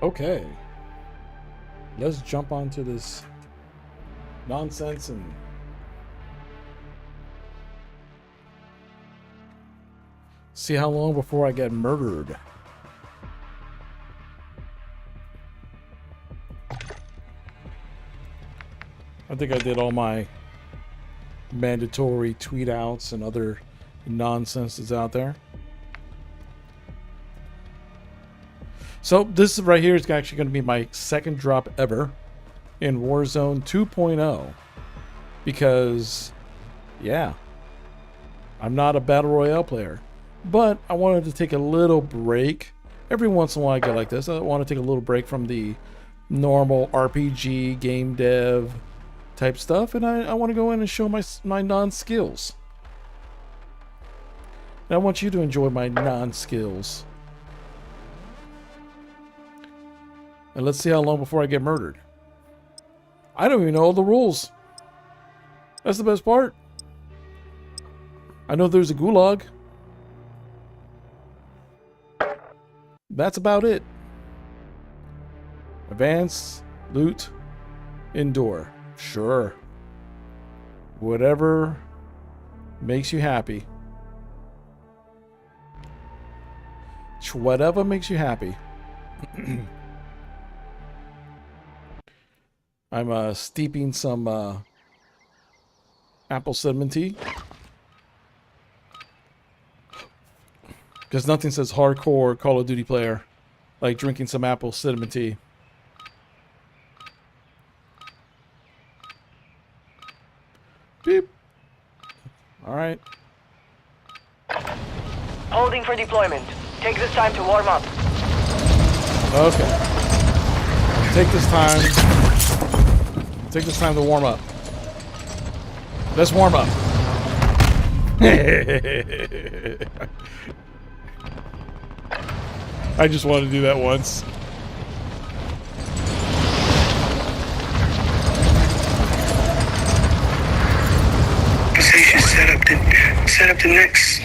Okay. Let's jump onto this nonsense and see how long before I get murdered. I think I did all my mandatory tweet outs and other nonsense that's out there. So this right here is actually going to be my second drop ever in Warzone 2.0 because, yeah, I'm not a Battle Royale player, but I wanted to take a little break. Every once in a while I get like this. I want to take a little break from the normal RPG, game dev type stuff, and I want to go in and show my non-skills. And I want you to enjoy my non-skills. And let's see how long before I get murdered. I don't even know all the rules. That's the best part. I know there's a gulag. That's about it. Advance, loot, endure. Sure. Whatever makes you happy. Whatever makes you happy. I'm steeping some apple cinnamon tea. Because nothing says hardcore Call of Duty player like drinking some apple cinnamon tea. Beep. Alright. Holding for deployment. Take this time to warm up. Okay. Take this time to warm up. Let's warm up. I just wanted to do that once. Position set up the next.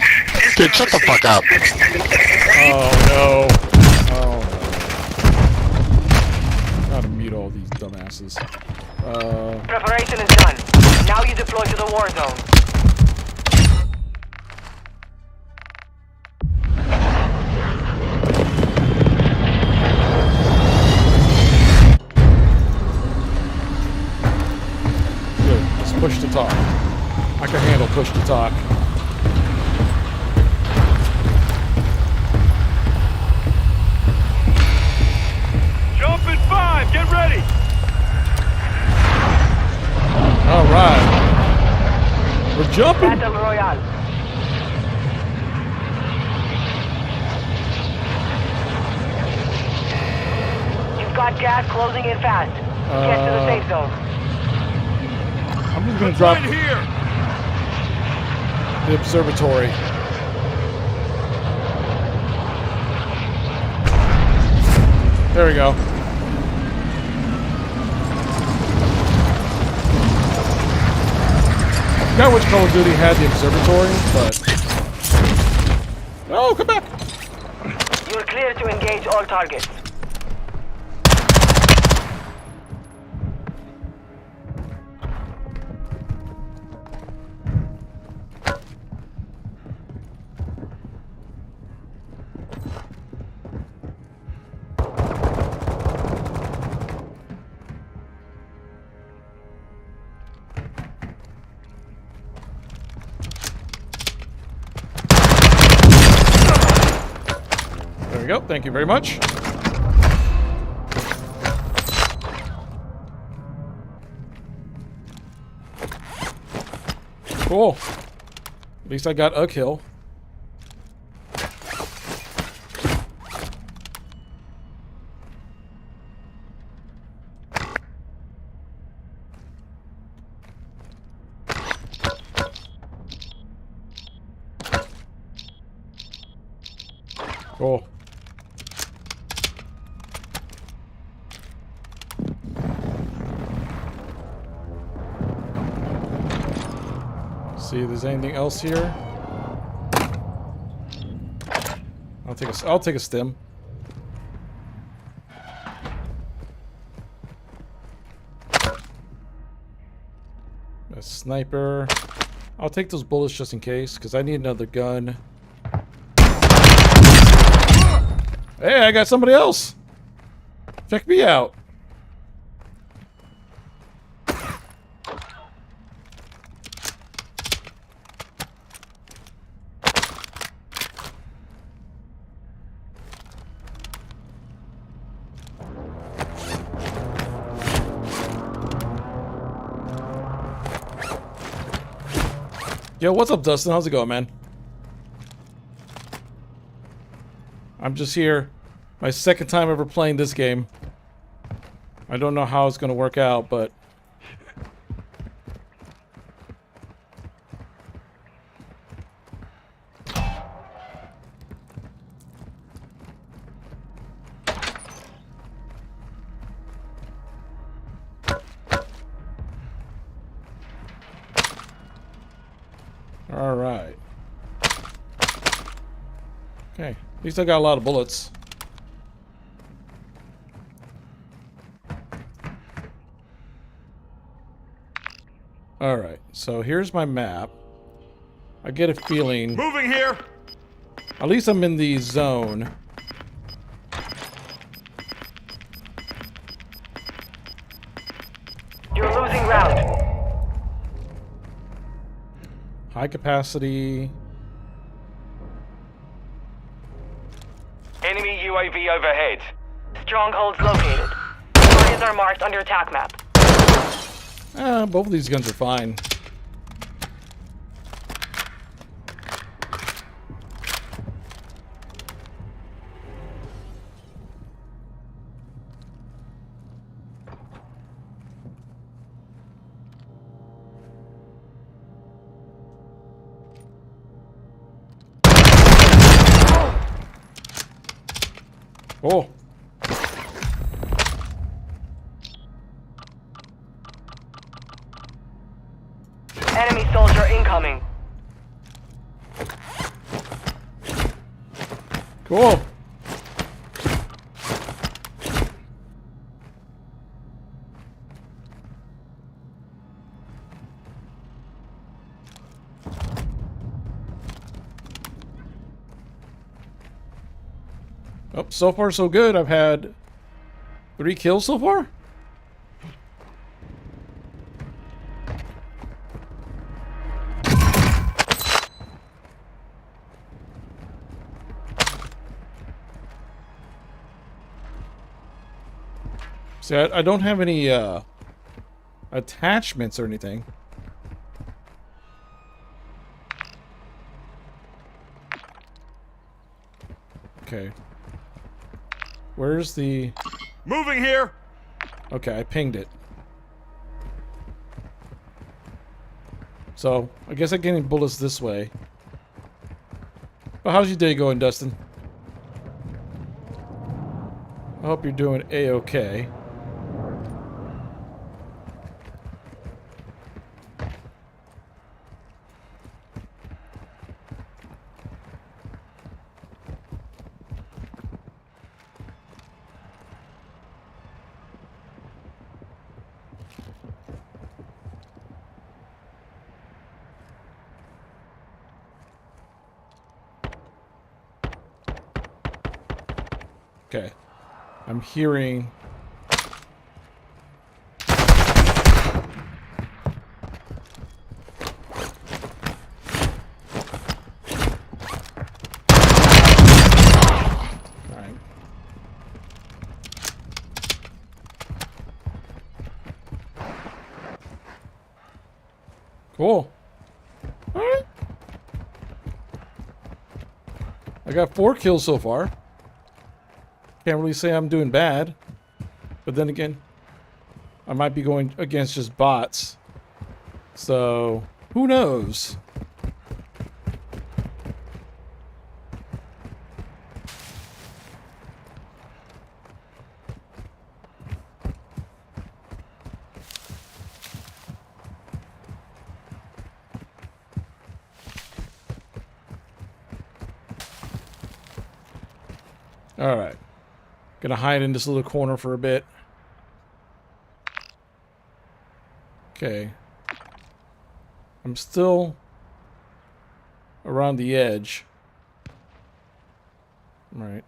Dude, shut the fuck up. Oh no. Oh no. Gotta mute all these dumbasses. Preparation is done. Now you deploy to the war zone. Good. Let's push to talk. I can handle push to talk. Jump in 5, get ready! All right. We're jumping. Battle Royale. You've got gas closing in fast. Get to the safe zone. I'm just gonna drop Right here! the observatory. There we go. I forgot which Call of Duty had the observatory, but... Oh, come back! You're clear to engage all targets. There we go. Thank you very much. Cool. At least I got a kill. Cool. See if there's anything else here. I'll take a stim. sniper. I'll take those bullets just in case, because I need another gun. Hey, I got somebody else. Check me out. Yo, what's up, Dustin? How's it going, man? I'm just here. My second time ever playing this game. I don't know how it's going to work out, but... Alright. Okay. At least I got a lot of bullets. Alright, so here's my map. I get a feeling... Moving here! At least I'm in the zone. You're losing ground. High capacity. Enemy UAV overhead. Strongholds located. Areas are marked on your attack map. Both of these guns are fine. Oh. Enemy soldier incoming. Cool. Oh, so far so good. I've had 3 kills so far. See, I don't have any attachments or anything. Okay. Where's the... Moving here! Okay, I pinged it. So, I guess I'm getting bullets this way. But how's your day going, Dustin? I hope you're doing A-okay. Okay. I'm hearing... Alright. Cool. Alright. I got 4 kills so far. Can't really say I'm doing bad, but then again, I might be going against just bots, so who knows? All right. Gonna hide in this little corner for a bit. Okay. I'm still around the edge. All right.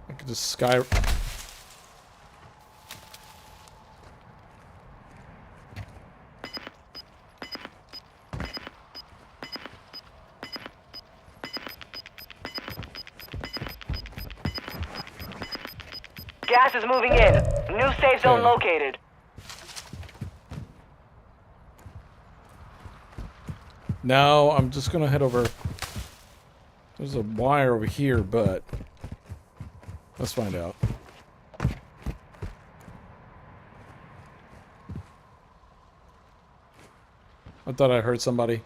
I could just sky... Gas is moving in. New safe zone Okay. located. Now I'm just gonna head over. There's a wire over here, but let's find out. I thought I heard somebody.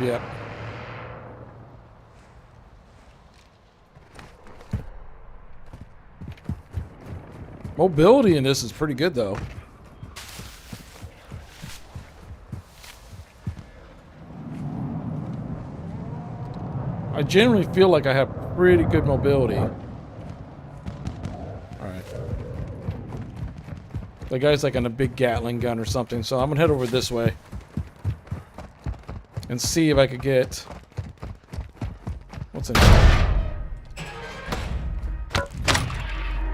Yep. Mobility in this is pretty good, though. I generally feel like I have pretty good mobility. Alright. The guy's like on a big Gatling gun or something, so I'm gonna head over this way. And see if I could get... What's in here?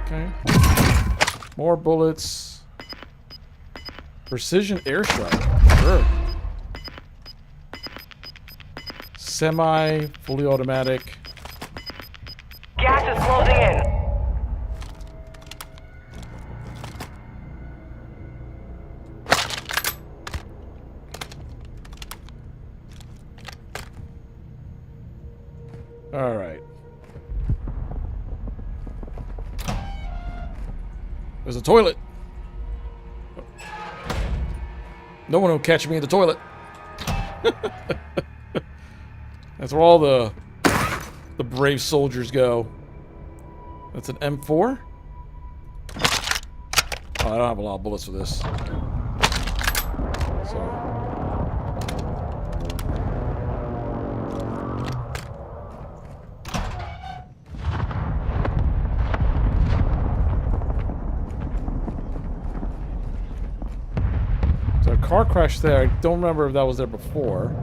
Okay. More bullets. Precision airstrike. Sure. Semi, fully automatic. Gas is closing in. All right. There's a toilet. No one will catch me in the toilet. That's where all the brave soldiers go. That's an M4? Oh, I don't have a lot of bullets for this. So. So a car crash there. I don't remember if that was there before.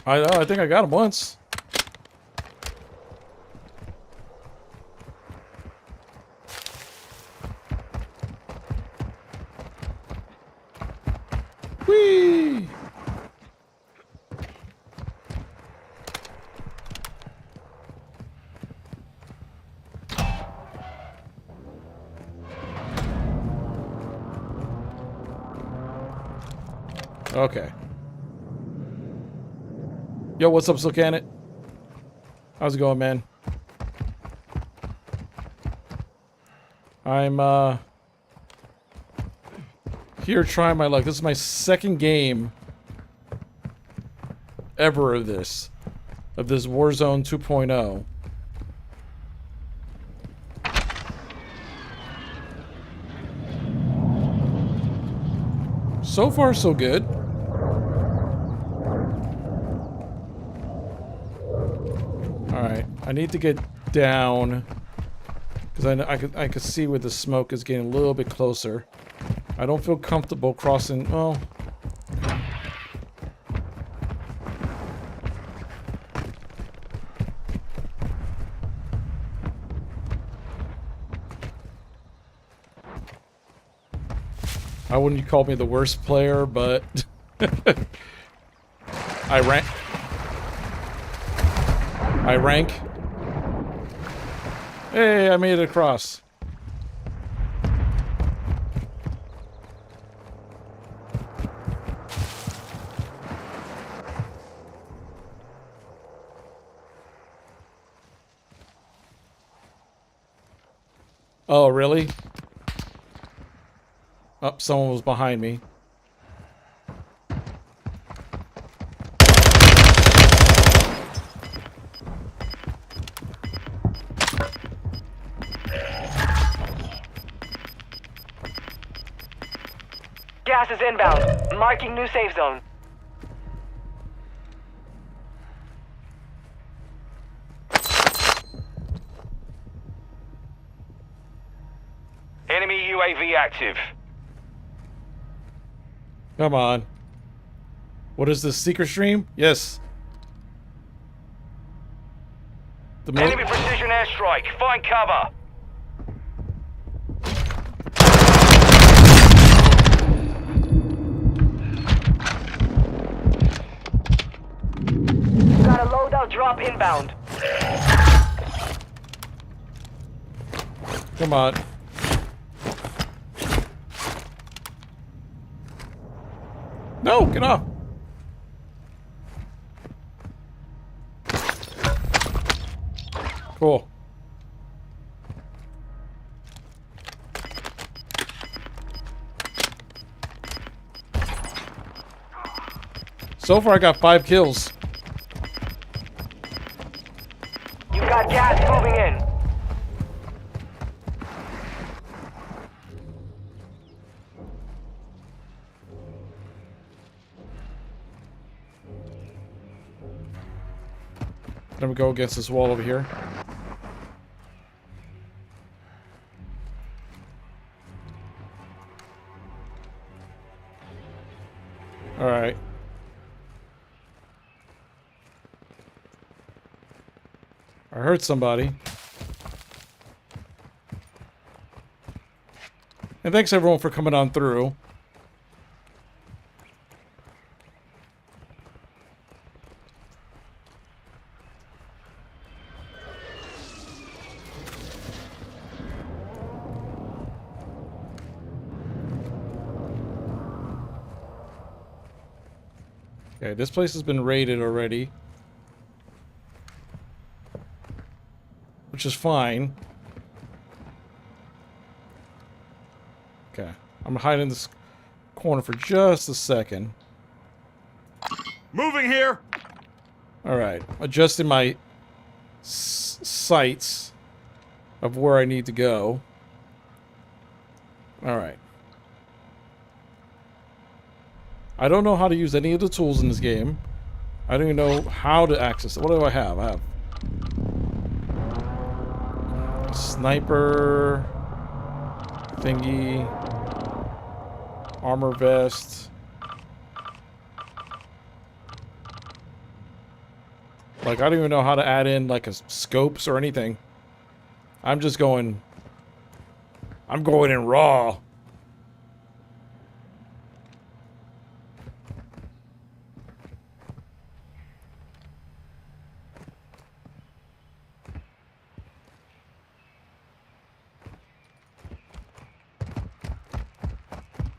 I know, I think I got him once. Whee! Okay. Yo, what's up, Silkanet? How's it going, man? I'm, here trying my luck. This is my second game ever of this Warzone 2.0. So far, so good. Alright, I need to get down because I could see where the smoke is getting a little bit closer. I don't feel comfortable crossing. Well, I wouldn't call me the worst player, but I rank. Hey, I made it across. Oh, really? Oh, someone was behind me. gas is inbound. Marking new safe zone. Enemy UAV active. Come on. What is this, secret stream? Yes. The Enemy precision airstrike. Find cover. Got a loadout drop inbound. Come on. No, get off. Cool. So far I got 5 kills. You got gas moving in. Then we go against this wall over here. All right. I heard somebody. And thanks everyone for coming on through. Okay, this place has been raided already. Which is fine. Okay, I'm gonna hide in this corner for just a second. Moving here. Alright, adjusting my sights of where I need to go. Alright. I don't know how to use any of the tools in this game. I don't even know how to access it. What do I have? I have a sniper thingy, armor vest. Like, I don't even know how to add in, like, scopes or anything. I'm just going... I'm going in raw.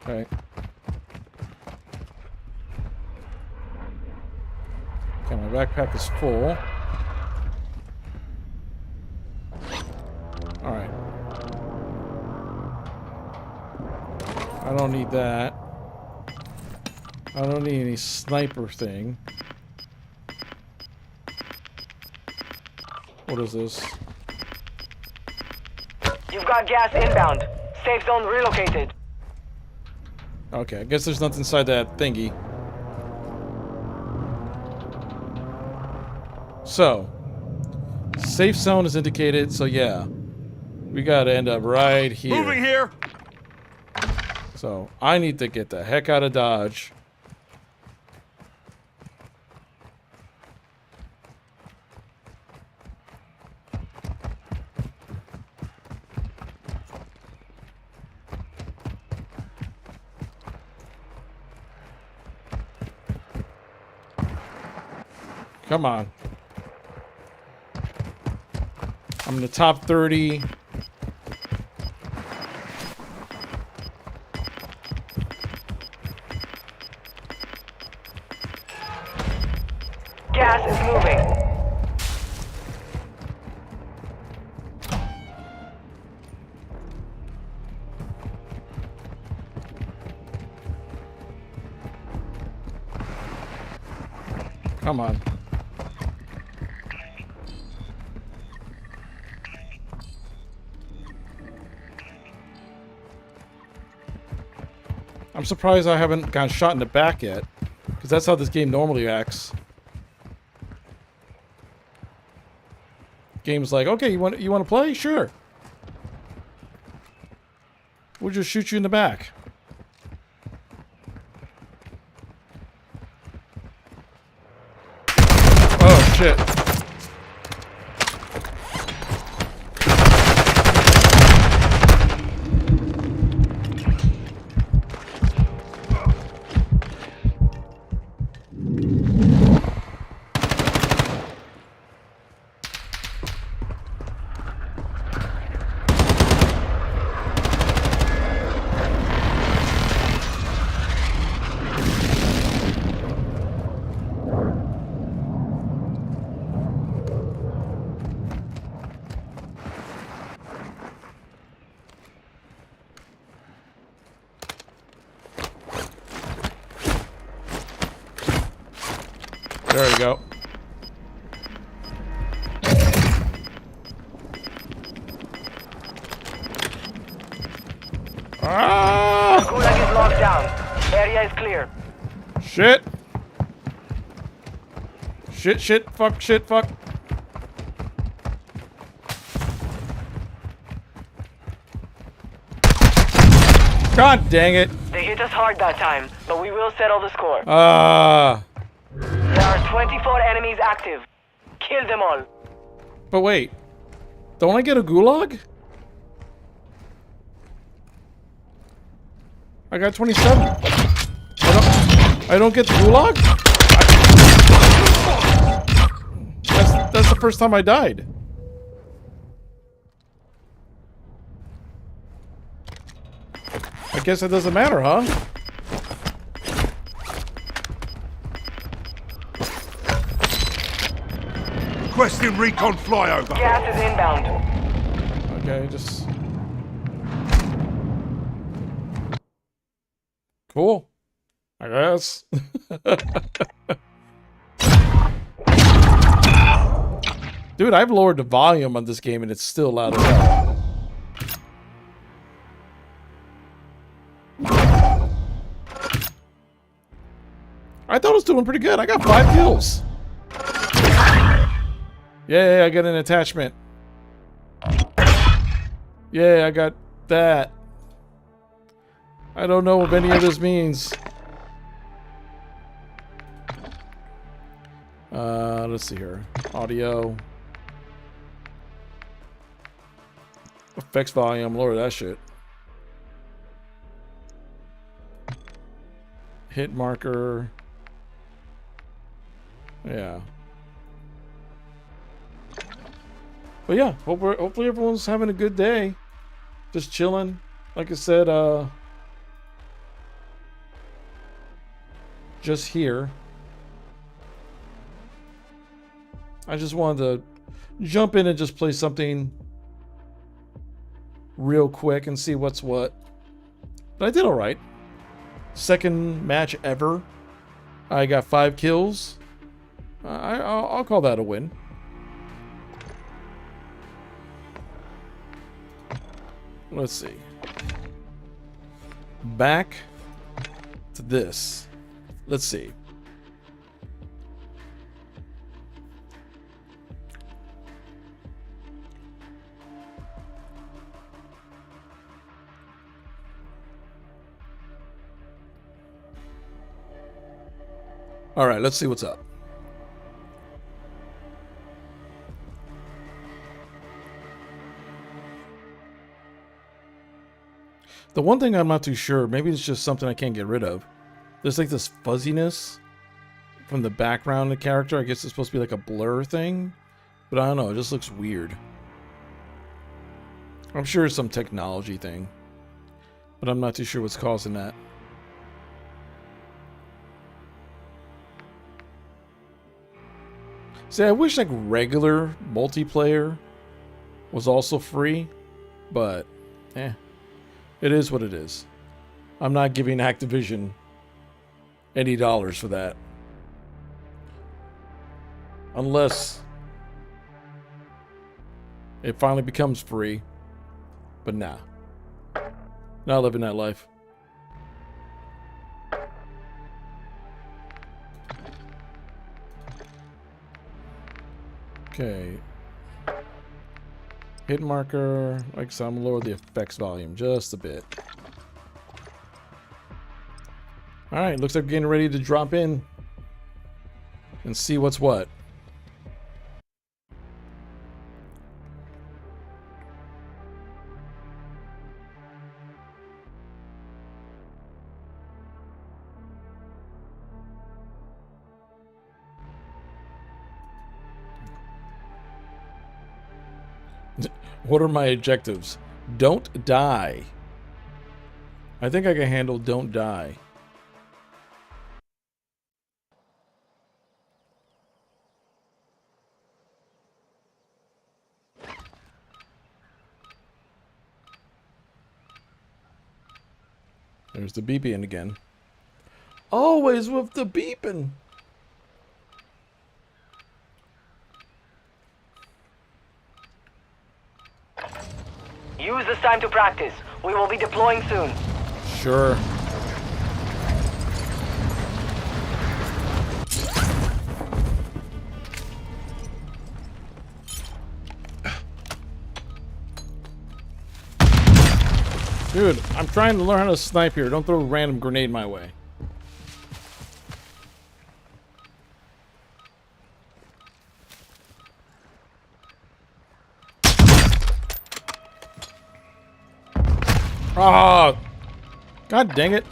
Okay. Okay, my backpack is full. Alright. I don't need that. I don't need any sniper thing. What is this? You've got gas inbound. Safe zone relocated. Okay, I guess there's nothing inside that thingy. So, safe zone is indicated, so yeah. We gotta end up right here. Moving here. So, I need to get the heck out of Dodge. Come on. I'm in the top 30. Gas is moving. Come on. I'm surprised I haven't gotten shot in the back yet. Because that's how this game normally acts. Game's like, okay, you want to play? Sure. We'll just shoot you in the back. Oh, shit. There we go. Ah! Gulag is locked down. Area is clear. Shit. Shit, fuck. God dang it. They hit us hard that time, but we will settle the score. There are 24 enemies active. Kill them all. But wait. Don't I get a gulag? I got 27. I don't get the gulag? That's the first time I died. I guess it doesn't matter, huh? Requesting recon flyover. Gas is inbound. Okay, just... Cool. I guess. Dude, I've lowered the volume on this game and it's still loud as hell. I thought I was doing pretty good. I got 5 kills. Yeah, I got an attachment. Yeah, I got that. I don't know what any of this means. Let's see here. Audio. Effects volume. Lower that shit. Hit marker. Yeah. But yeah, hopefully everyone's having a good day. Just chilling. Like I said, just here. I just wanted to jump in and just play something real quick and see what's what. But I did all right. Second match ever. I got 5 kills. I'll call that a win. Let's see. Back to this. Let's see. All right, let's see what's up. The one thing I'm not too sure, maybe it's just something I can't get rid of. There's like this fuzziness from the background of the character. I guess it's supposed to be like a blur thing, but I don't know. It just looks weird. I'm sure it's some technology thing, but I'm not too sure what's causing that. See, I wish like regular multiplayer was also free, but it is what it is. I'm not giving Activision any dollars for that. Unless it finally becomes free. But nah. Not living that life. Okay. Hit marker. Like so, I'm gonna lower the effects volume just a bit. Alright, looks like we're getting ready to drop in and see what's what. What are my objectives? Don't die. I think I can handle don't die. There's the beeping again. Always with the beeping. Use this time to practice. We will be deploying soon. Sure. Dude, I'm trying to learn how to snipe here. Don't throw a random grenade my way. Ah! God dang it.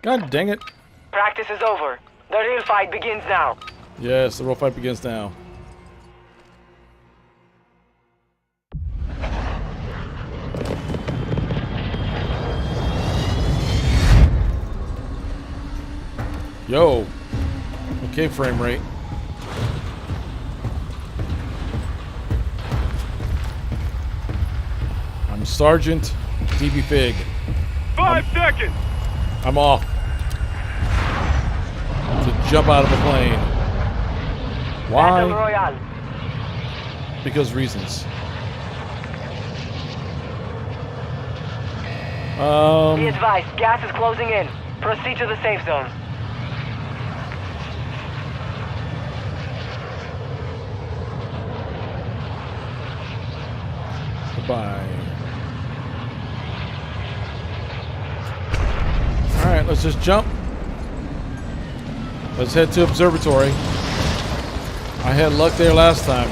God dang it. Practice is over. The real fight begins now. Yes, the real fight begins now. Yo. Okay, frame rate. I'm Sergeant DBFig. 5 seconds! I'm off to jump out of a plane. Battle Why? Royale. Because reasons. Be advised, gas is closing in. Proceed to the safe zone. Goodbye. Alright, let's just jump. Let's head to observatory. I had luck there last time.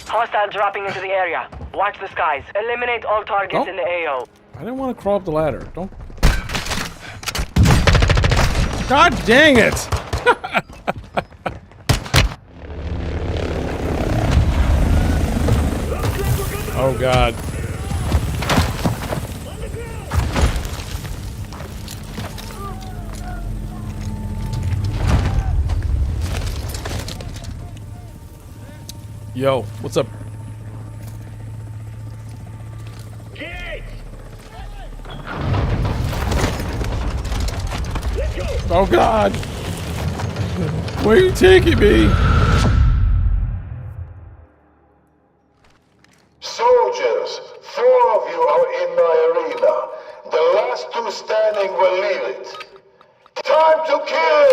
Hostile dropping into the area. Watch the skies. Eliminate all targets Oh. in the AO. I didn't want to crawl up the ladder. Don't. God dang it! Oh God. Yo, what's up? Oh God! Where are you taking me? Soldiers, 4 of you are in my arena. The last 2 standing will leave it. Time to kill!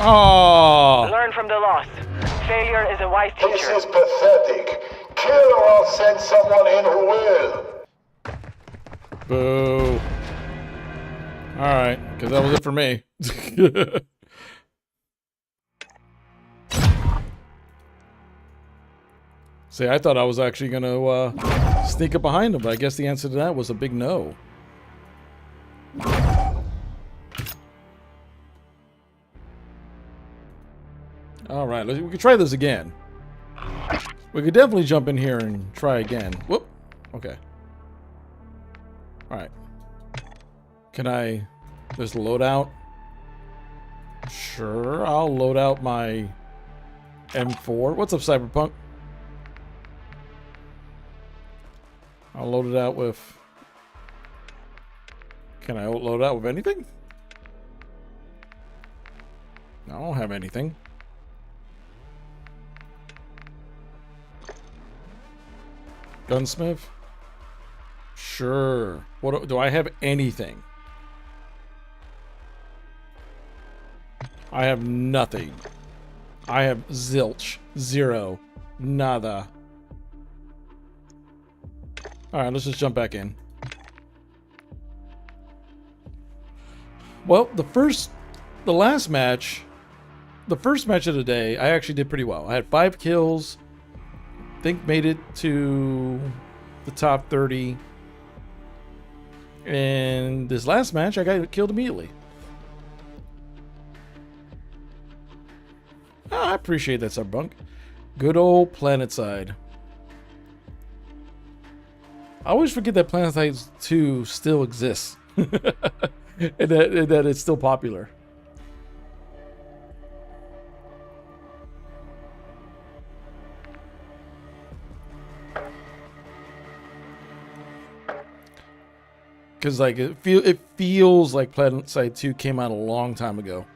Oh! Learn from the loss. Failure is a wise This teacher. is pathetic. Kill or I'll send someone in who will. Boo. Alright, because that was it for me. See, I thought I was actually going to sneak up behind him, but I guess the answer to that was a big no. Alright, we can try this again. We could definitely jump in here and try again. Whoop. Okay. Alright. Can I just load out? Sure, I'll load out my M4. What's up, Cyberpunk? I'll load it out with... Can I load it out with anything? I don't have anything. Gunsmith? Sure. What do I have anything? I have nothing. I have zilch. Zero. Nada. Alright, let's just jump back in. Well, the first match of the day, I actually did pretty well. I had 5 kills. I think made it to the top 30. And this last match, I got killed immediately. Oh, I appreciate that, Subbunk. Good old Planetside. I always forget that Planetside 2 still exists. and that it's still popular. Because like it feels like Planetside 2 came out a long time ago.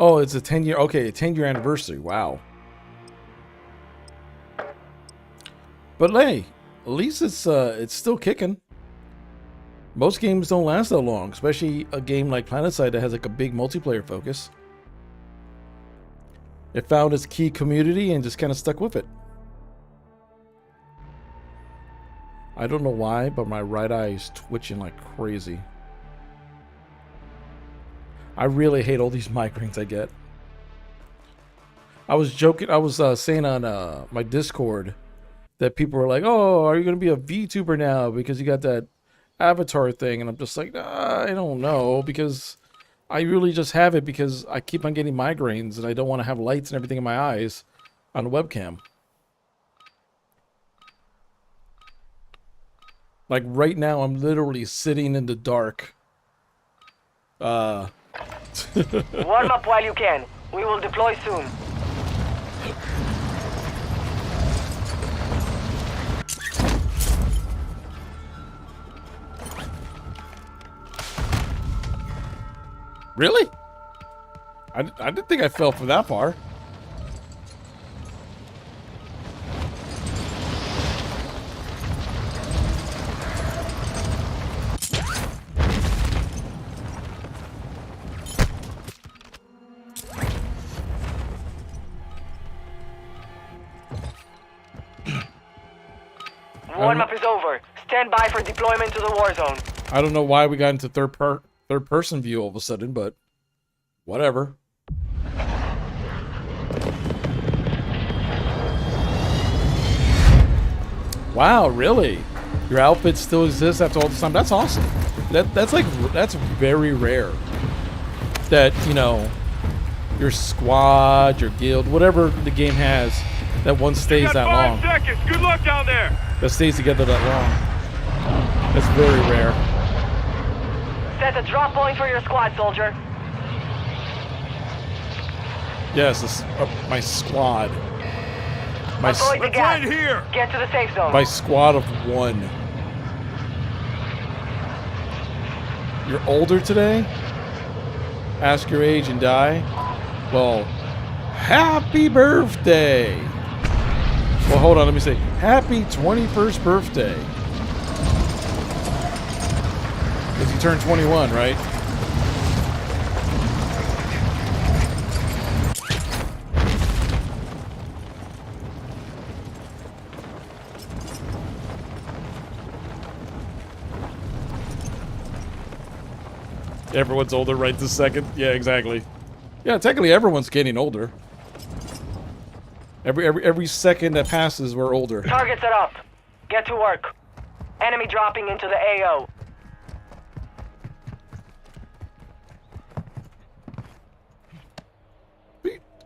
Oh, it's a 10-year. Okay, a 10-year anniversary. Wow. But hey, at least it's still kicking. Most games don't last that long, especially a game like Planetside that has like a big multiplayer focus. It found its key community and just kind of stuck with it. I don't know why, but my right eye is twitching like crazy. I really hate all these migraines I get. I was joking. I was saying on my Discord that people were like, "Oh, are you going to be a VTuber now because you got that avatar thing?" And I'm just like, I don't know, because I really just have it because I keep on getting migraines and I don't want to have lights and everything in my eyes on the webcam. Like right now, I'm literally sitting in the dark. Warm up while you can. We will deploy soon. Really? I didn't think I fell from that far. Warm-up is over. Stand by for deployment to the war zone. I don't know why we got into third person view all of a sudden, but whatever. Wow, really? Your outfit still exists after all this time? That's awesome. That's very rare. That, you know, your squad, your guild, whatever the game has, that one stays that long. 5 seconds. Good luck down there. That stays together that long. That's very rare. Set a drop point for your squad, soldier. Yes, this, my squad. Avoid the gas. Right here. Get to the safe zone. My squad of 1. You're older today? Ask your age and die? Well, happy birthday! Well, hold on, let me say, happy 21st birthday. Because you turned 21, right? Everyone's older right this second. Yeah, exactly. Yeah, technically everyone's getting older. Every second that passes, we're older. Targets are up. Get to work. Enemy dropping into the AO.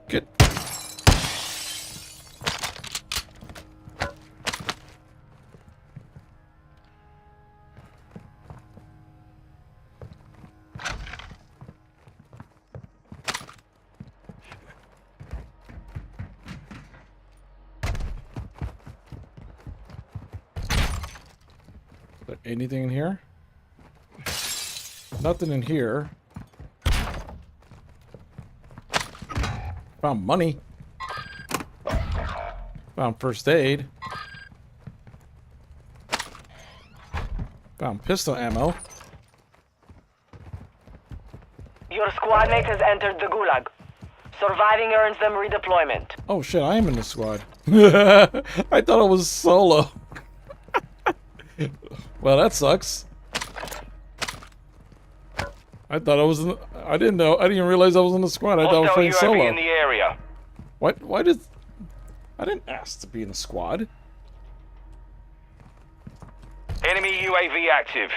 Good. Anything in here? Nothing in here. Found money. Found first aid. Found pistol ammo. Your squad mate has entered the Gulag. Surviving earns them redeployment. Oh shit, I am in the squad. I thought it was solo. Well, that sucks. I thought I was in, I didn't know. I didn't realize I was in the squad. I thought I was playing Hostile UAV solo. in the area. What? Why did... I didn't ask to be in the squad. Enemy UAV active.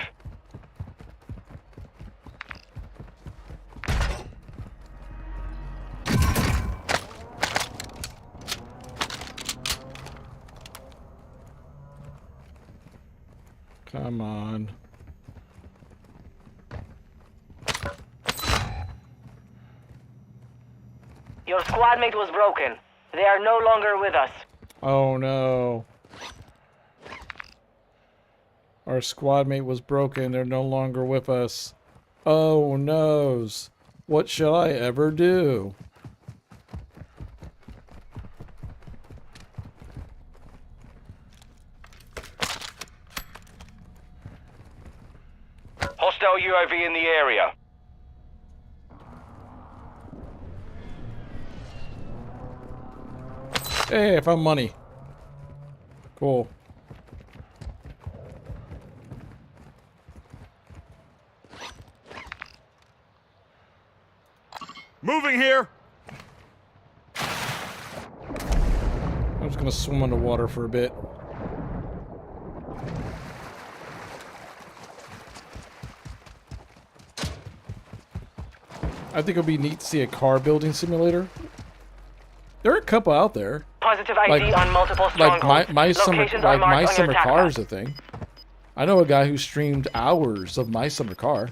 Come on. Your squad mate was broken. They are no longer with us. Oh no. Our squad mate was broken. They're no longer with us. Oh noes. What shall I ever do? Hostile UAV in the area. Hey, I found money. Cool. Moving here. I'm just gonna swim underwater for a bit. I think it'll be neat to see a car building simulator. There are a couple out there. Positive ID on multiple strongholds. Like my summer, Locations are like my marked on your summer attack car map. is a thing. I know a guy who streamed hours of my summer car,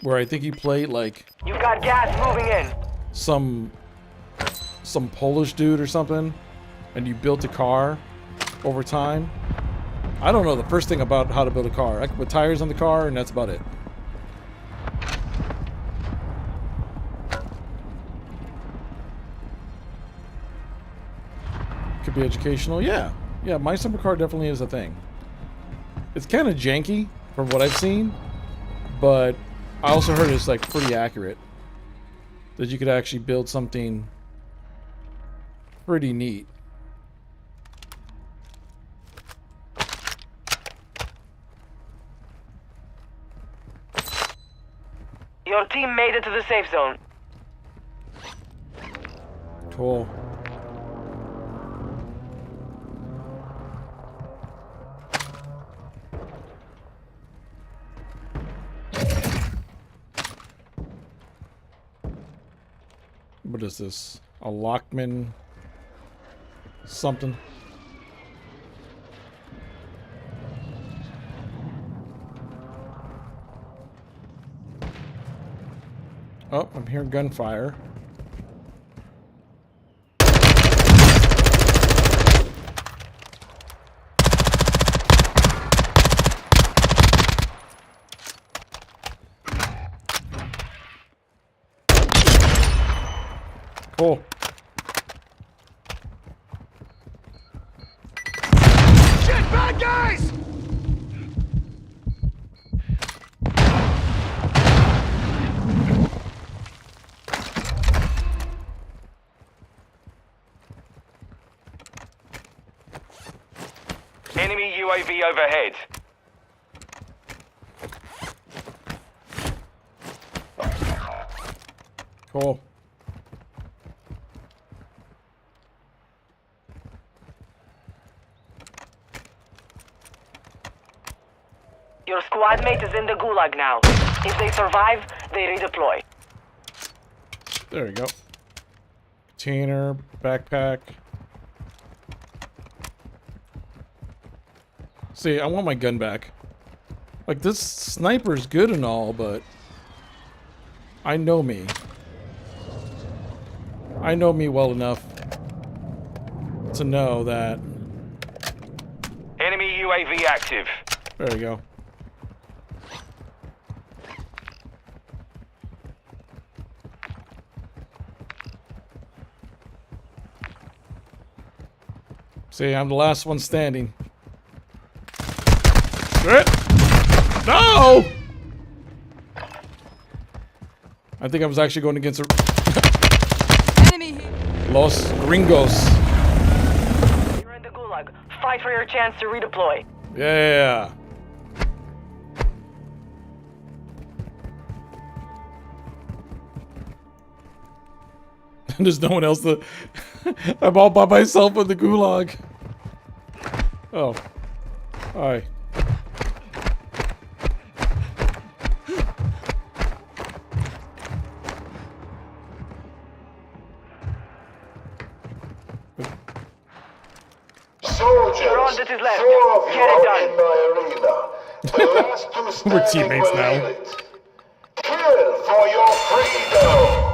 where I think he played like You've got gas moving in. some Polish dude or something, and you built a car over time. I don't know the first thing about how to build a car. I can put tires on the car, and that's about it. Could be educational. Yeah, my summer car definitely is a thing. It's kind of janky from what I've seen, but I also heard it's like pretty accurate. That you could actually build something pretty neat. Your team made it to the safe zone. Cool. What is this? A Lockman something? Oh, I'm hearing gunfire. Cool. Shit, bad guys! Enemy UAV overhead. Cool. Your squad mate is in the Gulag now. If they survive, they redeploy. There we go. Container, backpack. See, I want my gun back. Like, this sniper's good and all, but I know me. I know me well enough to know that... Enemy UAV active. There we go. See, I'm the last one standing. Shit! No! I think I was actually going against Enemy here. Los Gringos. You're in the gulag. Fight for your chance to redeploy. Yeah. There's no one else to... I'm all by myself in the gulag. Oh. Hi. Soldiers, Rendezvous is left. 4 of you Get it are done. in my arena. The last 2 standing teammates will now. leave it. Kill for your freedom!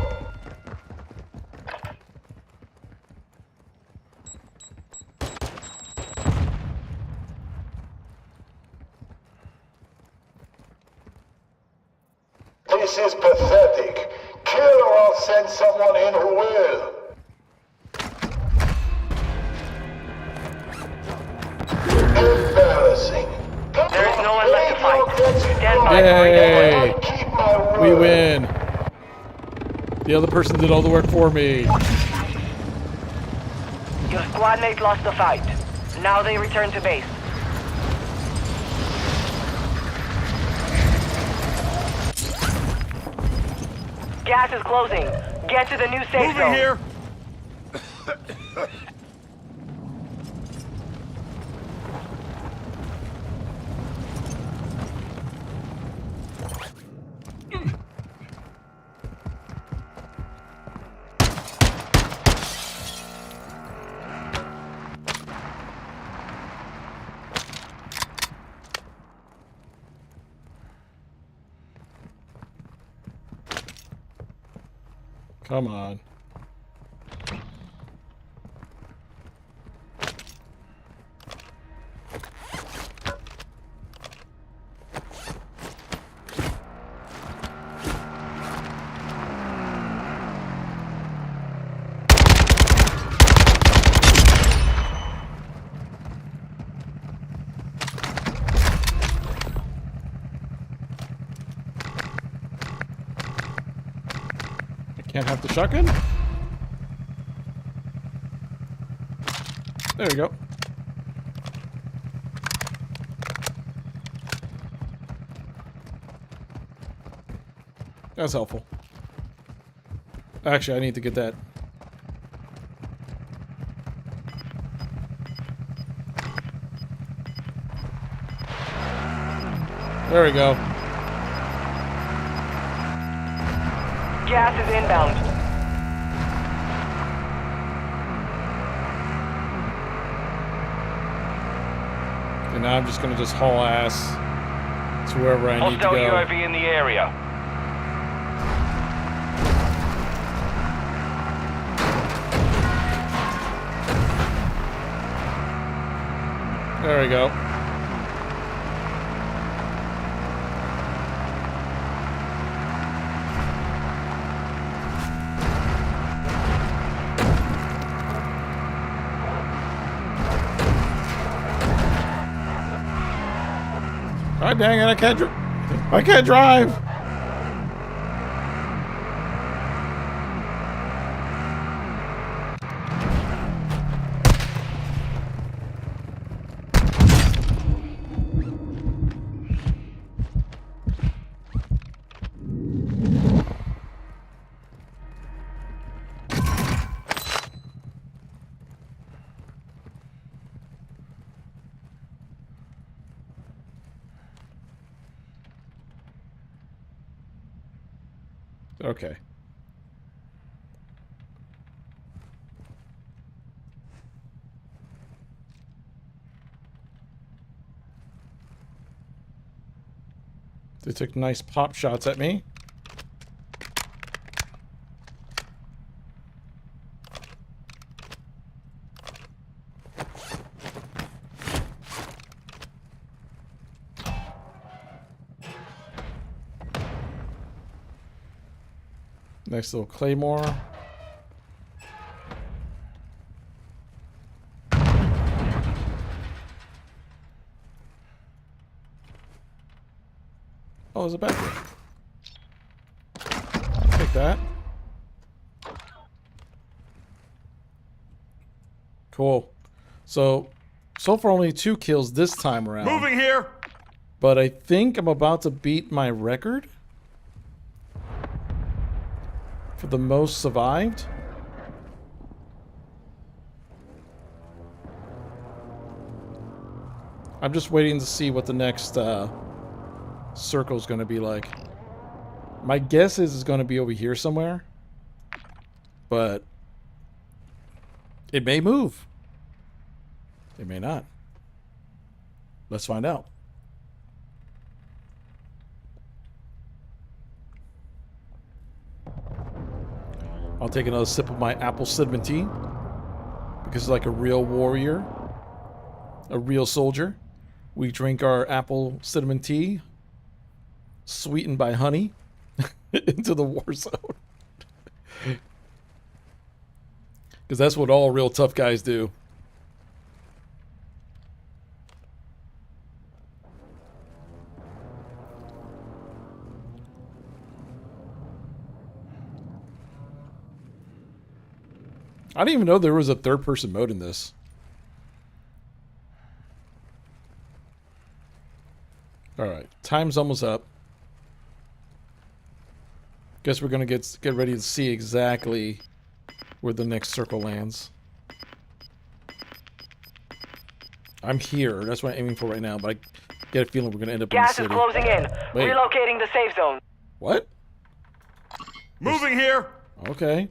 This is pathetic. Kill or I'll send someone in who will. Embarrassing. There is no one left to fight. Stand by Yay! for redeploy. Keep my word. We win. The other person did all the work for me. Your squad mate lost the fight. Now they return to base. Gas is closing. Get to the new safe Moving zone. here. Come on. Can't have the shotgun? There we go. That's helpful. Actually, I need to get that. There we go. Gas is inbound. And now I'm just gonna just haul ass to wherever I need to Hostile go. UAV in the area. There we go. God dang it, I can't drive. Okay. They took nice pop shots at me. Nice little claymore. Oh, there's a backpack. Take that. Cool. So far only 2 kills this time around. Moving here. But I think I'm about to beat my record for the most survived. I'm just waiting to see what the next circle is going to be like. My guess is it's going to be over here somewhere. But it may move. It may not. Let's find out. I'll take another sip of my apple cinnamon tea. Because like a real warrior, a real soldier, we drink our apple cinnamon tea, sweetened by honey, into the war zone. Because that's what all real tough guys do. I didn't even know there was a third-person mode in this. Alright, time's almost up. Guess we're gonna get ready to see exactly where the next circle lands. I'm here. That's what I'm aiming for right now, but I get a feeling we're gonna end up in the Gas city. is closing in. Wait. Relocating the safe zone. What? Moving here. Okay.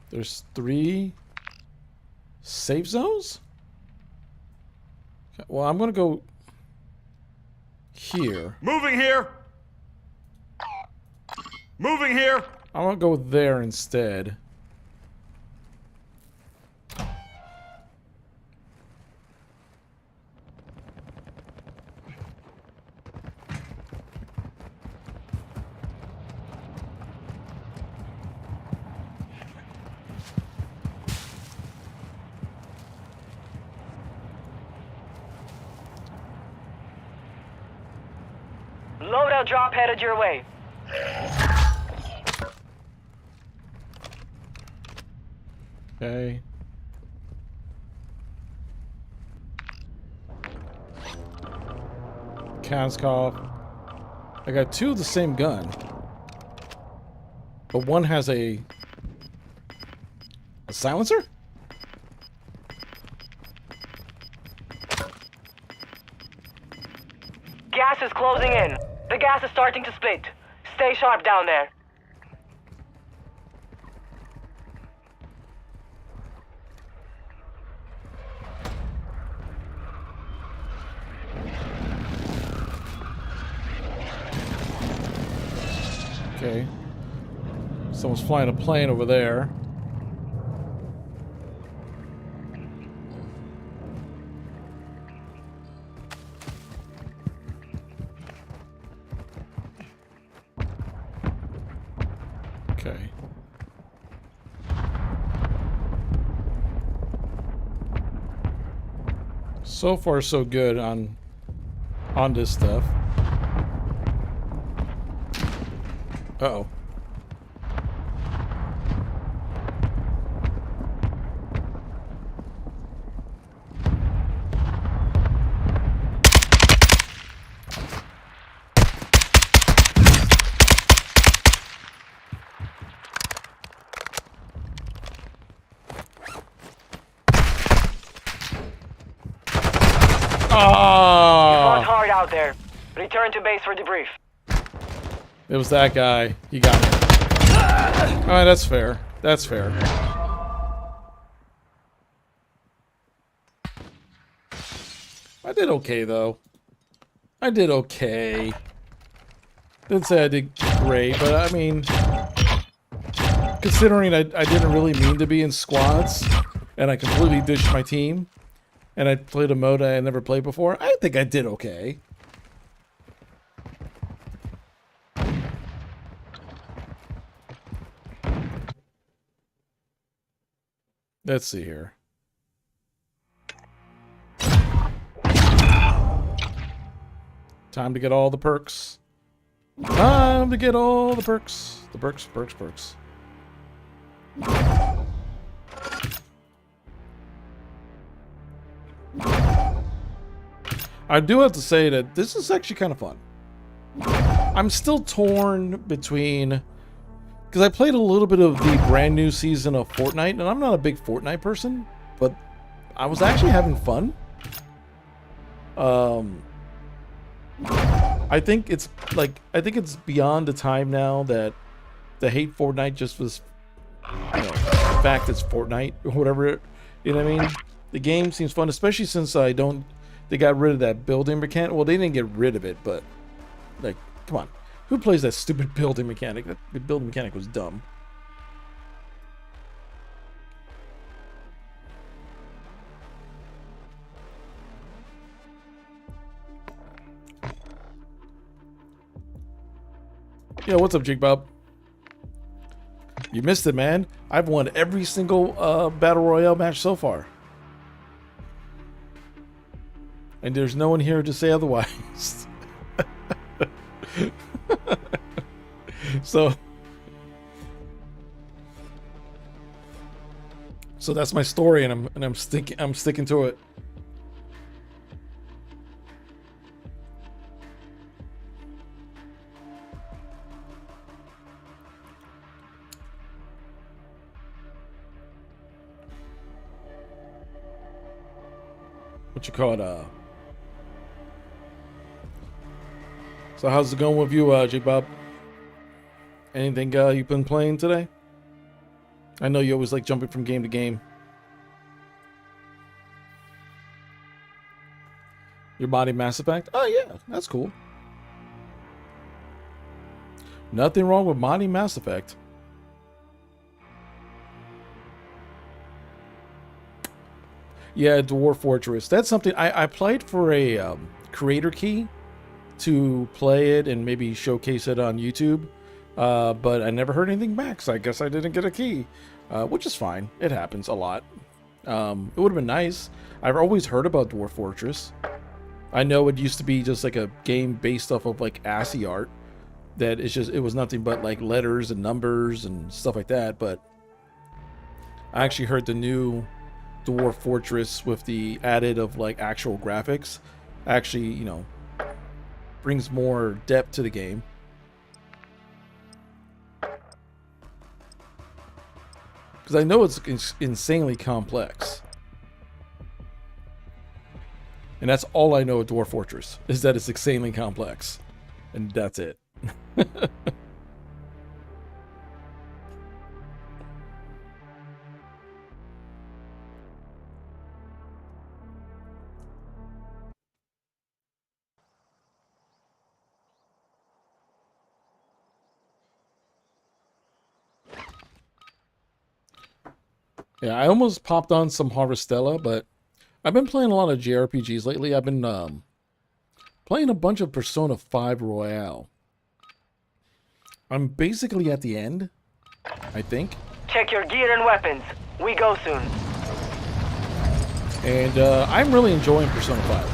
There's 3 safe zones? Okay, well, I'm gonna go here. Moving here. Moving here. I want to go there instead. Loadout drop headed your way. Okay. Kaskov. I got 2 of the same gun. But one has a silencer? Gas is closing in. The gas is starting to split. Stay sharp down there. Okay. Someone's flying a plane over there. Okay. So far, so good on this stuff. Uh-oh. Fought hard out there. Return to base for debrief. It was that guy. He got me. Alright, that's fair. That's fair. I did okay, though. I did okay. Didn't say I did great, but I mean, considering I didn't really mean to be in squads, and I completely ditched my team, and I played a mode I had never played before, I think I did okay. Let's see here. Time to get all the perks. Time to get all the perks. The perks. I do have to say that this is actually kind of fun. I'm still torn between... Because I played a little bit of the brand new season of Fortnite, and I'm not a big Fortnite person, but I was actually having fun. I think it's beyond the time now that the hate Fortnite just was, the fact it's Fortnite or whatever. You know what I mean? The game seems fun, especially since they got rid of that building mechanic. Well, they didn't get rid of it, but like, come on. Who plays that stupid building mechanic? That building mechanic was dumb. Yeah, what's up, Jig Bob? You missed it, man. I've won every single Battle Royale match so far. And there's no one here to say otherwise. So that's my story, and I'm sticking to it. What you call it? So how's it going with you, J Bob? Anything you've been playing today? I know you always like jumping from game to game. Your body Mass Effect? Oh yeah, that's cool. Nothing wrong with modding Mass Effect. Yeah, Dwarf Fortress. That's something I applied for a creator key to play it and maybe showcase it on YouTube. But I never heard anything back, so I guess I didn't get a key, which is fine. It happens a lot. It would have been nice. I've always heard about Dwarf Fortress. I know it used to be just like a game based off of like ASCII art. That it was nothing but like letters and numbers and stuff like that. But I actually heard the new Dwarf Fortress with the added of like actual graphics actually, brings more depth to the game. Because I know it's insanely complex. And that's all I know of Dwarf Fortress, is that it's insanely complex. And that's it. Yeah, I almost popped on some Harvestella, but I've been playing a lot of JRPGs lately. I've been playing a bunch of Persona 5 Royale. I'm basically at the end, I think. Check your gear and weapons. We go soon. And I'm really enjoying Persona 5.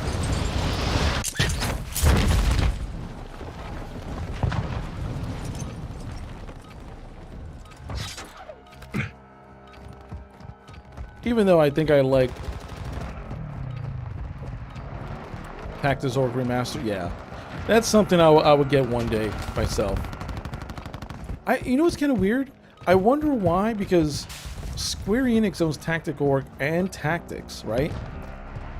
Even though I think I like Tactics Org Remaster, yeah. That's something I would get one day myself. You know what's kind of weird? I wonder why, because Square Enix owns Tactic Org and Tactics, right?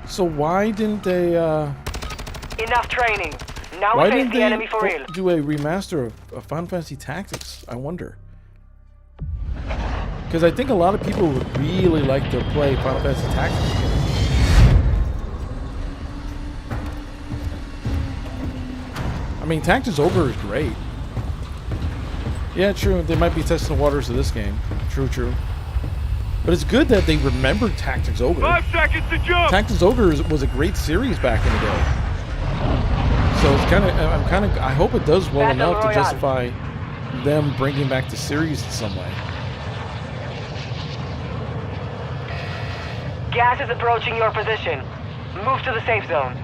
So why didn't they, Enough training. Now why face didn't the they enemy for real. do a remaster of Final Fantasy Tactics? I wonder. Because I think a lot of people would really like to play Final Fantasy Tactics again. I mean, Tactics Ogre is great. Yeah, true. They might be testing the waters of this game. True. But it's good that they remembered Tactics Ogre. 5 seconds to jump! Tactics Ogre was a great series back in the day. So it's I hope it does well Battle enough to Royale. justify them bringing back the series in some way. Gas is approaching your position. Move to the safe zone.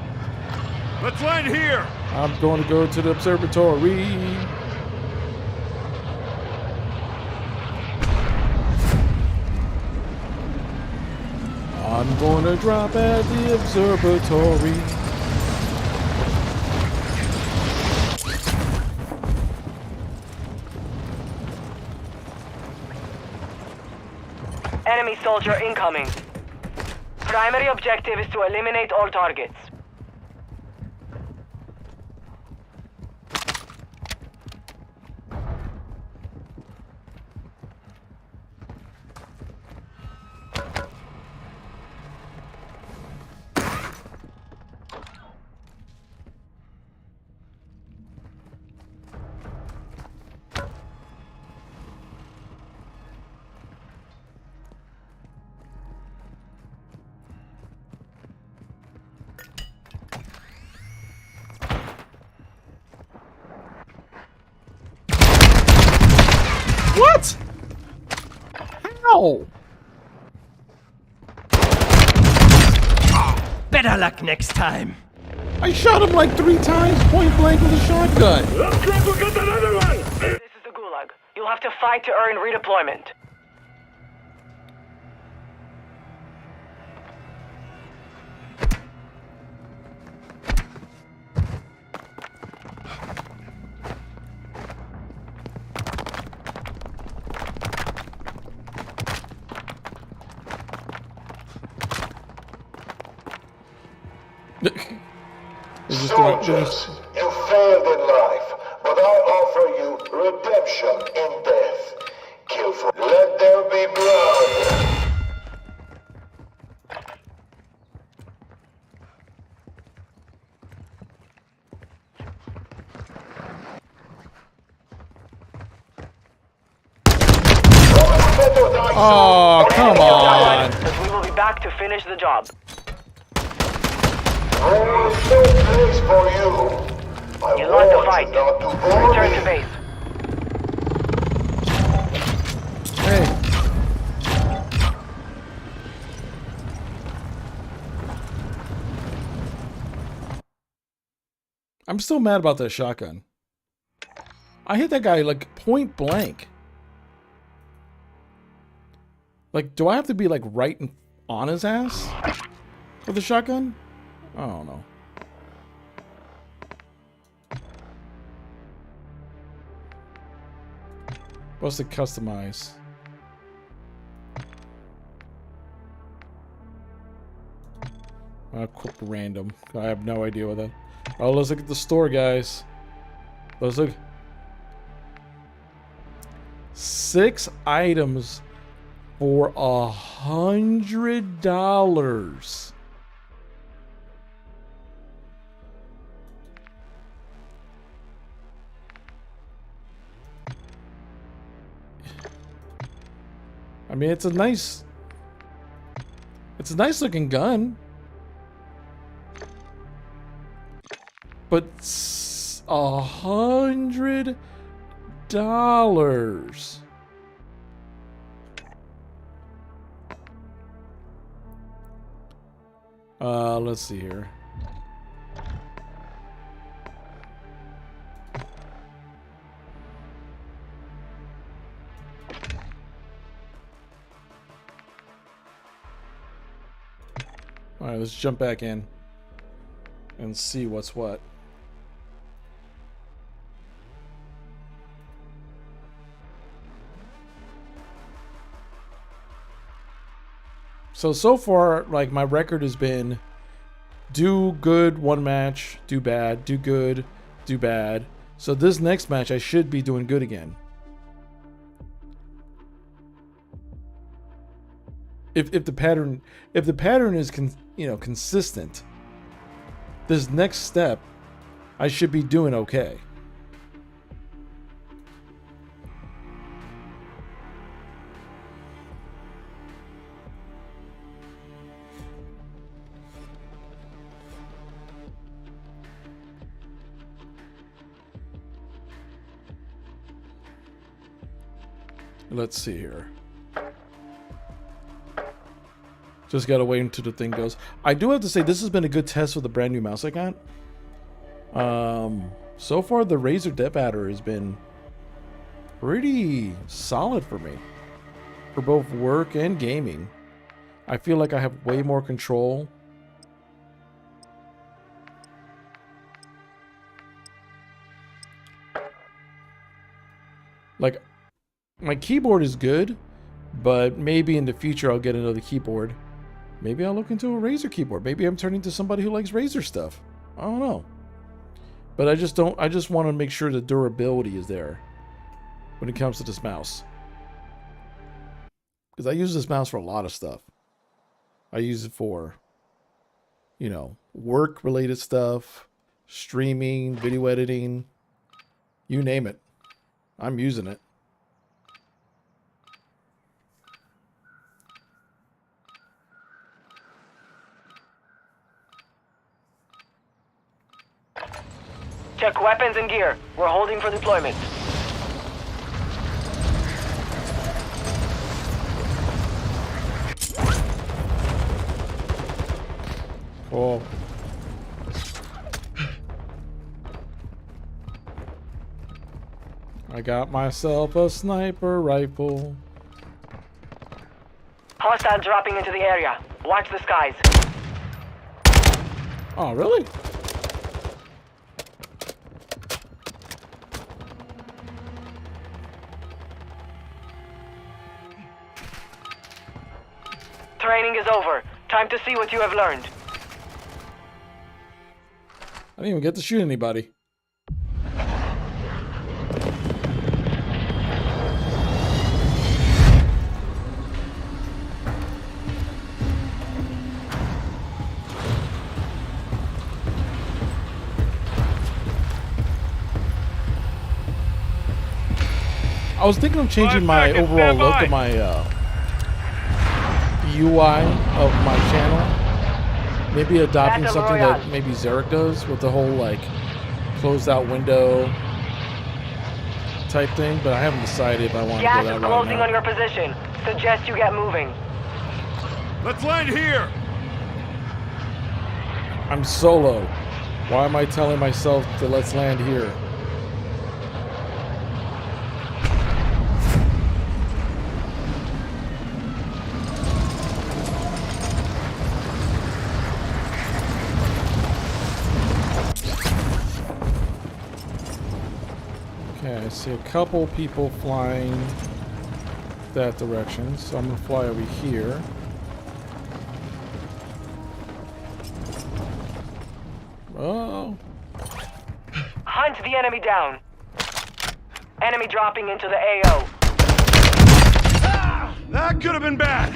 Let's land here. I'm going to go to the observatory. I'm going to drop at the observatory. Enemy soldier incoming. Primary objective is to eliminate all targets. What? How? Better luck next time. I shot him like 3 times point blank with a shotgun. This is the Gulag. You'll have to fight to earn redeployment. Soldiers, you failed in life, but I offer you redemption in death. Kill for. Let there be blood. Oh, come on. But we will be back to finish the job. There is no place for you. I You lost the warned fight. you not to bore Return me. to base. Hey. I'm still mad about that shotgun. I hit that guy like point blank. Like, do I have to be like right on his ass with the shotgun? I don't know. What's to customize? Quick random. I have no idea what that. Oh, let's look at the store, guys. Let's look. 6 items for $100. I mean, it's a nice looking gun, but $100. Let's see here. All right, let's jump back in and see what's what. So far, like, my record has been do good 1 match, do bad, do good, do bad. So this next match I should be doing good again. If the pattern is consistent, this next step I should be doing okay. Let's see here. Just gotta wait until the thing goes. I do have to say, this has been a good test with the brand new mouse I got. So far the Razer Depth Adder has been pretty solid for me. For both work and gaming. I feel like I have way more control. Like, my keyboard is good, but maybe in the future I'll get another keyboard. Maybe I'll look into a Razer keyboard. Maybe I'm turning to somebody who likes Razer stuff. I don't know. But I just want to make sure the durability is there when it comes to this mouse. Because I use this mouse for a lot of stuff. I use it for, you know, work-related stuff, streaming, video editing, you name it. I'm using it. Check weapons and gear. We're holding for deployment. Cool. I got myself a sniper rifle. Hostile dropping into the area. Watch the skies. Oh, really? Training is over. Time to see what you have learned. I didn't even get to shoot anybody. I was thinking of changing my overall look of my UI of my channel. Maybe adopting Battle something Royale. that maybe Zarek does with the whole like closed out window type thing, but I haven't decided if I want to go Gas that is route. closing Now. on your position. Suggest you get moving. Let's land here. I'm solo. Why am I telling myself to let's land here? Okay, I see a couple people flying that direction, so I'm gonna fly over here. Oh, Hunt the enemy down. Enemy dropping into the AO. That could have been bad.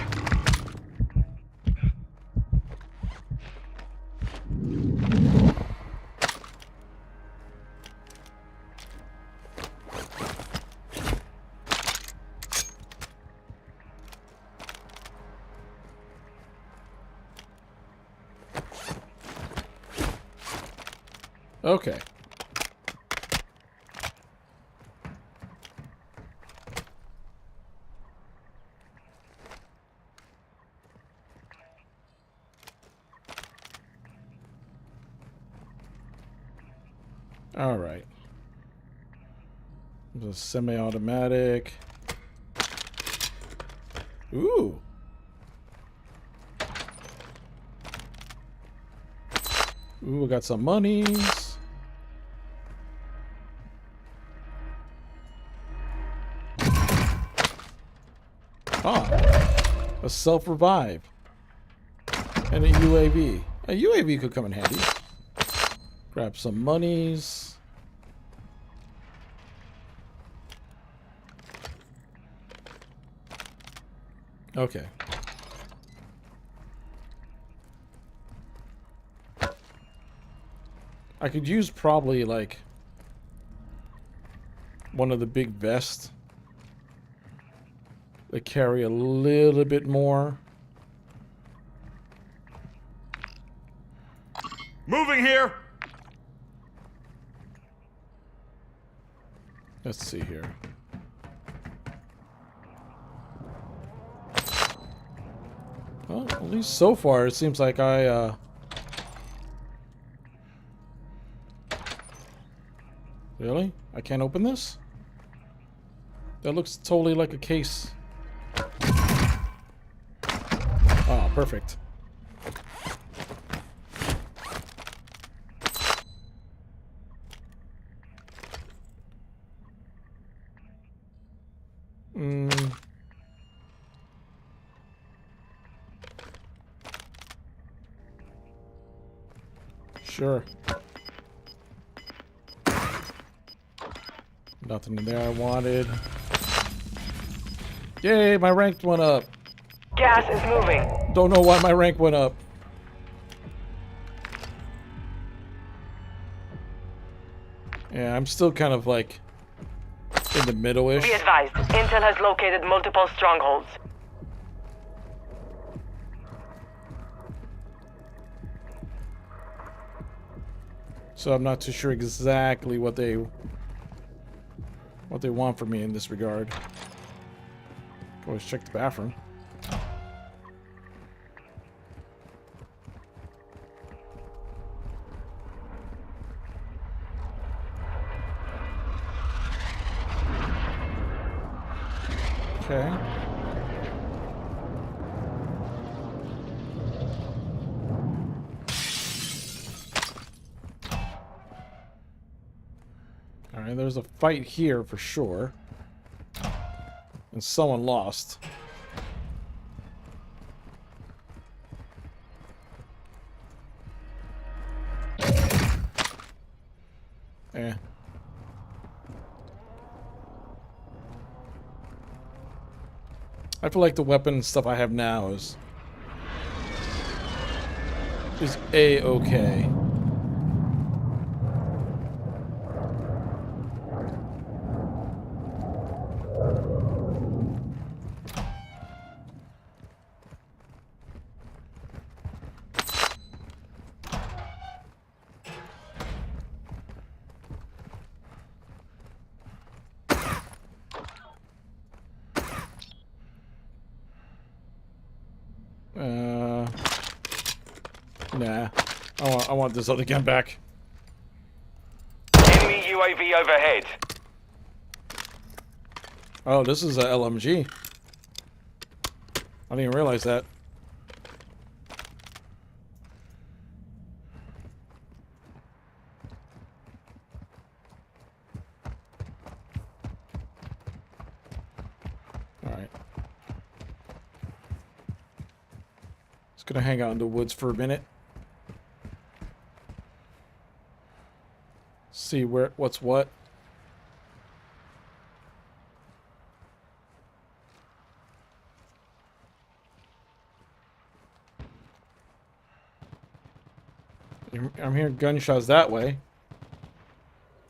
okay. All right. The semi-automatic. Ooh. Ooh, we got some monies. Ah, a self-revive. And a UAV. A UAV could come in handy. Grab some monies. Okay. I could use probably like one of the big vests that carry a little bit more. Moving here. Let's see here. Well, at least so far it seems like I Really? I can't open this? That looks totally like a case. Oh, perfect. Sure. Nothing in there I wanted. Yay, my rank went up. Gas is moving. Don't know why my rank went up. Yeah, I'm still kind of like in the middle-ish. Be advised, Intel has located multiple strongholds. So I'm not too sure exactly what they want from me in this regard. Always check the bathroom. Okay. Alright, there's a fight here for sure. And someone lost. Eh. I feel like the weapon and stuff I have now is A-okay. Nah. I want this other gun back. Enemy UAV overhead. Oh, this is a LMG. I didn't even realize that. Alright. Just gonna hang out in the woods for a minute. See what's what. I'm hearing gunshots that way.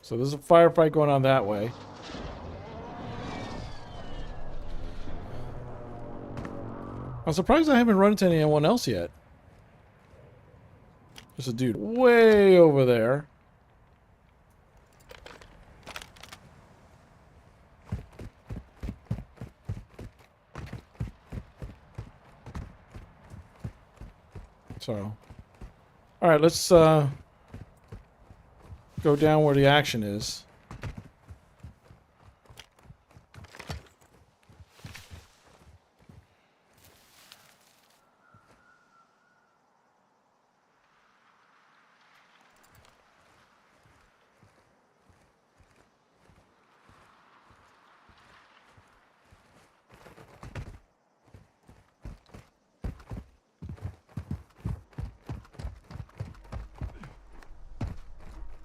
So there's a firefight going on that way. I'm surprised I haven't run into anyone else yet. There's a dude way over there. So, all right, let's go down where the action is.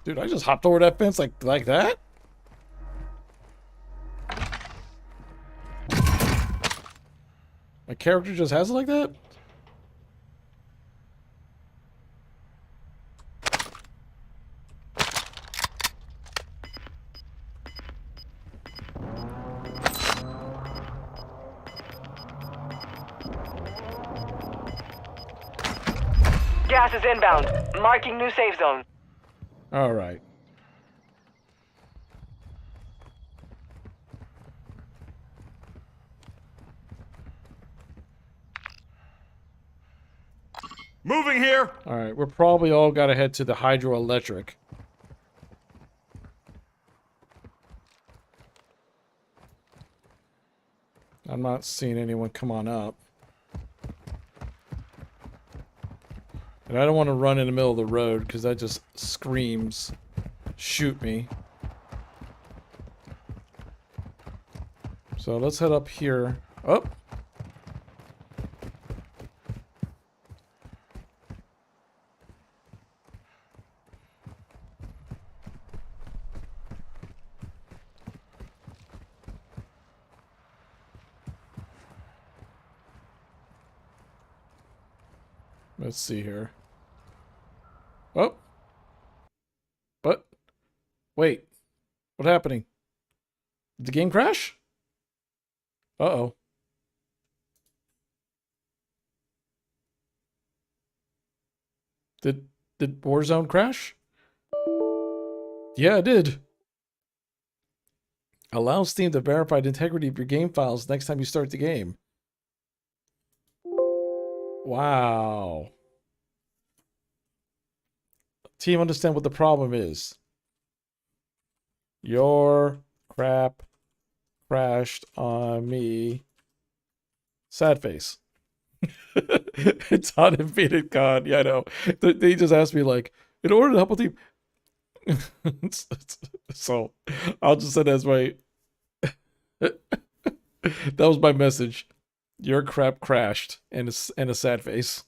Dude, I just hopped over that fence like that? My character just has it like that? Gas is inbound. Marking new safe zone. All right. Moving here. All right, we're probably all got to head to the hydroelectric. I'm not seeing anyone come on up. And I don't want to run in the middle of the road because that just screams, shoot me. So let's head up here. Oh! Let's see here. Oh! What? Wait. What's happening? Did the game crash? Uh-oh. Did Warzone crash? Yeah, it did. Allow Steam to verify the integrity of your game files next time you start the game. Wow. Team, understand what the problem is. Your crap crashed on me. Sad face. It's undefeated God. Yeah, I know. They just asked me, like, in order to help a team. So, I'll just send as my. That was my message. Your crap crashed and a sad face.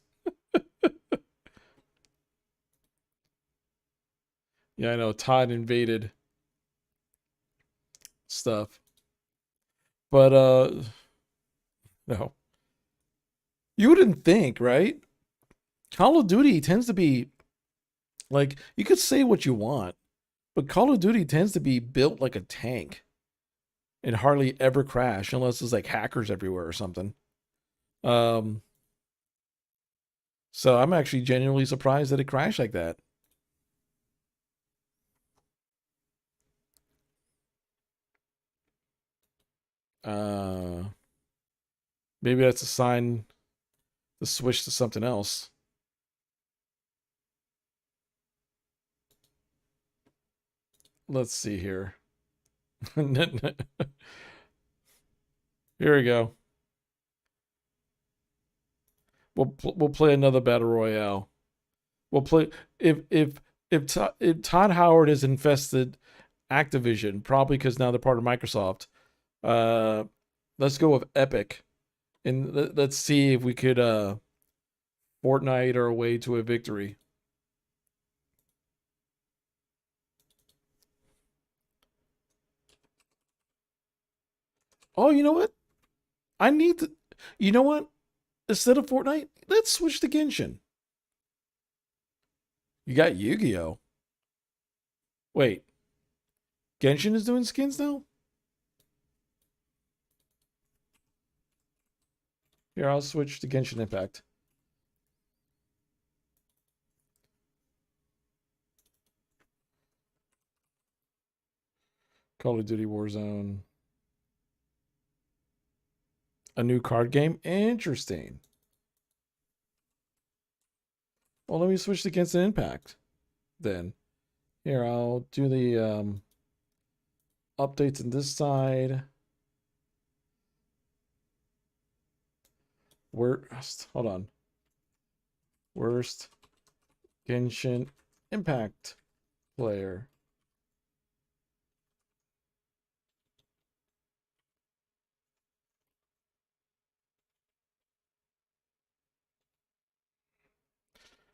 Yeah, I know. Todd invaded stuff. But, no. You wouldn't think, right? Call of Duty tends to be, like, you could say what you want, but Call of Duty tends to be built like a tank and hardly ever crash unless there's, like, hackers everywhere or something. So I'm actually genuinely surprised that it crashed like that. Maybe that's a sign to switch to something else. Let's see here. Here we go. We'll play another battle royale. We'll play if Todd Howard has infested Activision, probably because now they're part of Microsoft. Let's go with Epic, and let's see if we could Fortnite our way to a victory. Oh, you know what? I need to. You know what? Instead of Fortnite, let's switch to Genshin. You got Yu-Gi-Oh. Wait. Genshin is doing skins now? Here, I'll switch to Genshin Impact. Call of Duty Warzone. A new card game? Interesting. Well, let me switch to Genshin Impact then. Here, I'll do the updates on this side. Worst, hold on. Worst Genshin Impact player.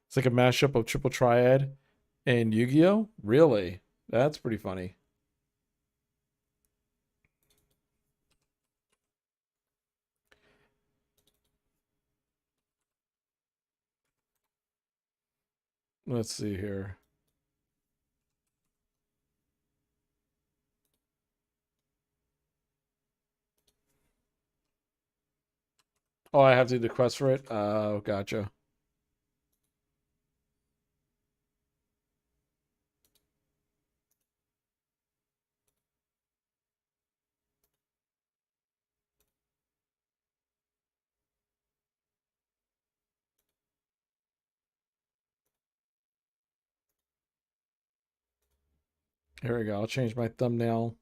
It's like a mashup of Triple Triad and Yu-Gi-Oh? Really? That's pretty funny. Let's see here. Oh, I have to do the quest for it? Oh, gotcha. Here we go. I'll change my thumbnail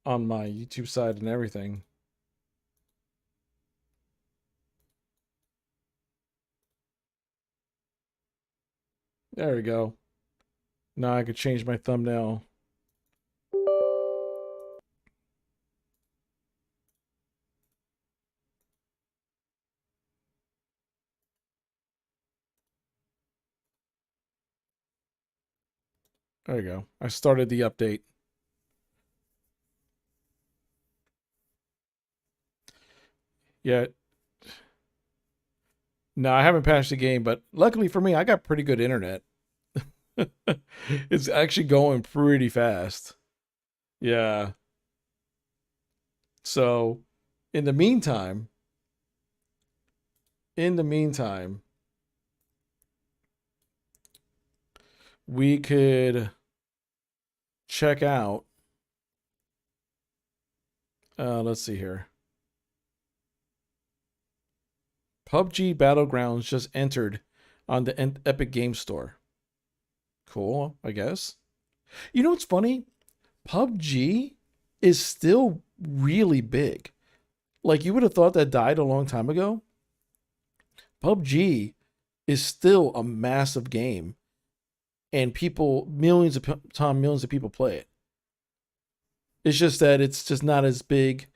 on my YouTube side and everything. There we go. Now I could change my thumbnail. There you go. I started the update. Yeah. No, I haven't patched the game, but luckily for me, I got pretty good internet. It's actually going pretty fast. Yeah. So, in the meantime, we could check out. Let's see here. PUBG Battlegrounds just entered on the Epic Game Store. Cool, I guess. You know what's funny? PUBG is still really big. Like, you would have thought that died a long time ago. PUBG is still a massive game. And people, millions of people play it. It's just that it's just not as big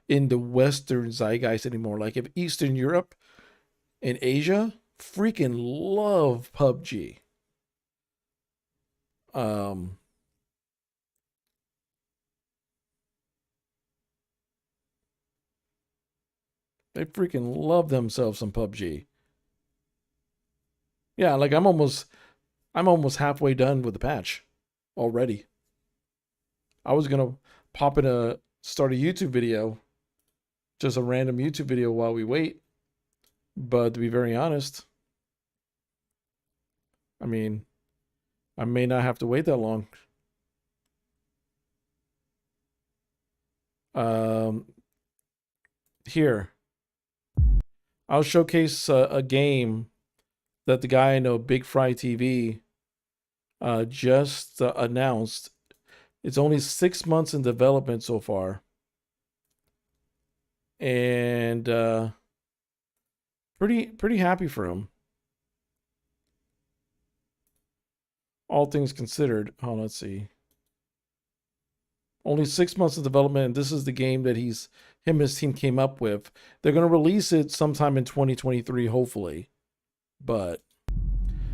in the Western zeitgeist anymore. Like, if Eastern Europe and Asia freaking love PUBG. They freaking love themselves some PUBG. Yeah, like I'm almost halfway done with the patch already. I was gonna start a YouTube video, just a random YouTube video while we wait. But to be very honest, I mean, I may not have to wait that long. Here, I'll showcase a game that the guy I know, Big Fry TV, just announced. It's only 6 months in development so far. And pretty happy for him. All things considered. Oh, let's see. Only 6 months of development, and this is the game that him and his team came up with. They're going to release it sometime in 2023, hopefully. But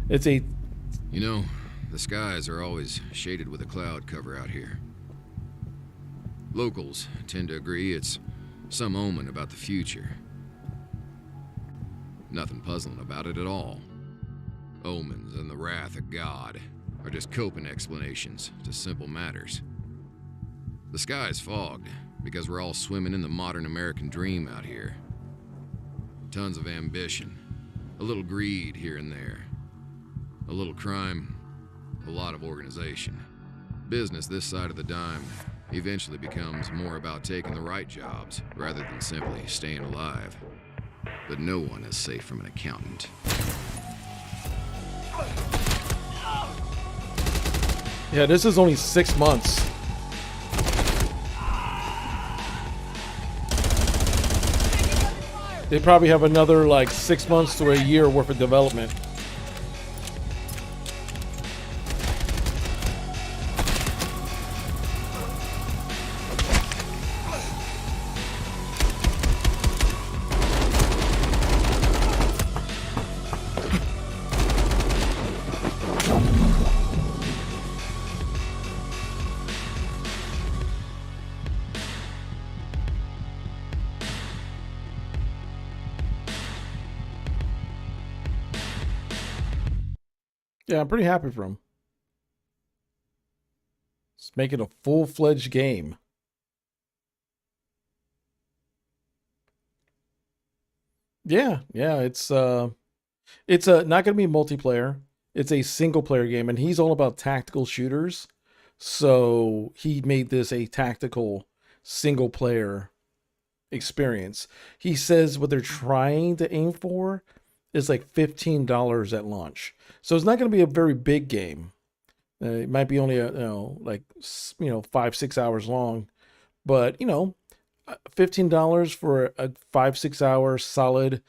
it's a... You know, the skies are always shaded with a cloud cover out here. Locals tend to agree it's some omen about the future. Nothing puzzling about it at all. Omens and the wrath of God are just coping explanations to simple matters. The sky's fogged because we're all swimming in the modern American dream out here. Tons of ambition, a little greed here and there, a little crime, a lot of organization. Business this side of the dime eventually becomes more about taking the right jobs rather than simply staying alive. But no one is safe from an accountant. Yeah, this is only 6 months. They probably have another like 6 months to a year worth of development. Yeah, I'm pretty happy for him. It's making a full-fledged game. Yeah, it's not going to be multiplayer. It's a single-player game, and he's all about tactical shooters. So he made this a tactical single-player experience. He says what they're trying to aim for is like $15 at launch. So it's not going to be a very big game. It might be only 5-6 hours long, but $15 for a 5-6 hour solid,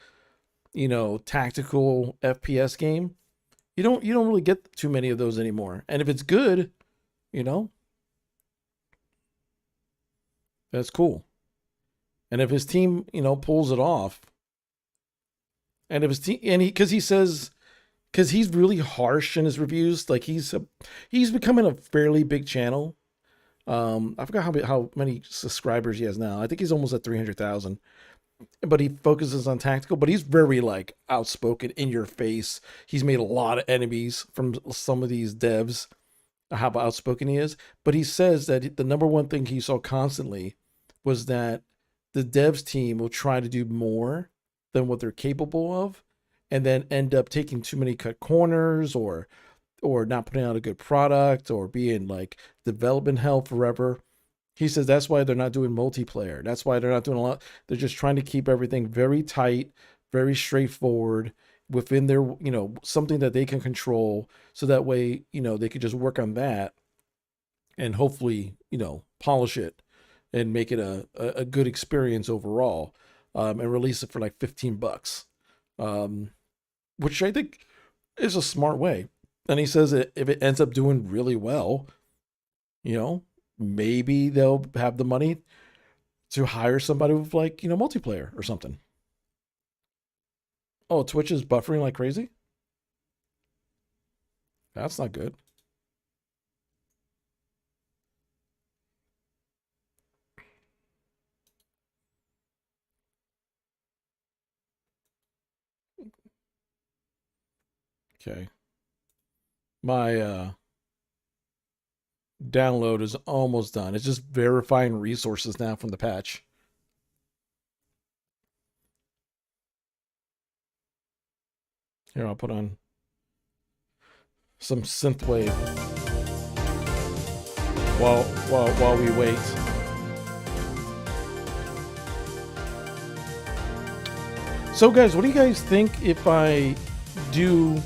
tactical FPS game. You don't really get too many of those anymore. And if it's good, you know, that's cool. And if his team, you know, pulls it off, and if his team, and he says, because he's really harsh in his reviews, like he's becoming a fairly big channel. I forgot how many subscribers he has now. I think he's almost at 300,000. But he focuses on tactical, but he's very like outspoken, in your face. He's made a lot of enemies from some of these devs, how outspoken he is. But he says that the number one thing he saw constantly was that the devs team will try to do more than what they're capable of, and then end up taking too many cut corners, or not putting out a good product, or being like development hell forever. He says that's why they're not doing multiplayer. That's why they're not doing a lot. They're just trying to keep everything very tight, very straightforward within their, you know, something that they can control. So that way, you know, they could just work on that and hopefully, you know, polish it and make it a good experience overall, and release it for like $15, which I think is a smart way. And he says that if it ends up doing really well, you know, maybe they'll have the money to hire somebody with, like, you know, multiplayer or something. Oh, Twitch is buffering like crazy? That's not good. Okay. My download is almost done. It's just verifying resources now from the patch. Here, I'll put on some synthwave while we wait. So guys, what do you guys think if I do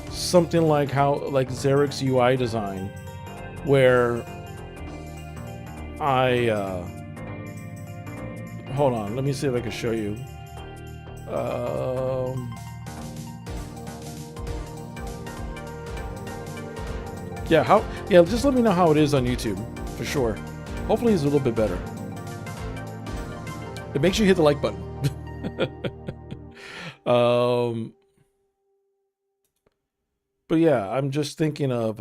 something like Xeric's UI design, where I hold on, let me see if I can show you. Just let me know how it is on YouTube for sure. Hopefully it's a little bit better. It makes you hit the like button. But yeah, I'm just thinking of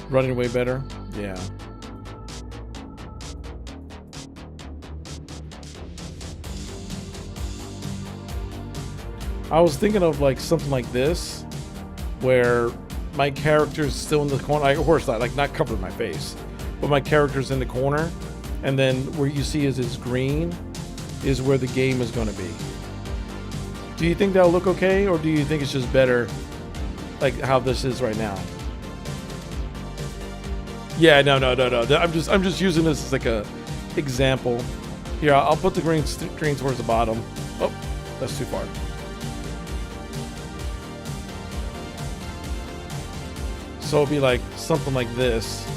running way better. Yeah. I was thinking of like something like this, where my character's still in the corner. Of course, not covering my face, but my character's in the corner, and then where you see is green is where the game is going to be. Do you think that'll look okay, or do you think it's just better like how this is right now? Yeah, no. I'm just using this as like a example. Here, I'll put the green towards the bottom. Oh, that's too far. So it'll be like something like this.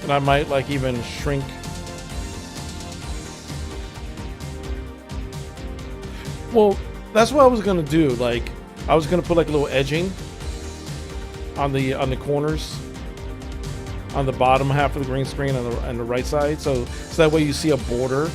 And I might like even shrink. Well, that's what I was gonna do. Like, I was gonna put like a little edging on the corners, on the bottom half of the green screen on the right side, so that way you see a border.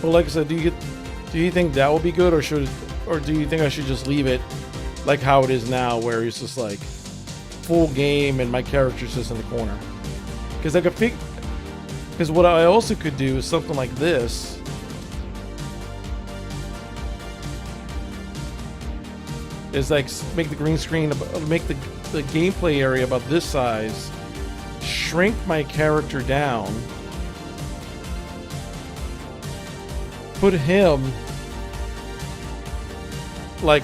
Well, like I said, do you think that will be good, or do you think I should just leave it like how it is now, where it's just like full game and my character's just in the corner? Because because what I also could do is something like this. Is like make the green screen, make the gameplay area about this size, shrink my character down, put him like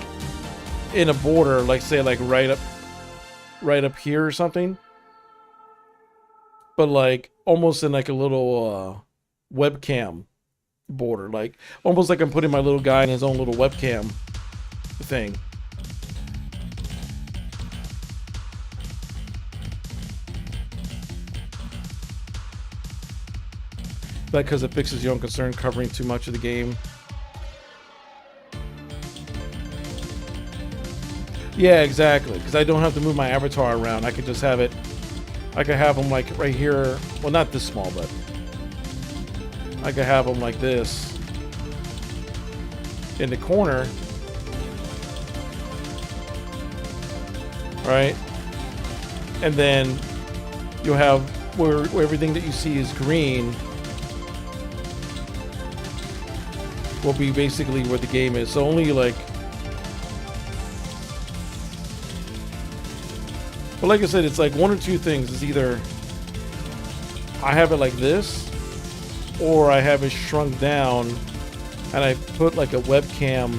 in a border, like say like right up here or something, but like almost in like a little webcam border, like almost like I'm putting my little guy in his own little webcam thing. because it fixes your own concern covering too much of the game. Yeah, exactly. Because I don't have to move my avatar around. I could just have it. I could have them like right here. Well, not this small, but I could have them like this in the corner, right? And then you'll have where everything that you see is green will be basically where the game is. So only like, but like I said, it's like one or two things. It's either I have it like this, or I have it shrunk down and I put like a webcam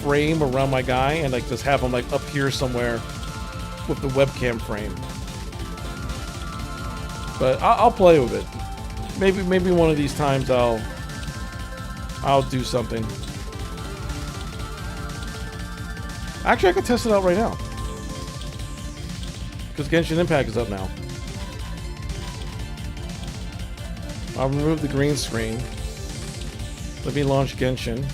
frame around my guy and like just have him like up here somewhere with the webcam frame. But I'll play with it. Maybe one of these times I'll do something. Actually, I could test it out right now. Because Genshin Impact is up now. I'll remove the green screen. Let me launch Genshin.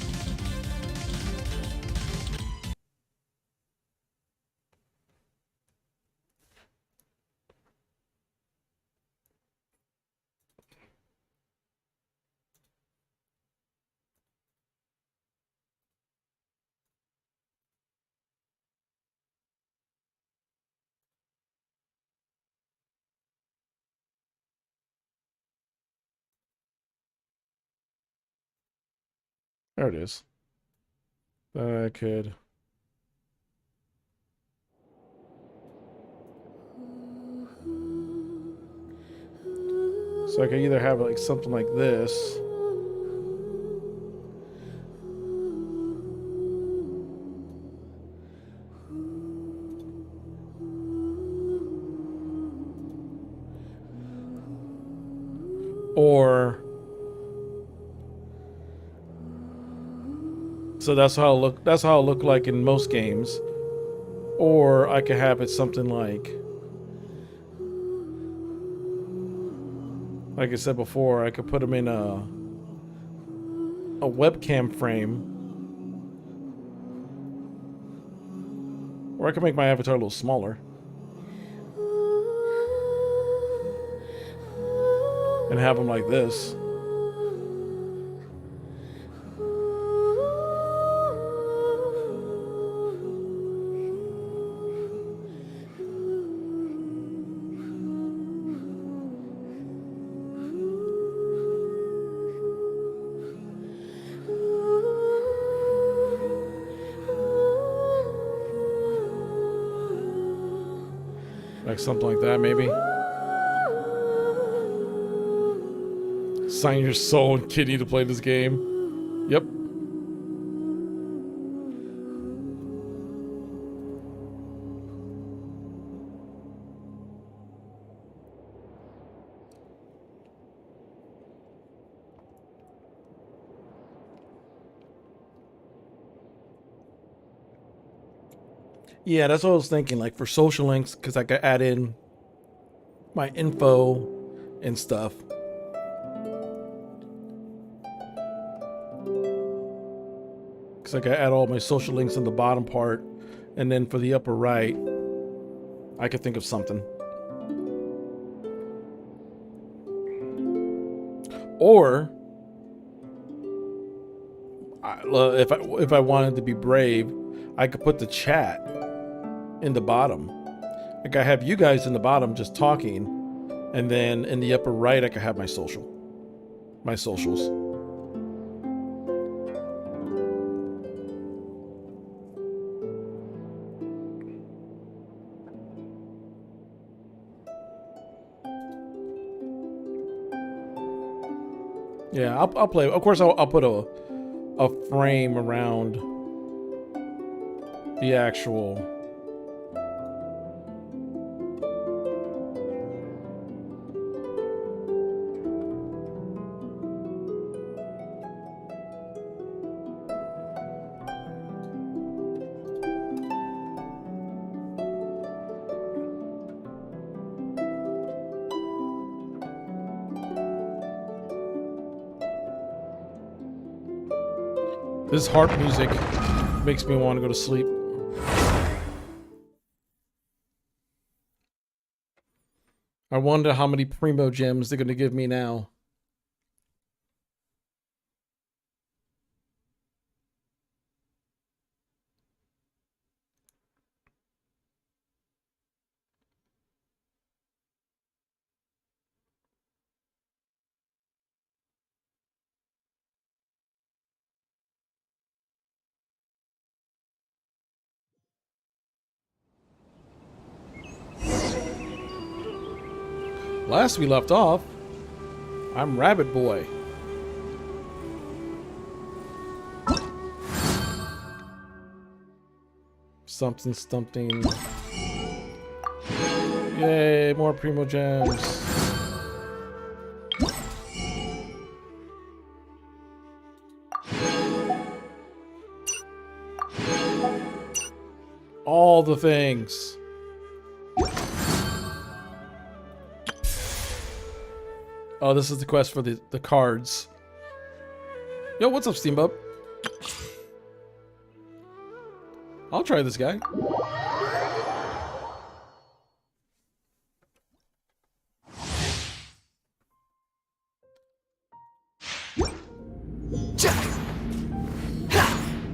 There it is. I could. So I could either have like something like this. Or so that's how it'll look like in most games. Or I could have it something like I said before, I could put them in a webcam frame. Or I could make my avatar a little smaller. And have them like this. Like something like that, maybe. Sign your soul and kidney to play this game. Yep. Yeah, that's what I was thinking. Like for social links, because I could add in my info and stuff. Because I could add all my social links in the bottom part. And then for the upper right, I could think of something. Or if I wanted to be brave, I could put the chat in the bottom. Like I have you guys in the bottom just talking, and then in the upper right I could have my socials. Yeah, I'll play. Of course, I'll put a frame around the actual. This harp music makes me want to go to sleep. I wonder how many primo gems they're going to give me now. Last we left off, I'm Rabbit Boy. Something, something. Yay, more primo gems. All the things. Oh, this is the quest for the cards. Yo, what's up, Steamboat? I'll try this guy.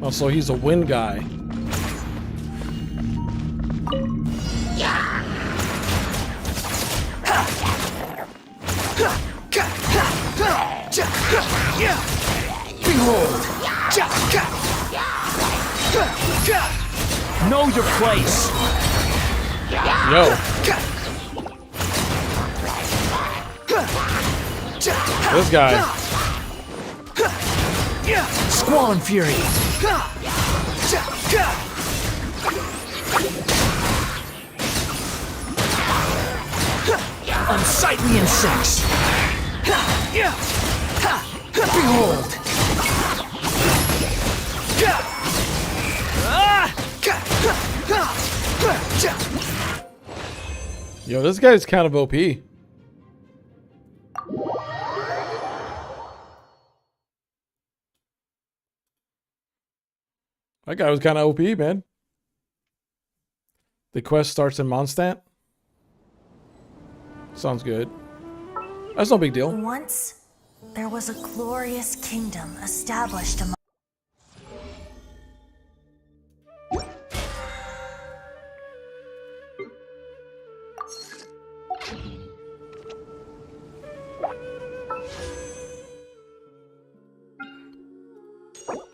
Oh, so he's a wind guy. Behold! Know your place! Yo. This guy. Squall and Fury! Unsightly insects! Behold! Yo, this guy's kind of OP. That guy was kind of OP, man. The quest starts in Mondstadt. Sounds good. That's no big deal. Once, there was a glorious kingdom established among...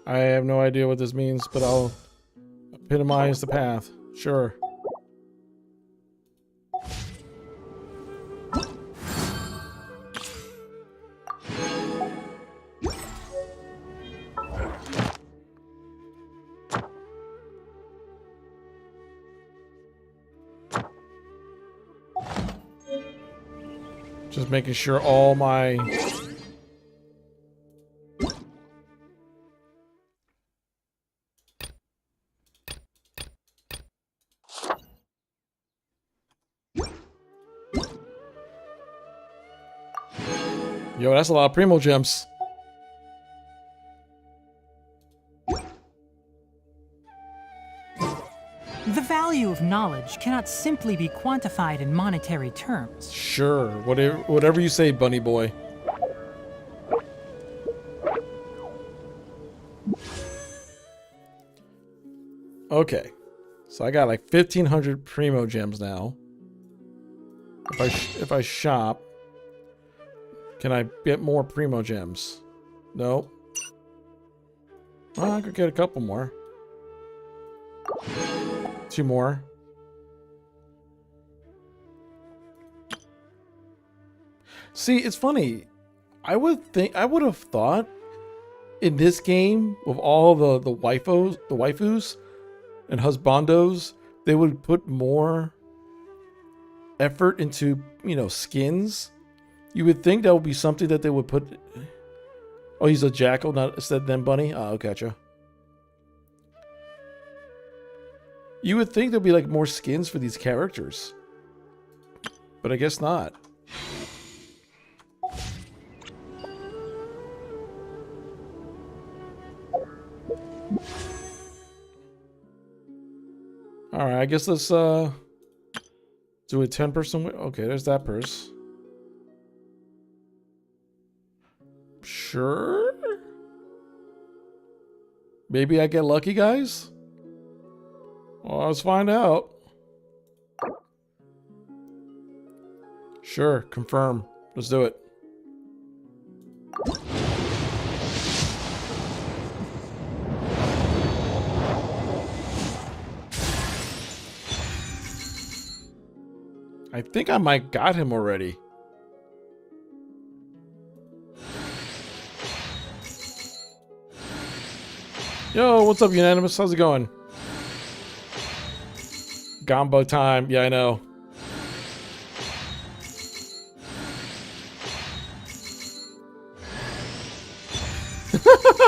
I have no idea what this means, but I'll epitomize the path. Sure. Just making sure all my... Yo, that's a lot of primo gems. The value of knowledge cannot simply be quantified in monetary terms. Sure, whatever you say, bunny boy. Okay, so I got like 1,500 primo gems now. If I shop, can I get more primo gems? No. Well, I could get a couple more. 2 more. See, it's funny. I would have thought in this game with all the waifus and husbandos, they would put more effort into, you know, skins. You would think that would be something that they would put. Oh, he's a jackal, not instead than bunny. Oh, gotcha. You would think there'd be like more skins for these characters, but I guess not. I guess let's do a 10-person. Okay, there's that purse. Sure. Maybe I get lucky, guys? Well, let's find out. Sure, confirm. Let's do it. I think I might got him already. Yo, what's up, Unanimous? How's it going? Gombo time. Yeah, I know.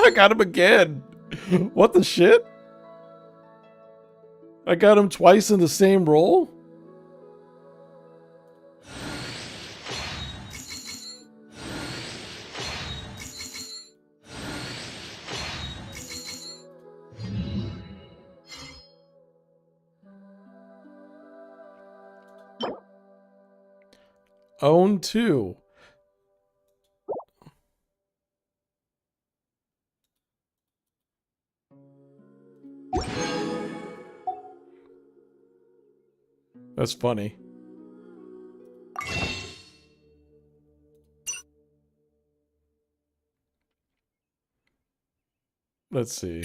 I got him again. What the shit? I got him twice in the same role? Own 2. That's funny. Let's see.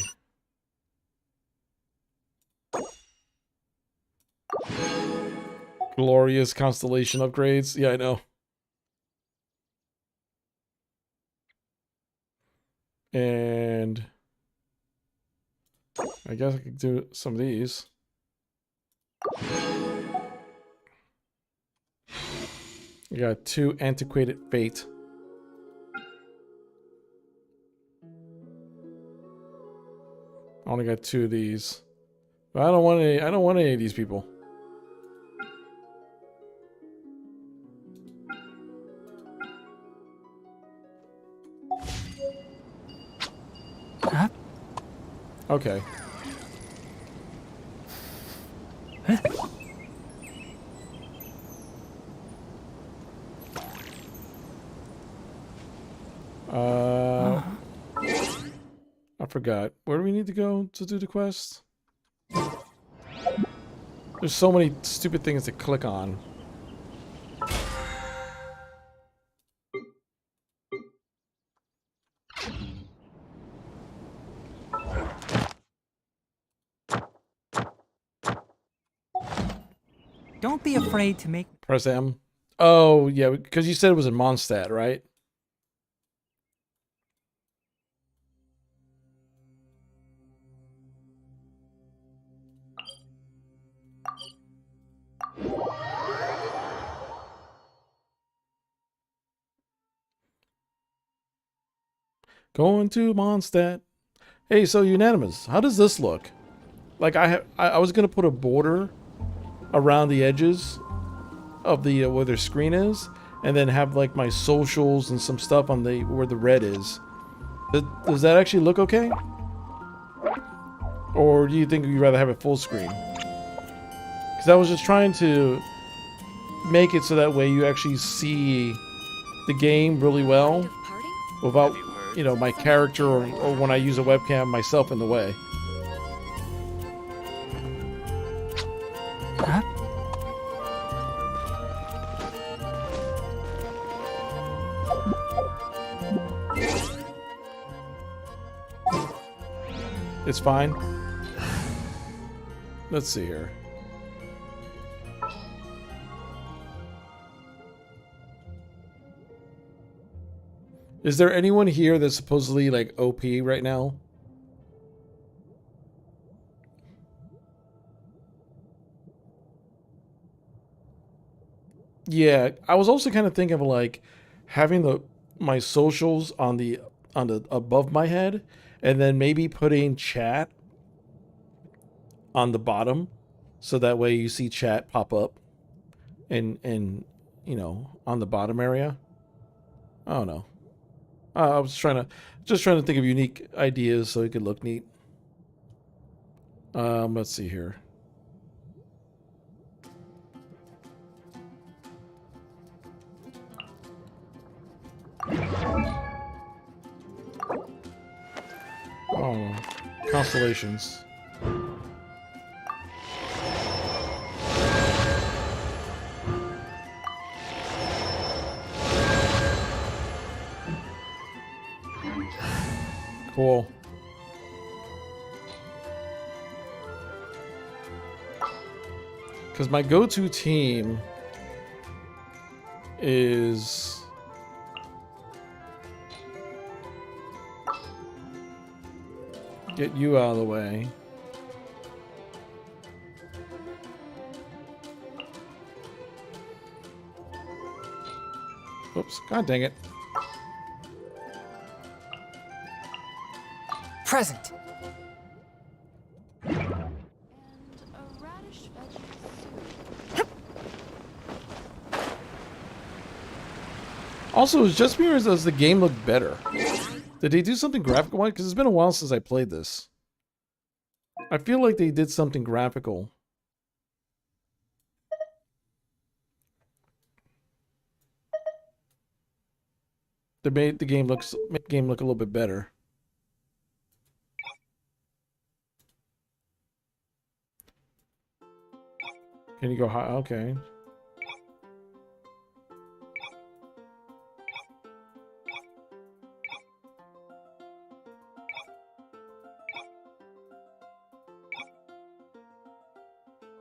Glorious constellation upgrades. Yeah, I know. And I guess I could do some of these. We got 2 antiquated fate. I only got 2 of these. But I don't want any of these people. Huh? Okay. Huh? I forgot. Where do we need to go to do the quest? There's so many stupid things to click on. Don't be afraid to make... Press M. Oh, yeah, because you said it was in Mondstadt, right? Going to Mondstadt. Hey, so Unanimous, how does this look? Like I was gonna put a border around the edges of the where their screen is, and then have like my socials and some stuff on the where the red is. Does that actually look okay? Or do you think you'd rather have it full screen? Because I was just trying to make it so that way you actually see the game really well without, you know, my character or when I use a webcam, myself in the way. Huh? It's fine. Let's see here. Is there anyone here that's supposedly like OP right now? Yeah, I was also kind of thinking of like having my socials on the above my head, and then maybe putting chat on the bottom, so that way you see chat pop up, and you know, on the bottom area. I don't know. I was just trying to think of unique ideas so it could look neat. Let's see here. constellations. Cool. Because my go-to team is get you out of the way. Oops, god dang it. Present. Also, is just me or does the game look better? Did they do something graphical-wise? Because it's been a while since I played this. I feel like they did something graphical. They made the game look a little bit better. Can you go high? Okay.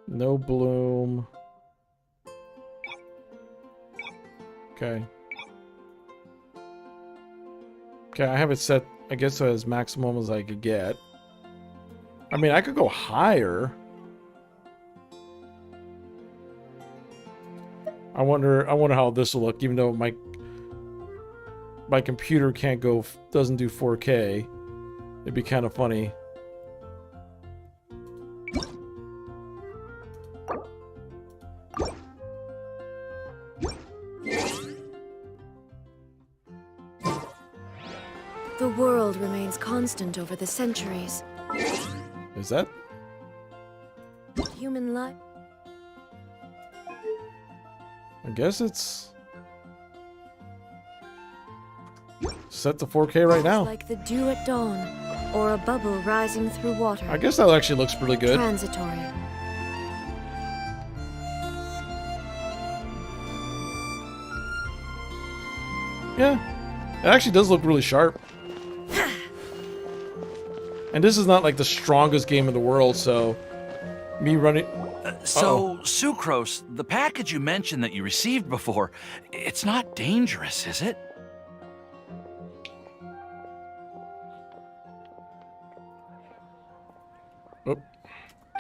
No bloom. Okay. Okay, I have it set, I guess, as maximum as I could get. I mean, I could go higher. I wonder how this will look, even though my computer doesn't do 4K. It'd be kind of funny. The world remains constant over the centuries. Is that? Human life. I guess it's set to 4K right now. Like the dew at dawn, or a bubble rising through water. I guess that actually looks pretty good. Transitory. Yeah, it actually does look really sharp. And this is not like the strongest game in the world, so me running... So, Sucrose, the package you mentioned that you received before, it's not dangerous, is it? Oh.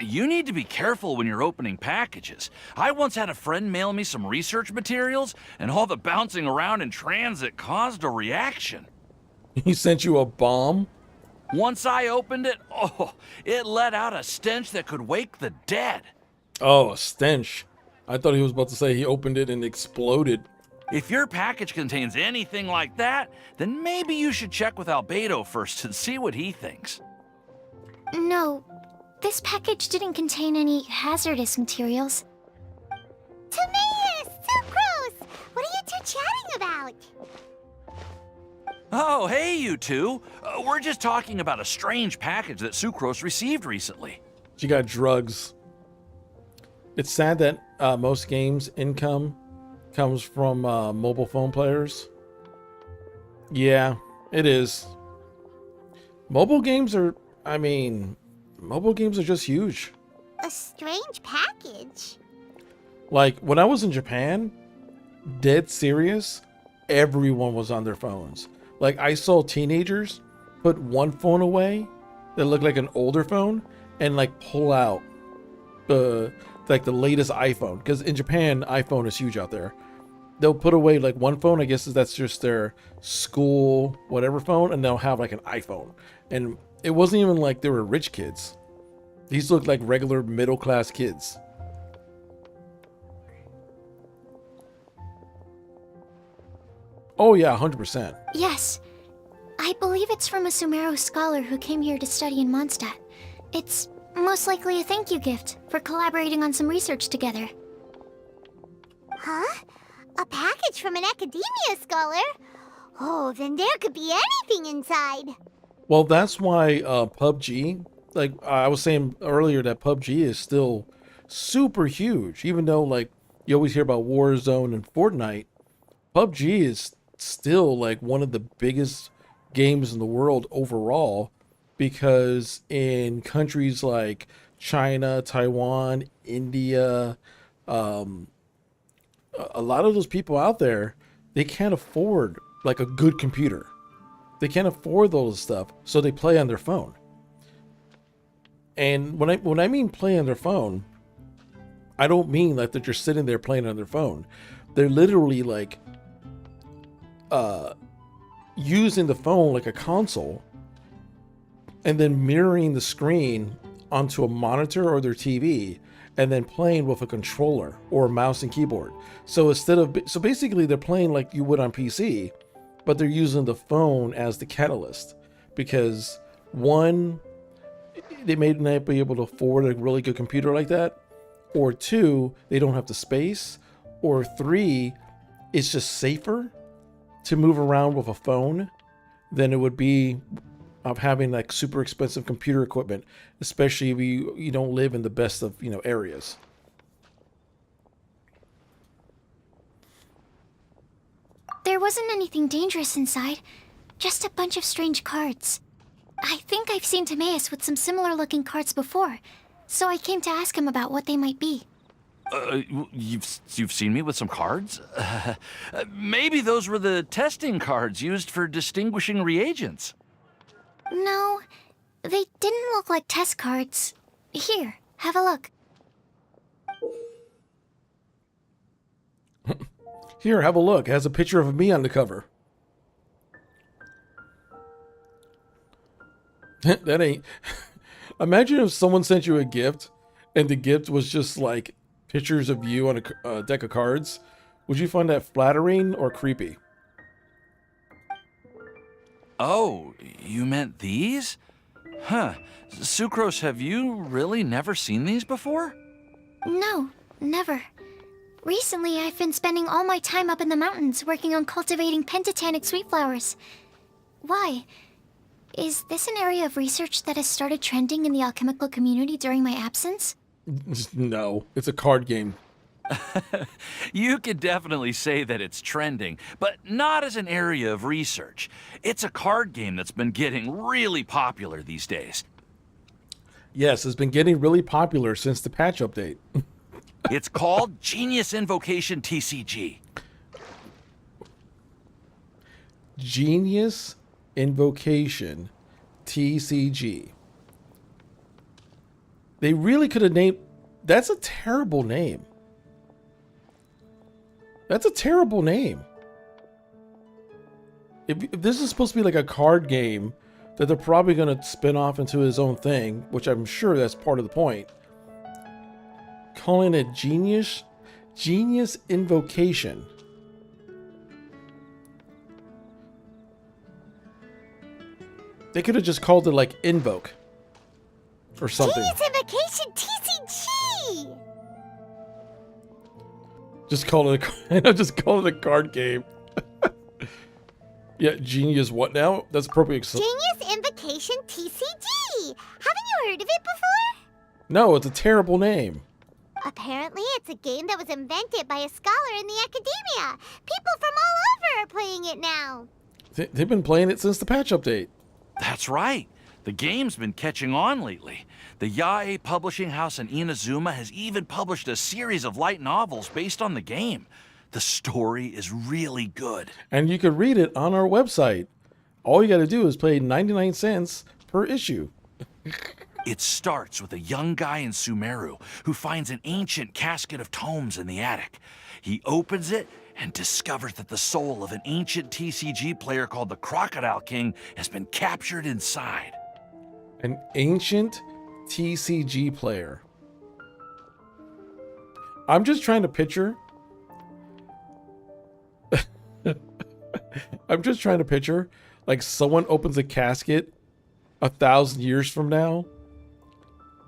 You need to be careful when you're opening packages. I once had a friend mail me some research materials, and all the bouncing around in transit caused a reaction. He sent you a bomb? Once I opened it, it let out a stench that could wake the dead. Oh, a stench. I thought he was about to say he opened it and exploded. If your package contains anything like that, then maybe you should check with Albedo first and see what he thinks. No, this package didn't contain any hazardous materials. Timaeus! Sucrose! What are you two chatting about? Oh, hey, you two. We're just talking about a strange package that Sucrose received recently. She got drugs. It's sad that most games' income comes from mobile phone players. Yeah, it is. Mobile games are just huge. A strange package. Like, when I was in Japan, dead serious, everyone was on their phones. Like, I saw teenagers put one phone away that looked like an older phone and, like, pull out the latest iPhone. Because in Japan, iPhone is huge out there. They'll put away, like, one phone. I guess that's just their school whatever phone. And they'll have, like, an iPhone. And it wasn't even like they were rich kids. These looked like regular middle-class kids. Oh yeah, 100%. Yes. I believe it's from a Sumeru scholar who came here to study in Mondstadt. It's most likely a thank you gift for collaborating on some research together. Huh? A package from an academia scholar? Oh, then there could be anything inside. Well, that's why PUBG, like I was saying earlier, that PUBG is still super huge. Even though like you always hear about Warzone and Fortnite, PUBG is still like one of the biggest games in the world overall, because in countries like China, Taiwan, India, a lot of those people out there, they can't afford like a good computer. They can't afford those stuff, so they play on their phone. And when I mean play on their phone, I don't mean like they're just sitting there playing on their phone. They're literally like using the phone like a console, and then mirroring the screen onto a monitor or their TV, and then playing with a controller or a mouse and keyboard. So so basically they're playing like you would on PC, but they're using the phone as the catalyst, because one, they may not be able to afford a really good computer like that, or two, they don't have the space, or three, it's just safer to move around with a phone than it would be of having like super expensive computer equipment, especially if you don't live in the best of areas. There wasn't anything dangerous inside, just a bunch of strange cards. I think I've seen Timaeus with some similar looking cards before, so I came to ask him about what they might be. You've seen me with some cards? Maybe those were the testing cards used for distinguishing reagents. No, they didn't look like test cards. Here, have a look. Here, have a look. It has a picture of me on the cover. That ain't... Imagine if someone sent you a gift and the gift was just like pictures of you on a deck of cards. Would you find that flattering or creepy? Oh, you meant these? Huh. Sucrose, have you really never seen these before? No, never. Recently, I've been spending all my time up in the mountains working on cultivating pentatonic sweet flowers. Why? Is this an area of research that has started trending in the alchemical community during my absence? No, it's a card game. You could definitely say that it's trending, but not as an area of research. It's a card game that's been getting really popular these days. Yes, it's been getting really popular since the patch update. It's called Genius Invocation TCG. Genius Invocation TCG. They really could have named... That's a terrible name. That's a terrible name. If this is supposed to be like a card game that they're probably going to spin off into his own thing, which I'm sure that's part of the point, calling it Genius Invocation. They could have just called it like Invoke or something. Genius Invocation TCG! Just call it a card game. Yeah, Genius what now? That's appropriate. Genius Invocation TCG! Haven't you heard of it before? No, it's a terrible name. Apparently, it's a game that was invented by a scholar in the academia. People from all over are playing it now. They've been playing it since the patch update. That's right. The game's been catching on lately. The Yae publishing house in Inazuma has even published a series of light novels based on the game. The story is really good. And you can read it on our website. All you got to do is pay 99 cents per issue. It starts with a young guy in Sumeru who finds an ancient casket of tomes in the attic. He opens it and discovers that the soul of an ancient TCG player called the Crocodile King has been captured inside. An ancient TCG player. I'm just trying to picture. I'm just trying to picture like someone opens a casket 1,000 years from now,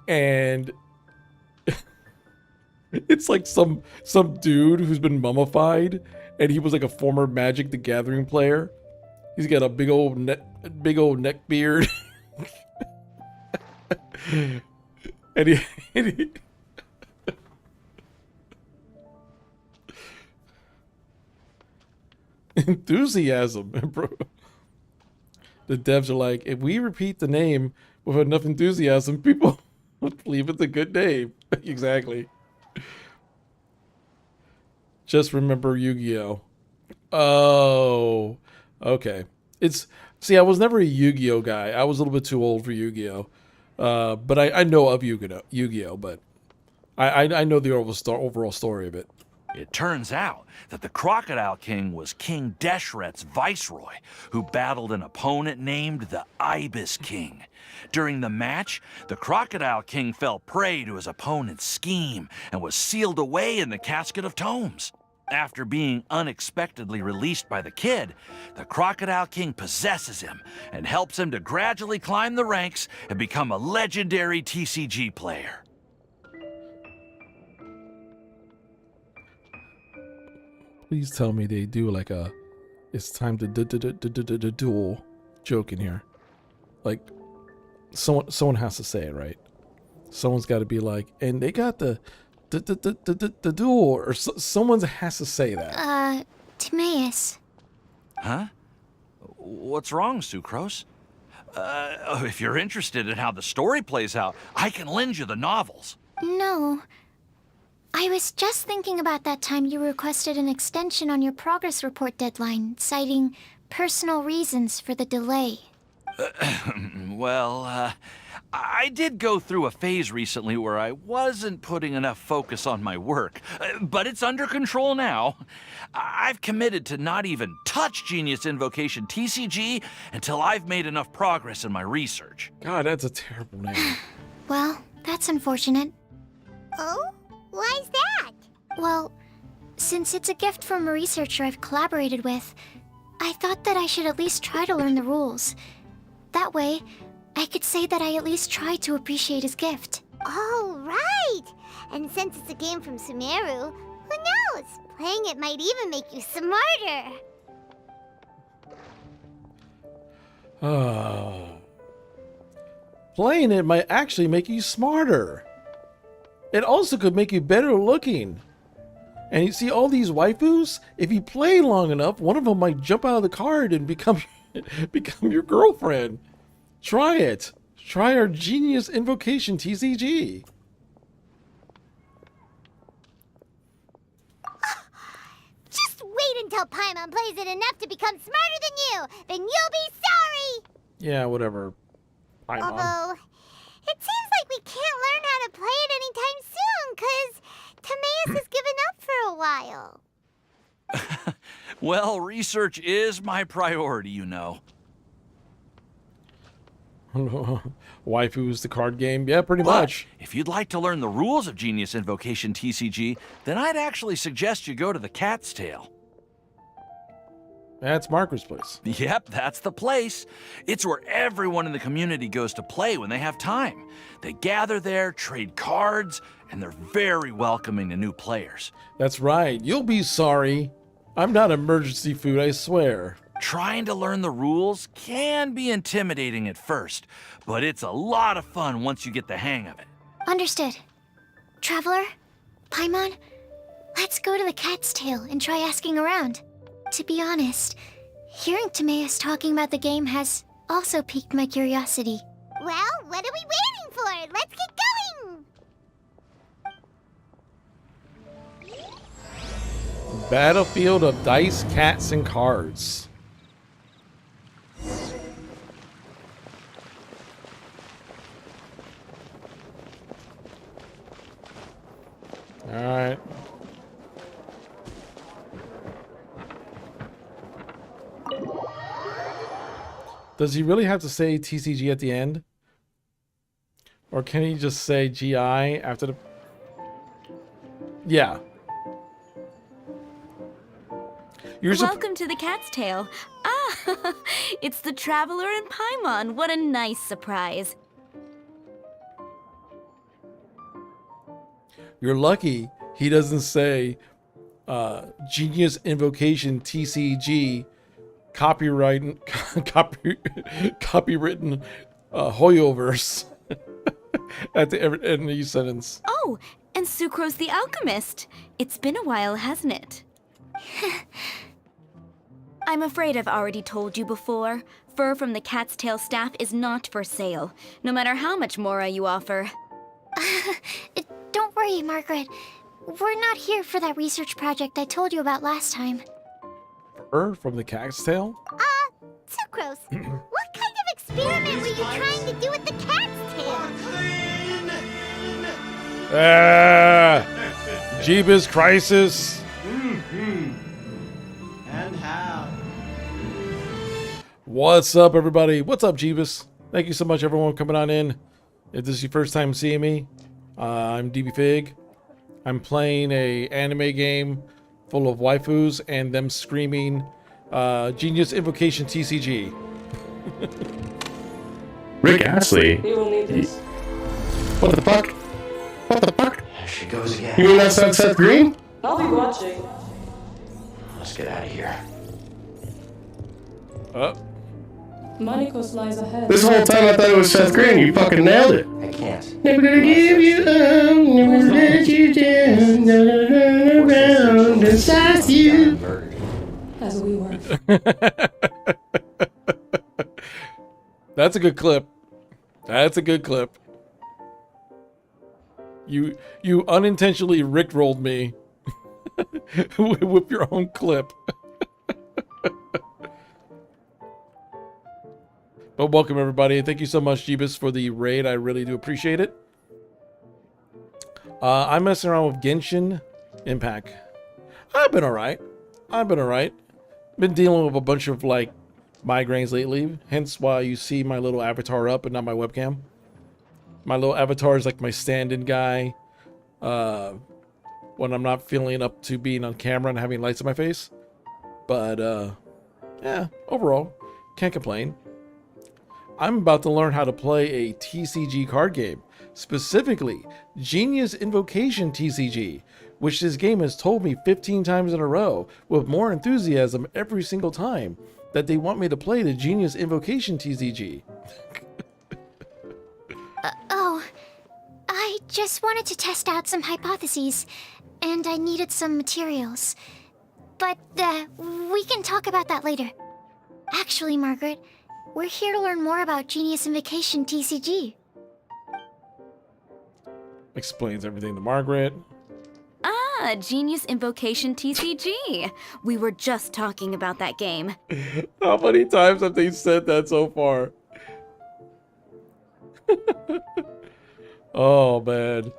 and it's like some dude who's been mummified, and he was like a former Magic the Gathering player, He's got a big old neck beard. and he enthusiasm, bro. The devs are like, if we repeat the name with enough enthusiasm, people will believe it's a good name. Exactly. Just remember Yu-Gi-Oh. Oh, okay. See, I was never a Yu-Gi-Oh guy. I was a little bit too old for Yu-Gi-Oh. But I know of Yu-Gi-Oh, but I know the overall story of it. It turns out that the Crocodile King was King Deshret's viceroy, who battled an opponent named the Ibis King. During the match, the Crocodile King fell prey to his opponent's scheme and was sealed away in the Casket of Tomes. After being unexpectedly released by the kid, the Crocodile King possesses him and helps him to gradually climb the ranks and become a legendary TCG player. Please tell me they do like a it's time to duel joke in here. Like someone has to say it, right? Someone's got to be like, and they got the duel, or someone has to say that. Timaeus. Huh? What's wrong, Sucrose? If you're interested in how the story plays out, I can lend you the novels. No. I was just thinking about that time you requested an extension on your progress report deadline, citing personal reasons for the delay. Well, I did go through a phase recently where I wasn't putting enough focus on my work, but it's under control now. I've committed to not even touch Genius Invocation TCG until I've made enough progress in my research. God, that's a terrible name. Well, that's unfortunate. Oh? Why's that? Well, since it's a gift from a researcher I've collaborated with, I thought that I should at least try to learn the rules. That way, I could say that I at least tried to appreciate his gift. Oh, right! And since it's a game from Sumeru, who knows? Playing it might even make you smarter. Playing it might actually make you smarter. It also could make you better looking. And you see all these waifus? If you play long enough, one of them might jump out of the card and become your girlfriend. Try it. Try our Genius Invocation TCG. Just wait until Paimon plays it enough to become smarter than you. Then you'll be sorry. Yeah, whatever. Paimon. Although, it seems like we can't learn how to play it anytime soon, because Timaeus has given up for a while. Well, research is my priority, you know. Waifus, the card game? Yeah, pretty much. If you'd like to learn the rules of Genius Invocation TCG, then I'd actually suggest you go to the Cat's Tail. That's Marker's place. Yep, that's the place. It's where everyone in the community goes to play when they have time. They gather there, trade cards, and they're very welcoming to new players. That's right. You'll be sorry. I'm not emergency food, I swear. Trying to learn the rules can be intimidating at first, but it's a lot of fun once you get the hang of it. Understood. Traveler, Paimon, let's go to the Cat's Tail and try asking around. To be honest, hearing Timaeus talking about the game has also piqued my curiosity. Well, what are we waiting for? Let's get going! Battlefield of Dice, Cats, and Cards. Alright. Does he really have to say TCG at the end? Or can he just say GI after the... Yeah. Welcome to the Cat's Tail. Ah, it's the Traveler and Paimon. What a nice surprise. You're lucky he doesn't say Genius Invocation TCG copywritten Hoyoverse at the end of each sentence. Oh, and Sucrose the Alchemist. It's been a while, hasn't it? I'm afraid I've already told you before. Fur from the Cat's Tail staff is not for sale, no matter how much Mora you offer. Don't worry, Margaret. We're not here for that research project I told you about last time. Fur from the Cat's Tail? Sucrose, what kind of experiment were you trying to do with the cat's tail? Jeebus Crisis. And how? What's up, everybody? What's up, Jeebus? Thank you so much, everyone, coming on in. If this is your first time seeing me, I'm DBFig. I'm playing a anime game full of waifus and them screaming Genius Invocation TCG. Rick Astley. We will need this. What the fuck? What the fuck? There she goes again. You mean that's not Seth Green? I'll be watching. Let's get out of here. Manicos lies ahead. This whole time I thought it was Seth Green. You fucking nailed it. I can't. Never gonna give you up, never let you down, never run around inside you. As we were. That's a good clip. That's a good clip. You unintentionally rickrolled me with your own clip. But welcome, everybody. Thank you so much, Jeebus, for the raid. I really do appreciate it. I'm messing around with Genshin Impact. I've been alright. Been dealing with a bunch of, like, migraines lately. Hence why you see my little avatar up and not my webcam. My little avatar is like my stand-in guy. When I'm not feeling up to being on camera and having lights in my face. But, yeah, overall, can't complain. I'm about to learn how to play a TCG card game, specifically Genius Invocation TCG, which this game has told me 15 times in a row with more enthusiasm every single time that they want me to play the Genius Invocation TCG. I just wanted to test out some hypotheses, and I needed some materials. But, we can talk about that later. Actually, Margaret, we're here to learn more about Genius Invocation TCG. Explains everything to Margaret. Ah, Genius Invocation TCG. We were just talking about that game. How many times have they said that so far? Oh, man.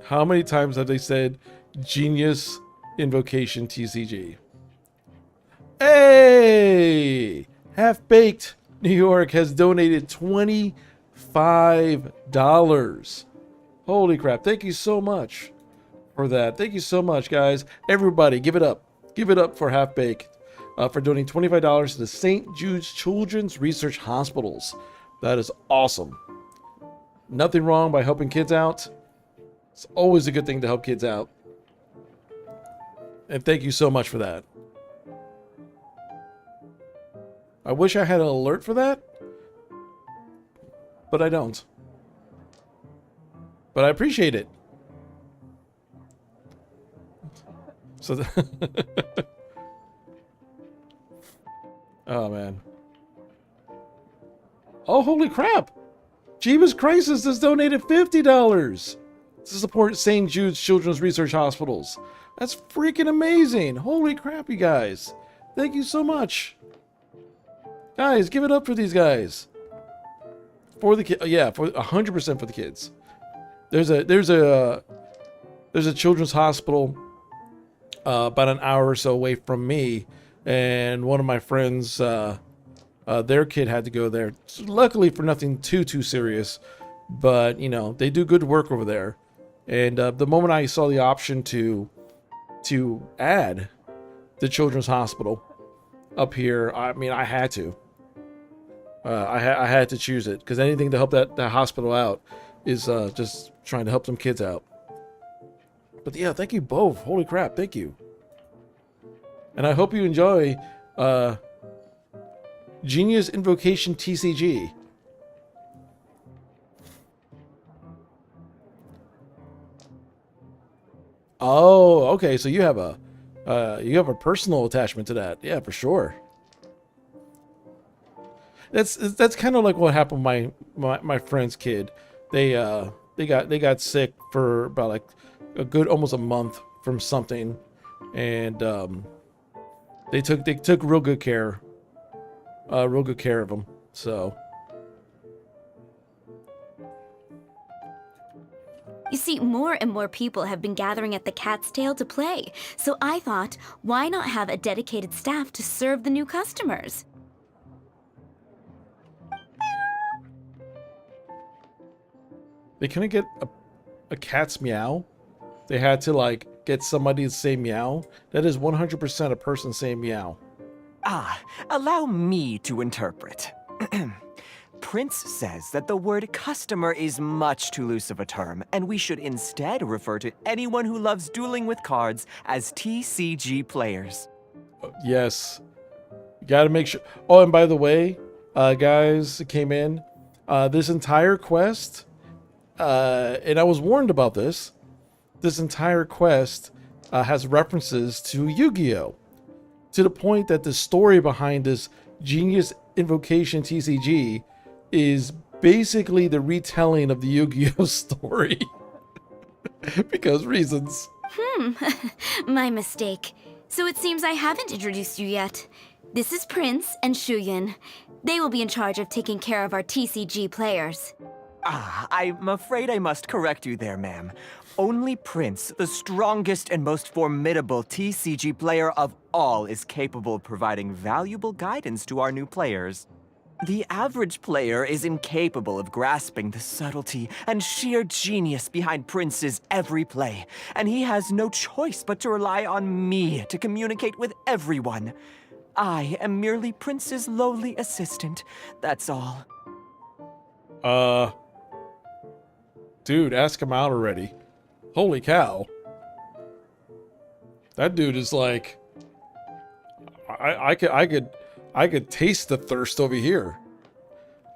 How many times have they said Genius Invocation TCG? Hey! Half Baked New York has donated $25. Holy crap. Thank you so much for that. Thank you so much, guys. Everybody, give it up. Give it up for Half Baked for donating $25 to the St. Jude's Children's Research Hospitals. That is awesome. Nothing wrong by helping kids out. It's always a good thing to help kids out. And thank you so much for that. I wish I had an alert for that, but I don't. But I appreciate it. So, oh man. Oh, holy crap! Jeebus Crisis has donated $50 to support St. Jude's Children's Research Hospitals. That's freaking amazing! Holy crap, you guys! Thank you so much. Guys, give it up for these guys. For the kids, yeah, for 100% for the kids. There's a children's hospital about an hour or so away from me, and one of my friends, their kid had to go there. Luckily for nothing too serious, but you know they do good work over there. And the moment I saw the option to add the children's hospital up here, I mean I had to. I had to choose it because anything to help that hospital out is just trying to help some kids out. But yeah, thank you both. Holy crap, thank you. And I hope you enjoy Genius Invocation TCG. Oh, okay. So you have a personal attachment to that. Yeah, for sure. That's kind of like what happened with my friend's kid. They got sick for about like a good almost a month from something, and they took real good care of him. So You see, more and more people have been gathering at the Cat's Tail to play, so I thought, why not have a dedicated staff to serve the new customers? they couldn't get a cat's meow. They had to like get somebody to say meow. That is 100% a person saying meow. Ah, allow me to interpret. Prince says that the word customer is much too loose of a term, and we should instead refer to anyone who loves dueling with cards as TCG players. Yes. You gotta make sure. Oh, and by the way, guys that came in, this entire quest, and I was warned about this, this entire quest has references to Yu-Gi-Oh! To the point that the story behind this Genius Invocation TCG is basically the retelling of the Yu-Gi-Oh! Story. Because reasons. My mistake. So it seems I haven't introduced you yet. This is Prince and Shuyan. They will be in charge of taking care of our TCG players. Ah, I'm afraid I must correct you there, ma'am. Only Prince, the strongest and most formidable TCG player of all, is capable of providing valuable guidance to our new players. The average player is incapable of grasping the subtlety and sheer genius behind Prince's every play, and he has no choice but to rely on me to communicate with everyone. I am merely Prince's lowly assistant, that's all. Dude, ask him out already. Holy cow. That dude is like... I could taste the thirst over here.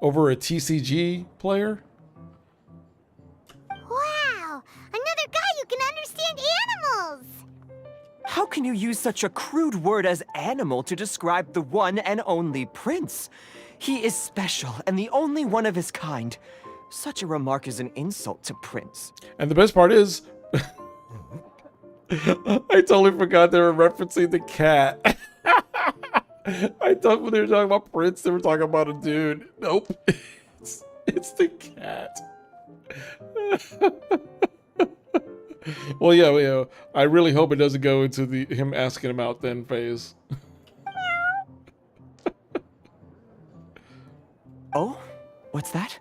Over a TCG player. Wow! Another guy who can understand animals! How can you use such a crude word as animal to describe the one and only Prince? He is special and the only one of his kind. Such a remark is an insult to Prince. And the best part is... I totally forgot they were referencing the cat. I thought when they were talking about Prince, they were talking about a dude. Nope. It's the cat. Well, yeah. I really hope it doesn't go into him asking him out then phase. Oh? What's that?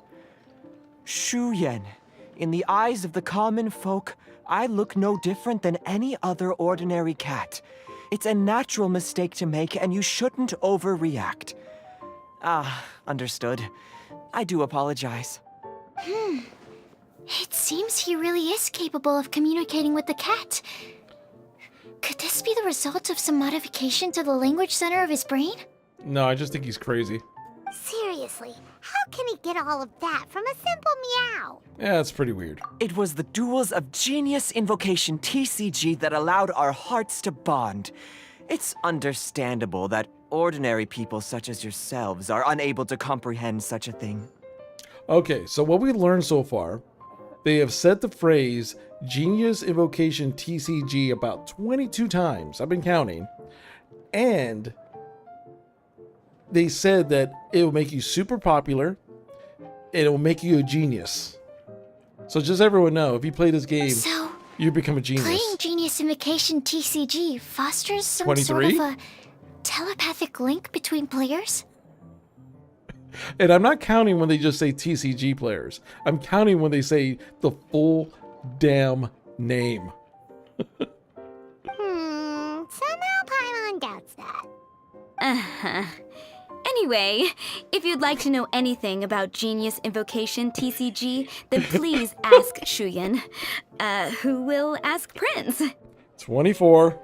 Shuyan. In the eyes of the common folk, I look no different than any other ordinary cat. It's a natural mistake to make, and you shouldn't overreact. Ah, understood. I do apologize. It seems he really is capable of communicating with the cat. Could this be the result of some modification to the language center of his brain? No, I just think he's crazy. Seriously, how can he get all of that from a simple meow? Yeah, it's pretty weird. It was the duels of Genius Invocation TCG that allowed our hearts to bond. It's understandable that ordinary people such as yourselves are unable to comprehend such a thing. Okay, so what we learned so far, they have said the phrase Genius Invocation TCG about 22 times. I've been counting. And they said that it will make you super popular. And it will make you a genius. So just everyone know, if you play this game, you become a genius. Playing Genius Invocation TCG fosters some 23? sort of a telepathic link between players? And I'm not counting when they just say TCG players. I'm counting when they say the full damn name. Somehow Paimon doubts that. Uh-huh. Anyway, if you'd like to know anything about Genius Invocation TCG, then please ask Shuyan, who will ask Prince. 24.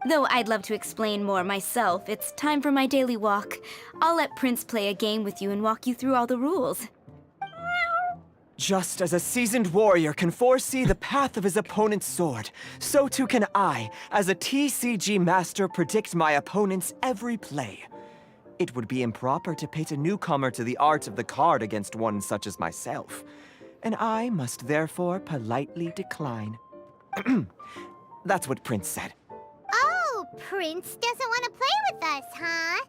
Though I'd love to explain more myself, it's time for my daily walk. I'll let Prince play a game with you and walk you through all the rules. Just as a seasoned warrior can foresee the path of his opponent's sword, so too can I, as a TCG master, predict my opponent's every play. It would be improper to pit a newcomer to the art of the card against one such as myself, and I must therefore politely decline. That's what Prince said. Oh, Prince doesn't want to play with us, huh?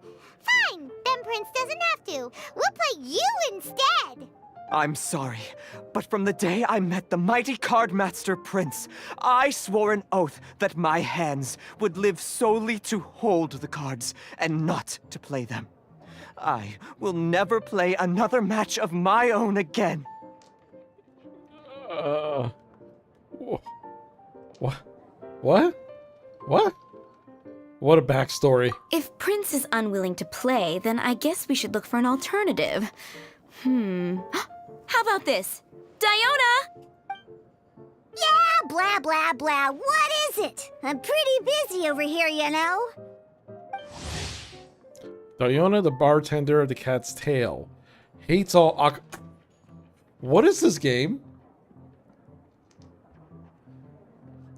Fine, then Prince doesn't have to. We'll play you instead. I'm sorry, but from the day I met the mighty cardmaster Prince, I swore an oath that my hands would live solely to hold the cards and not to play them. I will never play another match of my own again. What? What a backstory. If Prince is unwilling to play, then I guess we should look for an alternative. How about this? Diona! Yeah, blah, blah, blah. What is it? I'm pretty busy over here, you know. Diona, the bartender of the Cat's Tail, hates all What is this game?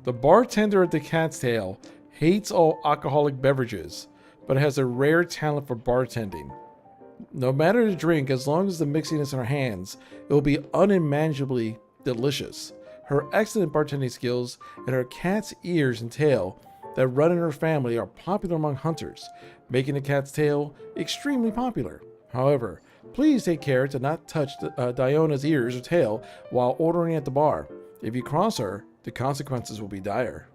The bartender at the Cat's Tail hates all alcoholic beverages, but has a rare talent for bartending. No matter the drink, as long as the mixing is in her hands, it will be unimaginably delicious. Her excellent bartending skills and her cat's ears and tail that run in her family are popular among hunters, making the Cat's Tail extremely popular. However, please take care to not touch Diona's ears or tail while ordering at the bar. If you cross her, the consequences will be dire.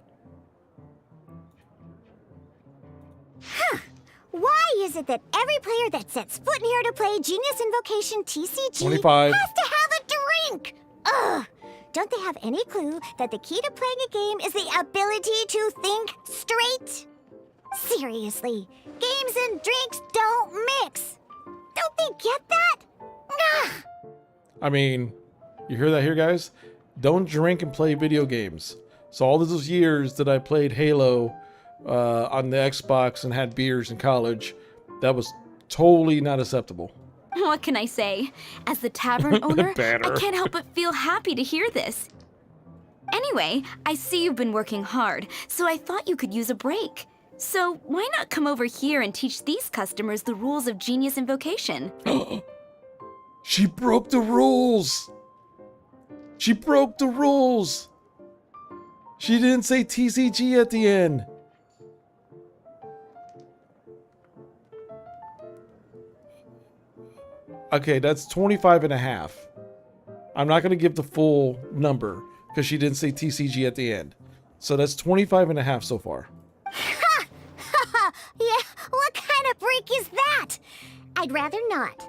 Huh. Why is it that every player that sets foot in here to play Genius Invocation TCG 25. has to have a drink? Ugh! Don't they have any clue that the key to playing a game is the ability to think straight? Seriously, games and drinks don't mix. Don't they get that? Ugh. I mean, you hear that here, guys? Don't drink and play video games. So all those years that I played Halo on the Xbox and had beers in college, that was totally not acceptable. What can I say? As the tavern owner, Banner. I can't help but feel happy to hear this. Anyway, I see you've been working hard, so I thought you could use a break. So why not come over here and teach these customers the rules of Genius Invocation? She broke the rules! She broke the rules! She didn't say TCG at the end. Okay, that's 25 and a half. I'm not going to give the full number because she didn't say TCG at the end. So that's 25 and a half so far. Ha! Ha! Yeah, what kind of break is that? I'd rather not.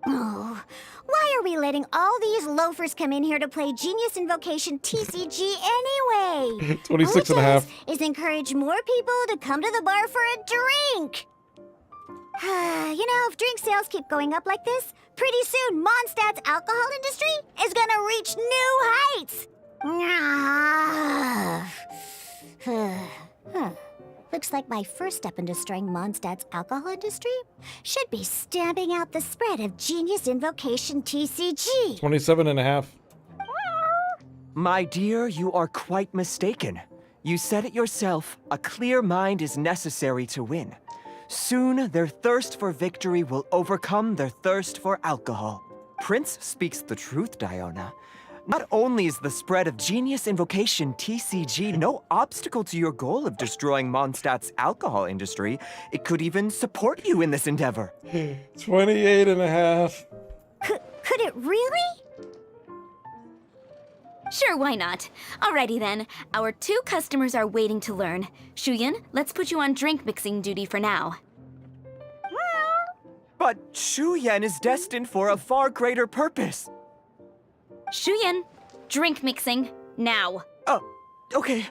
Oh, why are we letting all these loafers come in here to play Genius Invocation TCG anyway? 26 and a half. Is encourage more people to come to the bar for a drink. You know, if drink sales keep going up like this, pretty soon Mondstadt's alcohol industry is gonna reach new heights. Looks like my first step in destroying Mondstadt's alcohol industry should be stamping out the spread of Genius Invocation TCG. 27 and a half. My dear, you are quite mistaken. You said it yourself, a clear mind is necessary to win. Soon, their thirst for victory will overcome their thirst for alcohol. Prince speaks the truth, Diona. Not only is the spread of Genius Invocation TCG no obstacle to your goal of destroying Mondstadt's alcohol industry, it could even support you in this endeavor. 28 and a half. Could it really? Sure, why not? Alrighty then. Our 2 customers are waiting to learn. Shuyan, let's put you on drink mixing duty for now. But Shuyan is destined for a far greater purpose. Shuyan, drink mixing, now. Oh, okay.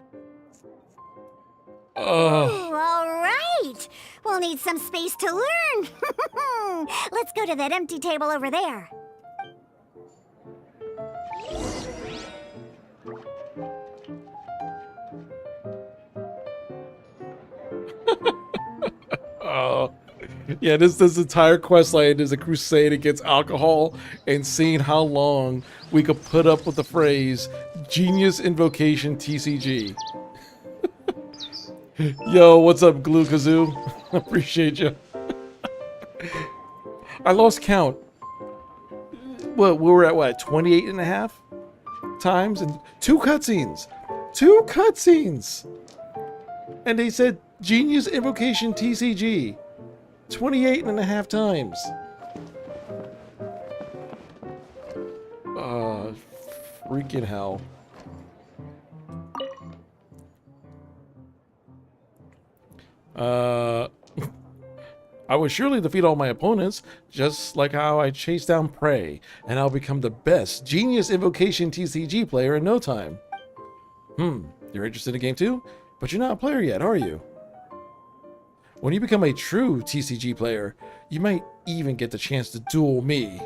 Ooh, all right. We'll need some space to learn. Let's go to that empty table over there. Yeah, this entire quest line is a crusade against alcohol and seeing how long we could put up with the phrase "Genius Invocation TCG." Yo, what's up, Glue Kazoo? Appreciate you. I lost count. Well, we were at what, 28 and a half times and 2 cutscenes. 2 cutscenes. And they said Genius Invocation TCG 28 and a half times. Freaking hell. I would surely defeat all my opponents, just like how I chased down prey, and I'll become the best Genius Invocation TCG player in no time. You're interested in the game too? But you're not a player yet, are you? When you become a true TCG player, you might even get the chance to duel me.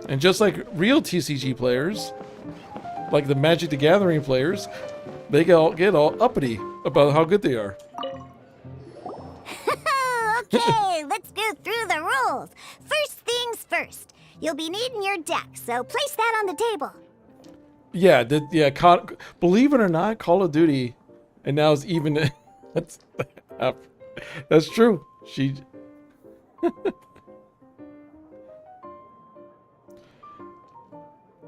And just like real TCG players, like the Magic the Gathering players, they get all uppity about how good they are. Okay, let's go through the rules. First things first. You'll be needing your deck, so place that on the table. Yeah, believe it or not, Call of Duty, and now it's even. That's true. She.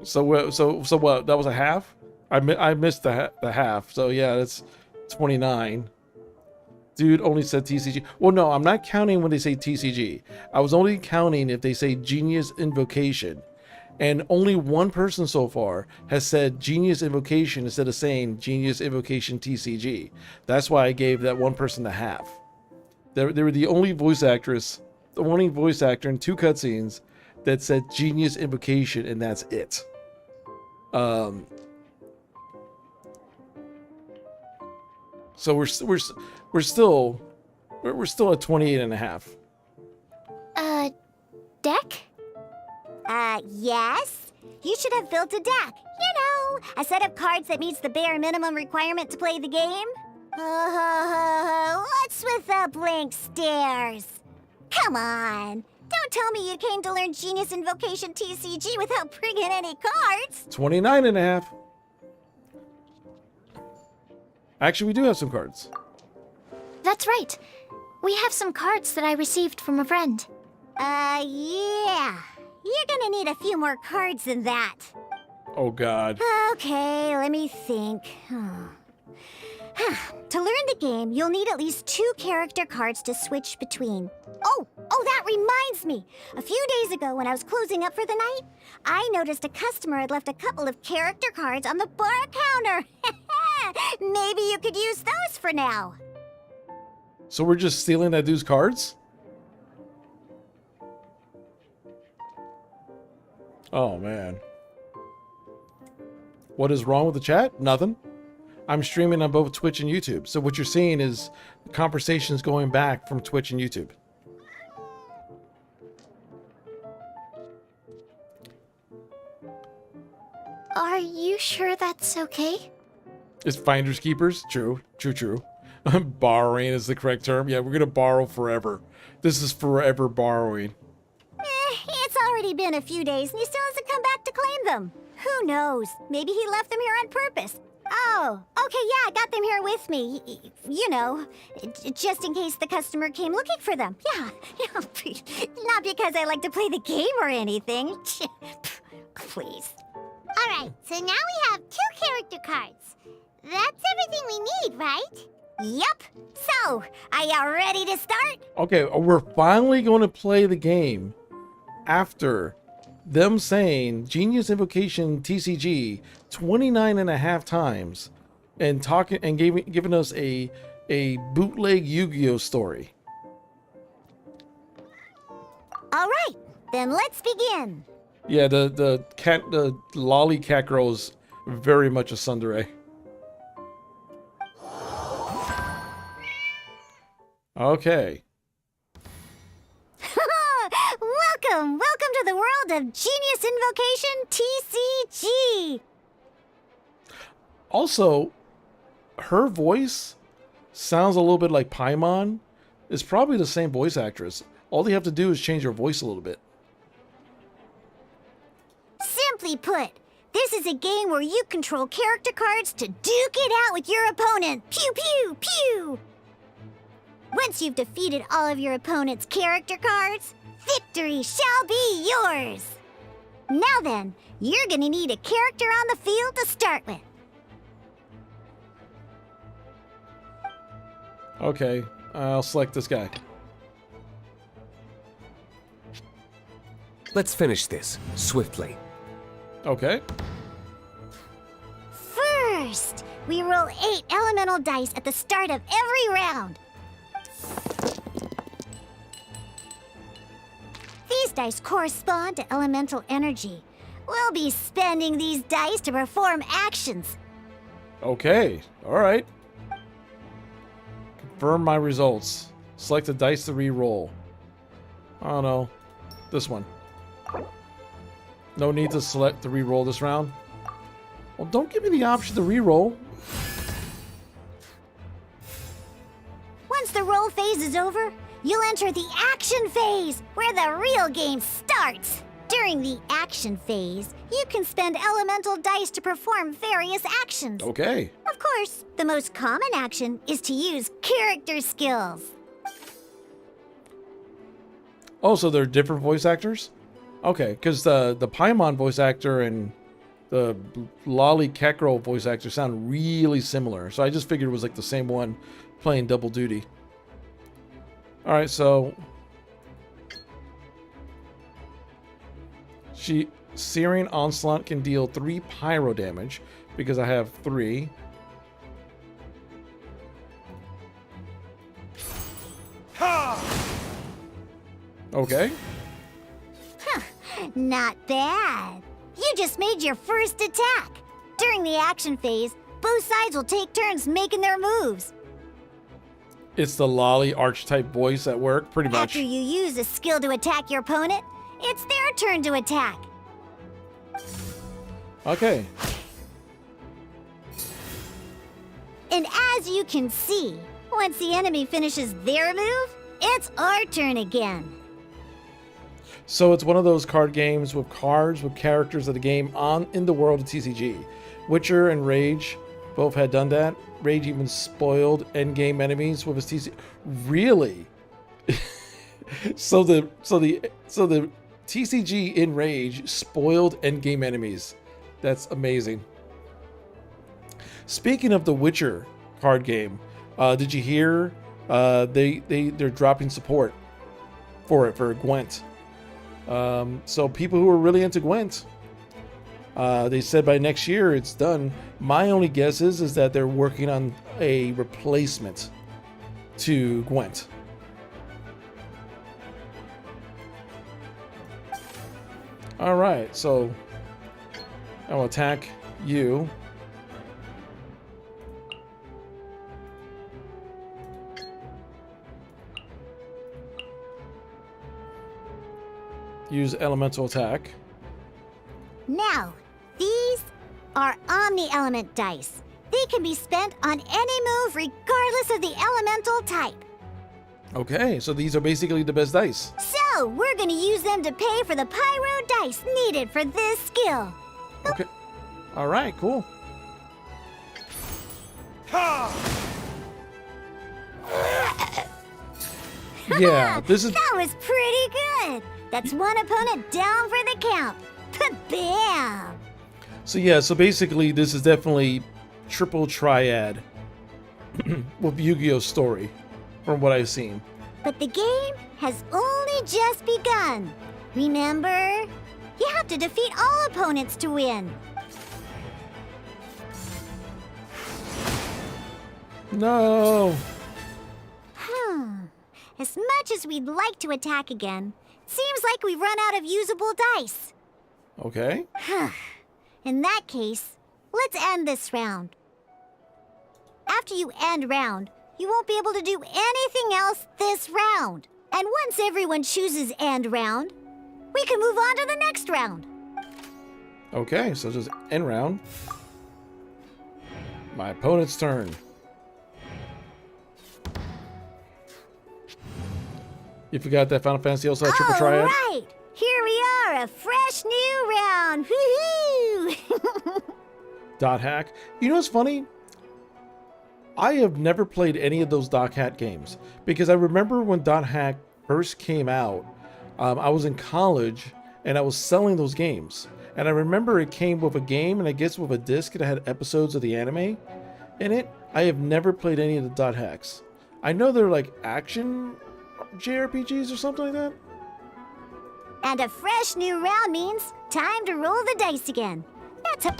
So what? That was a half. I missed the half. So yeah, that's 29. Dude only said TCG. Well, no, I'm not counting when they say TCG. I was only counting if they say Genius Invocation. And only one person so far has said Genius Invocation instead of saying Genius Invocation TCG. That's why I gave that one person a half. They were the only voice actress, the only voice actor in 2 cutscenes that said Genius Invocation, and that's it. So we're still at 28 and a half. Deck? Yes. You should have built a deck. You know, a set of cards that meets the bare minimum requirement to play the game. What's with the blank stares? Come on. Don't tell me you came to learn Genius Invocation TCG without bringing any cards. 29 and a half. Actually, we do have some cards. That's right. We have some cards that I received from a friend. Yeah. You're gonna need a few more cards than that. Oh, God. Okay, let me think. To learn the game, you'll need at least 2 character cards to switch between. Oh, that reminds me. A few days ago, when I was closing up for the night, I noticed a customer had left a couple of character cards on the bar counter. Maybe you could use those for now. So we're just stealing that dude's cards? Oh, man. What is wrong with the chat? Nothing. I'm streaming on both Twitch and YouTube. So what you're seeing is conversations going back from Twitch and YouTube. Are you sure that's okay? It's finders keepers. True. Borrowing is the correct term. Yeah, we're going to borrow forever. This is forever borrowing. It's already been a few days and he still hasn't come back to claim them. Who knows? Maybe he left them here on purpose. Oh, okay, yeah, I got them here with me. You know, just in case the customer came looking for them. Yeah, not because I like to play the game or anything. Please. Alright, so now we have 2 character cards. That's everything we need, right? Yep. So, are you ready to start? Okay, we're finally going to play the game after them saying Genius Invocation TCG 29 and a half times and talking and giving us a bootleg Yu-Gi-Oh story. All right, then let's begin. Yeah, the lolly cat girl is very much a tsundere. Okay. Welcome to the world of Genius Invocation TCG. Also, her voice sounds a little bit like Paimon, is probably the same voice actress. All they have to do is change her voice a little bit. Simply put, this is a game where you control character cards to duke it out with your opponent. Pew, pew, pew! Once you've defeated all of your opponent's character cards, victory shall be yours! Now then, you're gonna need a character on the field to start with. Okay, I'll select this guy. Let's finish this swiftly. Okay. First, we roll 8 elemental dice at the start of every round. These dice correspond to elemental energy. We'll be spending these dice to perform actions. Okay, alright. Confirm my results. Select the dice to re-roll. Oh no. This one. No need to select to re-roll this round. Well, don't give me the option to re-roll. Once the roll phase is over, you'll enter the action phase, where the real game starts. During the action phase, you can spend elemental dice to perform various actions. Okay. Of course, the most common action is to use character skills. Oh, so they're different voice actors? Okay, because the Paimon voice actor and the Lolly Kekro voice actor sound really similar. So I just figured it was like the same one playing double duty. Alright, so... Searing Onslaught can deal 3 pyro damage because I have 3. Okay. Huh, not bad. You just made your first attack. During the action phase, both sides will take turns making their moves. It's the Lolly archetype voice at work, pretty much. After you use a skill to attack your opponent, it's their turn to attack. Okay. And as you can see, once the enemy finishes their move, it's our turn again. So it's one of those card games with cards with characters of the game on in the world of TCG. Witcher and Rage both had done that. Rage even spoiled endgame enemies with his TCG. Really? so the TCG in Rage spoiled endgame enemies. That's amazing. Speaking of the Witcher card game, did you hear they're dropping support for it for Gwent? So people who are really into Gwent, they said by next year it's done. My only guess is that they're working on a replacement to Gwent. All right, so I'll attack you. Use elemental attack. Now, these are omni-element dice. They can be spent on any move regardless of the elemental type. Okay, so these are basically the best dice. So, we're gonna use them to pay for the pyro dice needed for this skill. Okay. All right, cool. Yeah, this is... That was pretty good. That's one opponent down for the count. Bam! So yeah, so basically this is definitely triple triad with Yu-Gi-Oh! Story, from what I've seen. But the game has only just begun. Remember? You have to defeat all opponents to win. No! As much as we'd like to attack again, it seems like we've run out of usable dice. Okay. In that case, let's end this round. After you end round, you won't be able to do anything else this round. And once everyone chooses end round, we can move on to the next round. Okay, so just end round. My opponent's turn. You forgot that Final Fantasy also had triple triad? Right! Here we are, a fresh new round! Woohoo! Dot hack. You know what's funny? I have never played any of those Dot Hack games because I remember when Dot Hack first came out, I was in college and I was selling those games. And I remember it came with a game and I guess with a disc that had episodes of the anime in it. I have never played any of the Dot Hacks. I know they're like action JRPGs or something like that. And a fresh new round means time to roll the dice again. That's a...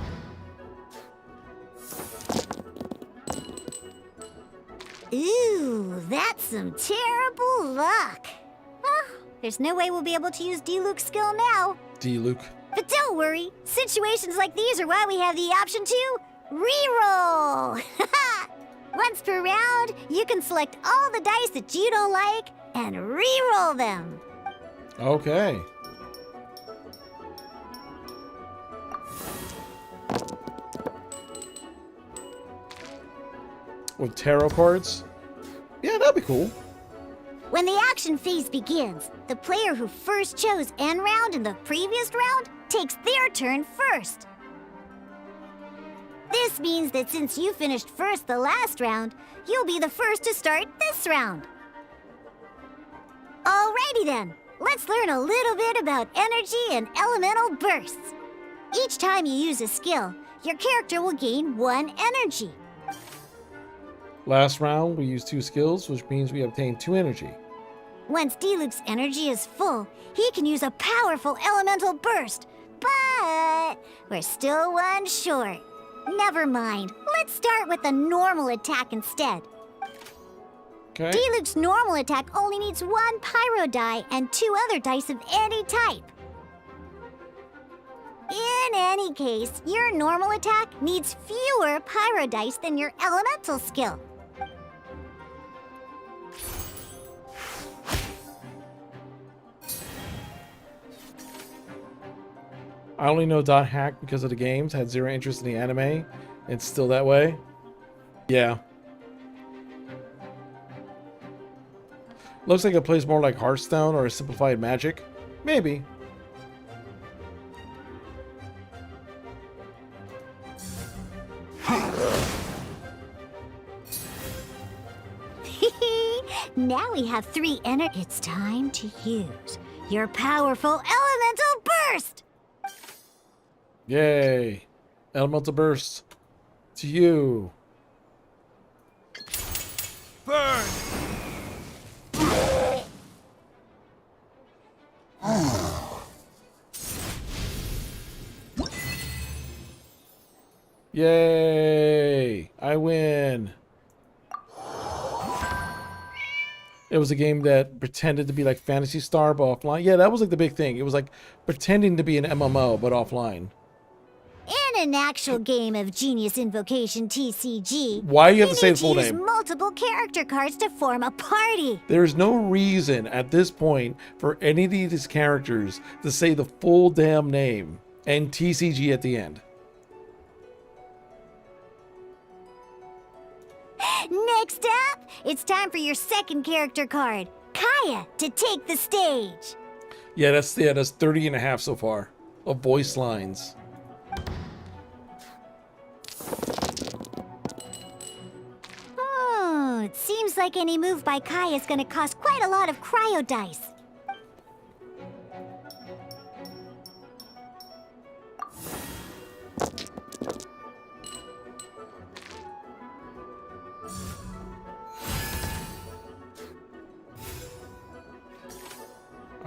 Ooh, that's some terrible luck. Well, there's no way we'll be able to use D-Luke's skill now. D-Luke. But don't worry, situations like these are why we have the option to reroll. Once per round, you can select all the dice that you don't like and reroll them. Okay. With tarot cards? Yeah, that'd be cool. When the action phase begins, the player who first chose end round in the previous round takes their turn first. This means that since you finished first the last round, you'll be the first to start this round. Alrighty then, let's learn a little bit about energy and elemental bursts. Each time you use a skill, your character will gain 1 energy. Last round, we used 2 skills, which means we obtained 2 energy. Once D-Luke's energy is full, he can use a powerful elemental burst. But we're still 1 short. Never mind. Let's start with a normal attack instead. Okay. D-Luke's normal attack only needs 1 pyro die and 2 other dice of any type. In any case, your normal attack needs fewer pyro dice than your elemental skill. I only know Dot Hack because of the games, had 0 interest in the anime. It's still that way. Yeah. Looks like it plays more like Hearthstone or a simplified Magic. Maybe. Now we have 3 energy. It's time to use your powerful elemental burst! Yay. Elemental Burst. To you. Burn! Yay! I win. It was a game that pretended to be like Phantasy Star, but offline. Yeah, that was like the big thing. It was like pretending to be an MMO, but offline. In an actual game of Genius Invocation TCG, Why you have to say the full use name? multiple character cards to form a party. There is no reason at this point for any of these characters to say the full damn name and TCG at the end. Next up, it's time for your second character card, Kaya, to take the stage. Yeah, that's 30 and a half so far of voice lines. Oh, it seems like any move by Kaya is going to cost quite a lot of cryo dice.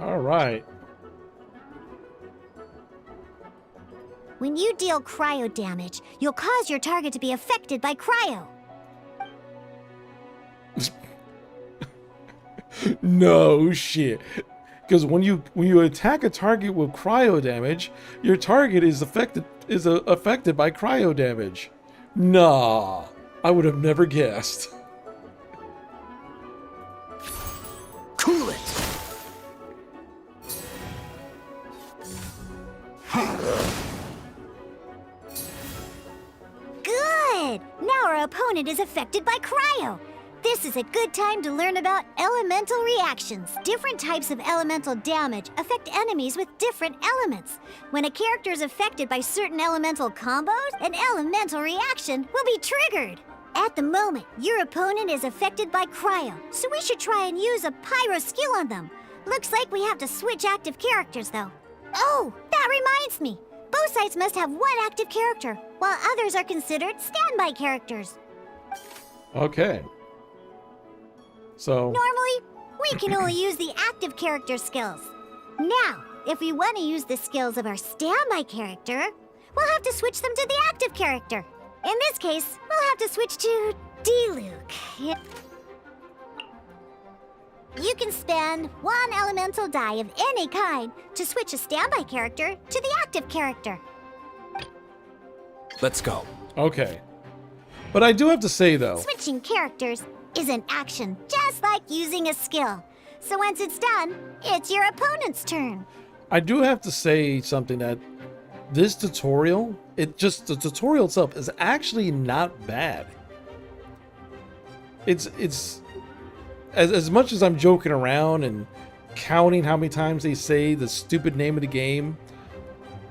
All right. When you deal cryo damage, you'll cause your target to be affected by cryo. No shit. Because when you attack a target with cryo damage, your target is affected by cryo damage. Nah, I would have never guessed. Cool it. Good! Now our opponent is affected by cryo. This is a good time to learn about elemental reactions. Different types of elemental damage affect enemies with different elements. When a character is affected by certain elemental combos, an elemental reaction will be triggered. At the moment, your opponent is affected by cryo, so we should try and use a pyro skill on them. Looks like we have to switch active characters, though. Oh, that reminds me. Both sides must have one active character, while others are considered standby characters. Okay. So... Normally, we can only use the active character skills. Now, if we want to use the skills of our standby character, we'll have to switch them to the active character. In this case, we'll have to switch to D-Luke. You can spend one elemental die of any kind to switch a standby character to the active character. Let's go. Okay. But I do have to say, though... Switching characters is an action, just like using a skill. So once it's done, it's your opponent's turn. I do have to say something that this tutorial, the tutorial itself is actually not bad. It's as much as I'm joking around and counting how many times they say the stupid name of the game,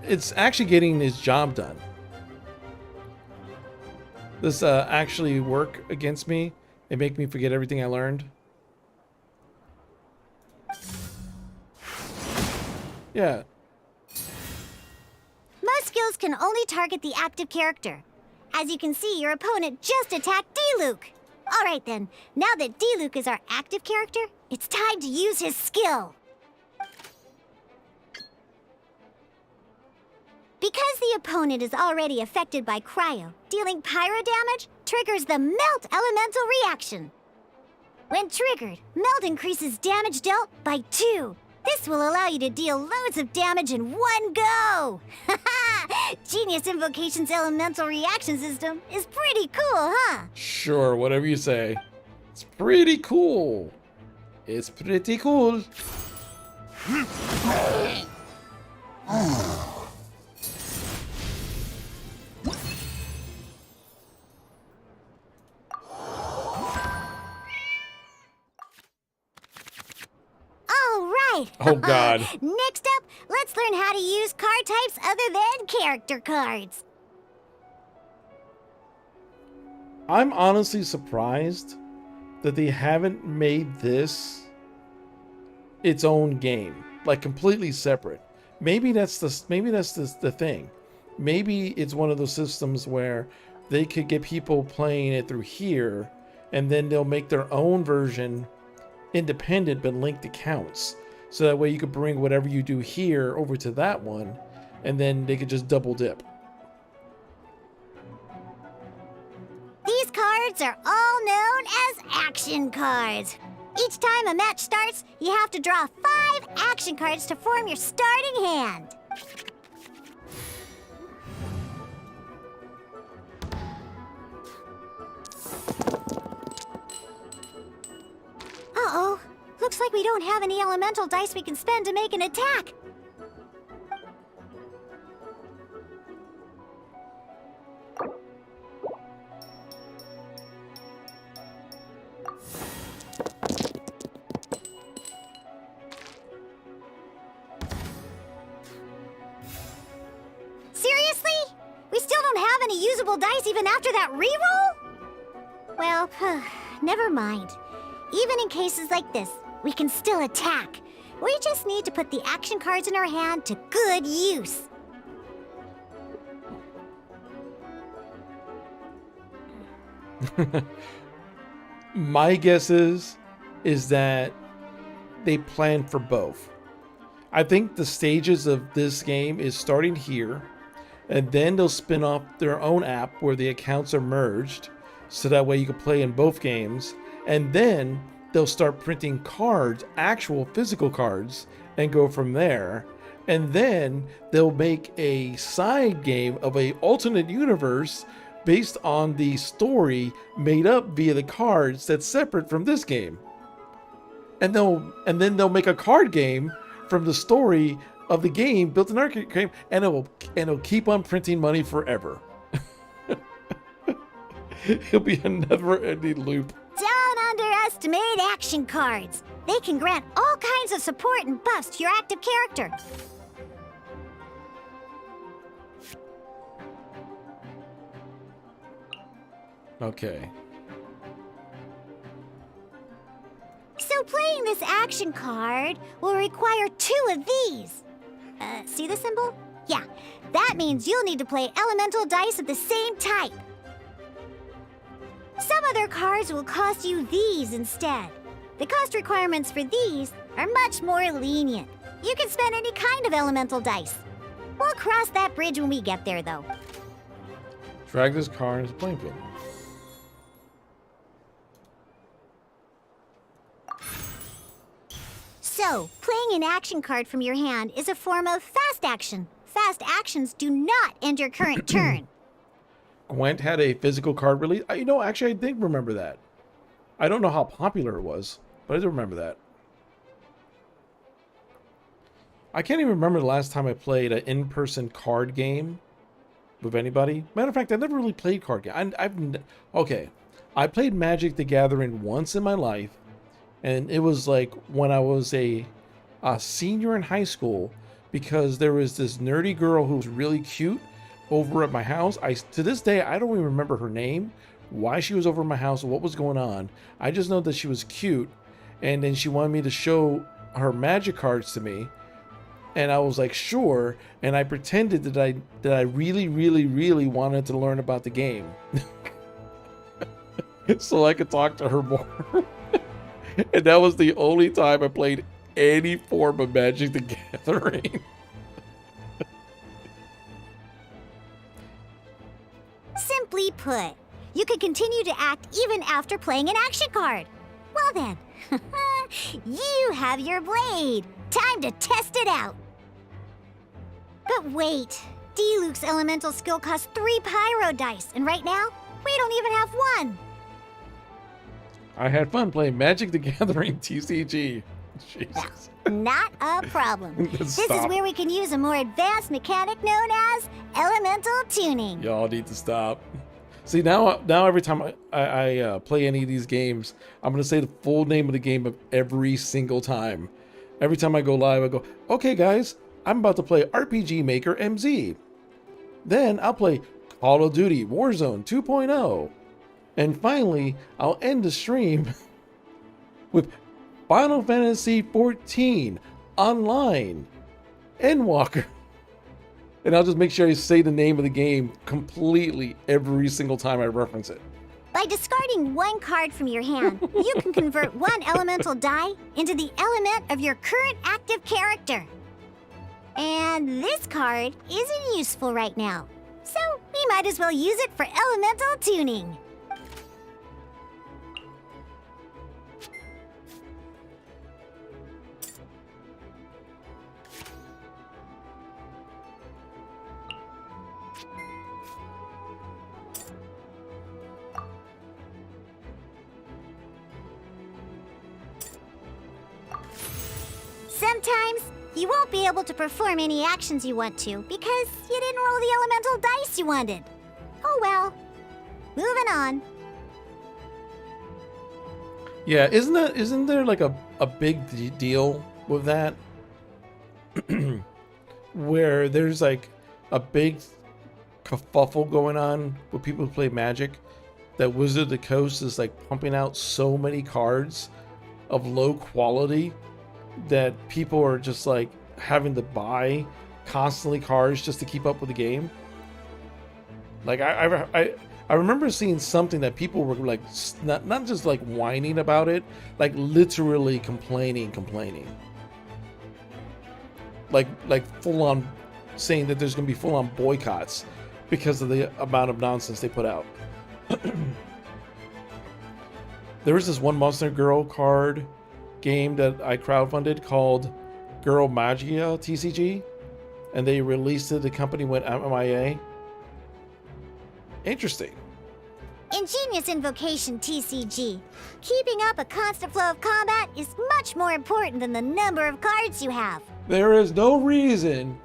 it's actually getting his job done. This actually work against me and make me forget everything I learned. Yeah. Most skills can only target the active character. As you can see, your opponent just attacked D-Luke. Alright then, now that D-Luke is our active character, it's time to use his skill. Because the opponent is already affected by cryo, dealing pyro damage triggers the Melt elemental reaction. When triggered, Melt increases damage dealt by 2. This will allow you to deal loads of damage in one go! Haha! Genius Invocation's elemental reaction system is pretty cool, huh? Sure, whatever you say. It's pretty cool. It's pretty cool. Oh, God. Next up, let's learn how to use card types other than character cards. I'm honestly surprised that they haven't made this its own game, like completely separate. Maybe that's the thing. Maybe it's one of those systems where they could get people playing it through here, and then they'll make their own version independent but linked accounts. So that way you could bring whatever you do here over to that one, and then they could just double dip. These cards are all known as action cards. Each time a match starts, you have to draw 5 action cards to form your starting hand. Uh-oh. Looks like we don't have any elemental dice we can spend to make an attack. Seriously? We still don't have any usable dice even after that reroll? Well, never mind. Even in cases like this, we can still attack. We just need to put the action cards in our hand to good use. My guess is that they plan for both. I think the stages of this game is starting here, and then they'll spin off their own app where the accounts are merged, so that way you can play in both games, and then they'll start printing cards, actual physical cards, and go from there. And then they'll make a side game of an alternate universe based on the story made up via the cards that's separate from this game. And then they'll make a card game from the story of the game built in arcade game, and it'll keep on printing money forever. It'll be a never-ending loop. Don't custom-made action cards. They can grant all kinds of support and buffs to your active character. Okay. So playing this action card will require 2 of these. See the symbol? Yeah, that means you'll need to play elemental dice of the same type. Some other cards will cost you these instead. The cost requirements for these are much more lenient. You can spend any kind of elemental dice. We'll cross that bridge when we get there, though. Drag this car into the playing field. So, playing an action card from your hand is a form of fast action. Fast actions do not end your current turn. Gwent had a physical card release. Actually, I did remember that. I don't know how popular it was, but I do remember that. I can't even remember the last time I played an in-person card game with anybody. Matter of fact, I never really played card game. Okay, I played Magic the Gathering once in my life, and it was like when I was a senior in high school, because there was this nerdy girl who was really cute over at my house. To this day, I don't even remember her name, why she was over at my house, what was going on. I just know that she was cute, and then she wanted me to show her Magic cards to me, and I was like, sure, and I pretended that I really, really, really wanted to learn about the game, so I could talk to her more. And that was the only time I played any form of Magic the Gathering. Simply put, you can continue to act even after playing an action card. Well then, you have your blade. Time to test it out. But wait, D-Luke's elemental skill costs 3 pyro dice, and right now, we don't even have 1. I had fun playing Magic the Gathering TCG. Jesus. Not a problem. This is Stop. where we can use a more advanced mechanic known as elemental tuning. Y'all need to stop. See, now every time I play any of these games, I'm going to say the full name of the game of every single time. Every time I go live, I go, okay, guys, I'm about to play RPG Maker MZ. Then I'll play Call of Duty Warzone 2.0. And finally, I'll end the stream with Final Fantasy XIV Online Endwalker. And I'll just make sure I say the name of the game completely every single time I reference it. By discarding 1 card from your hand, you can convert 1 elemental die into the element of your current active character. And this card isn't useful right now, so we might as well use it for elemental tuning. Sometimes, you won't be able to perform any actions you want to because you didn't roll the elemental dice you wanted. Oh well. Moving on. Yeah, isn't there like a big deal with that? Where there's like a big kerfuffle going on with people who play Magic, that Wizard of the Coast is like pumping out so many cards of low quality that people are just like having to buy constantly cards just to keep up with the game. Like I remember seeing something that people were like not just like whining about it, like literally complaining, like full on saying that there's gonna be full on boycotts because of the amount of nonsense they put out. There was this one Monster Girl card game that I crowdfunded called Girl Magia TCG, and they released it. The company went MIA. Interesting. Ingenious Invocation TCG. Keeping up a constant flow of combat is much more important than the number of cards you have. There is no reason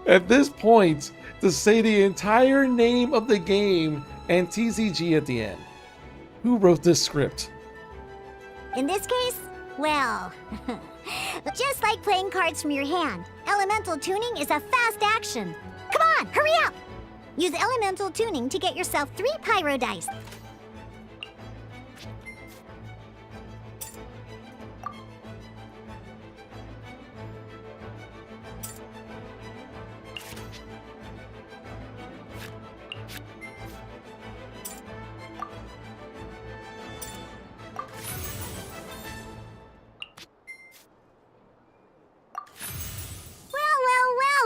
at this point to say the entire name of the game and TCG at the end. Who wrote this script? In this case, well, just like playing cards from your hand, elemental tuning is a fast action. Come on, hurry up! Use elemental tuning to get yourself 3 pyro dice.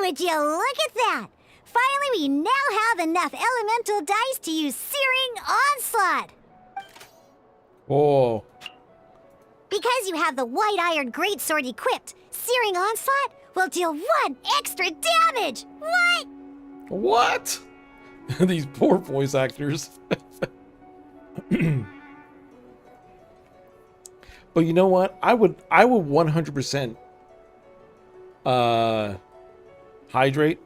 Would you look at that? Finally, we now have enough elemental dice to use Searing Onslaught. Oh. Because you have the White Iron Greatsword equipped, Searing Onslaught will deal 1 extra damage. What? What? These poor voice actors. But you know what? I would 100% hydrate.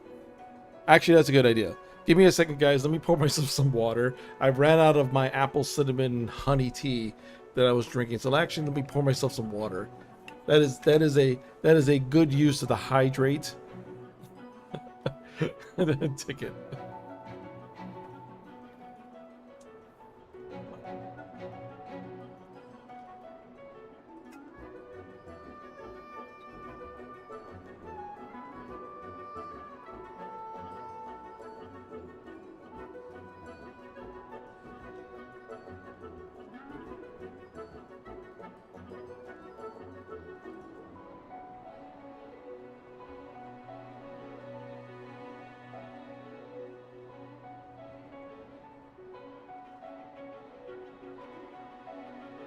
Actually, that's a good idea. Give me a second, guys. Let me pour myself some water. I ran out of my apple cinnamon honey tea that I was drinking. So actually, let me pour myself some water. That is a good use of the hydrate ticket.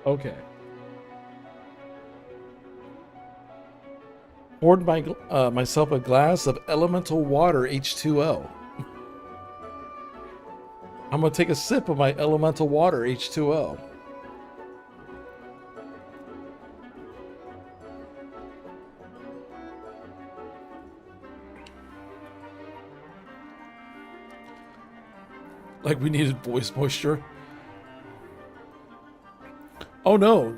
Okay. Poured myself a glass of elemental water H2O. I'm gonna take a sip of my elemental water H2O. Like we needed voice moisture. Oh no,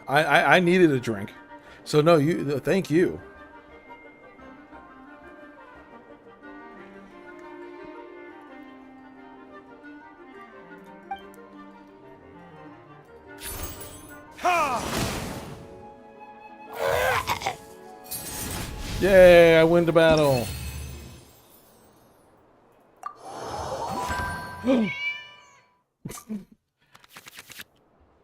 I needed a drink. So no, thank you. Yay, I win the battle.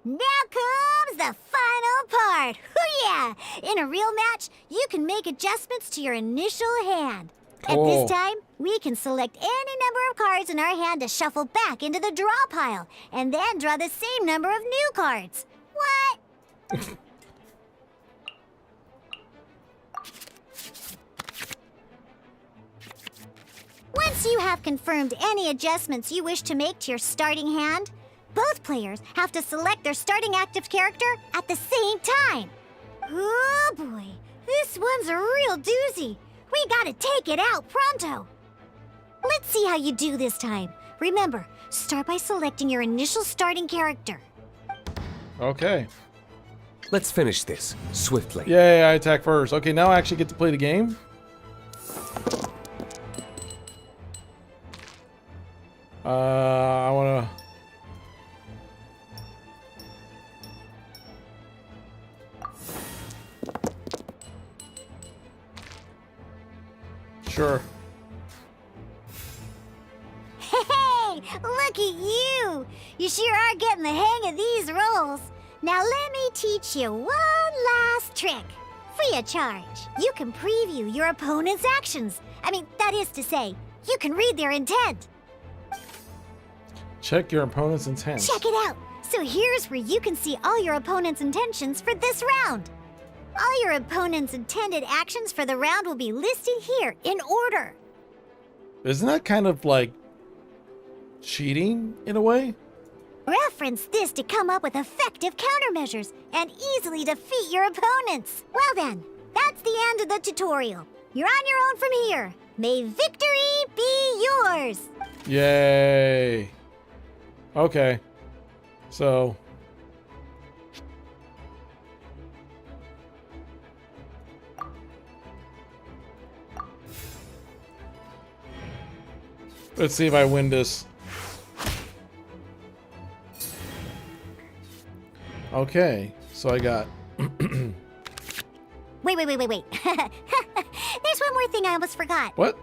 Now comes the final part. Hoo-yeah! In a real match, you can make adjustments to your initial hand. At this time, we can select any number of cards in our hand to shuffle back into the draw pile, and then draw the same number of new cards. What? Once you have confirmed any adjustments you wish to make to your starting hand, both players have to select their starting active character at the same time. Oh boy, this one's a real doozy. We gotta take it out pronto. Let's see how you do this time. Remember, start by selecting your initial starting character. Okay. Let's finish this swiftly. Yay, I attack first. Okay, now I actually get to play the game. I wanna... Sure. Hey, look at you! You sure are getting the hang of these rolls. Now let me teach you one last trick. Free of charge. You can preview your opponent's actions. I mean, that is to say, you can read their intent. Check your opponent's intent. Check it out. So here's where you can see all your opponent's intentions for this round. All your opponent's intended actions for the round will be listed here in order. Isn't that kind of like cheating in a way? Reference this to come up with effective countermeasures and easily defeat your opponents. Well then, that's the end of the tutorial. You're on your own from here. May victory be yours. Yay. Okay. So let's see if I win this. Okay, so I got Wait. There's one more thing I almost forgot. what?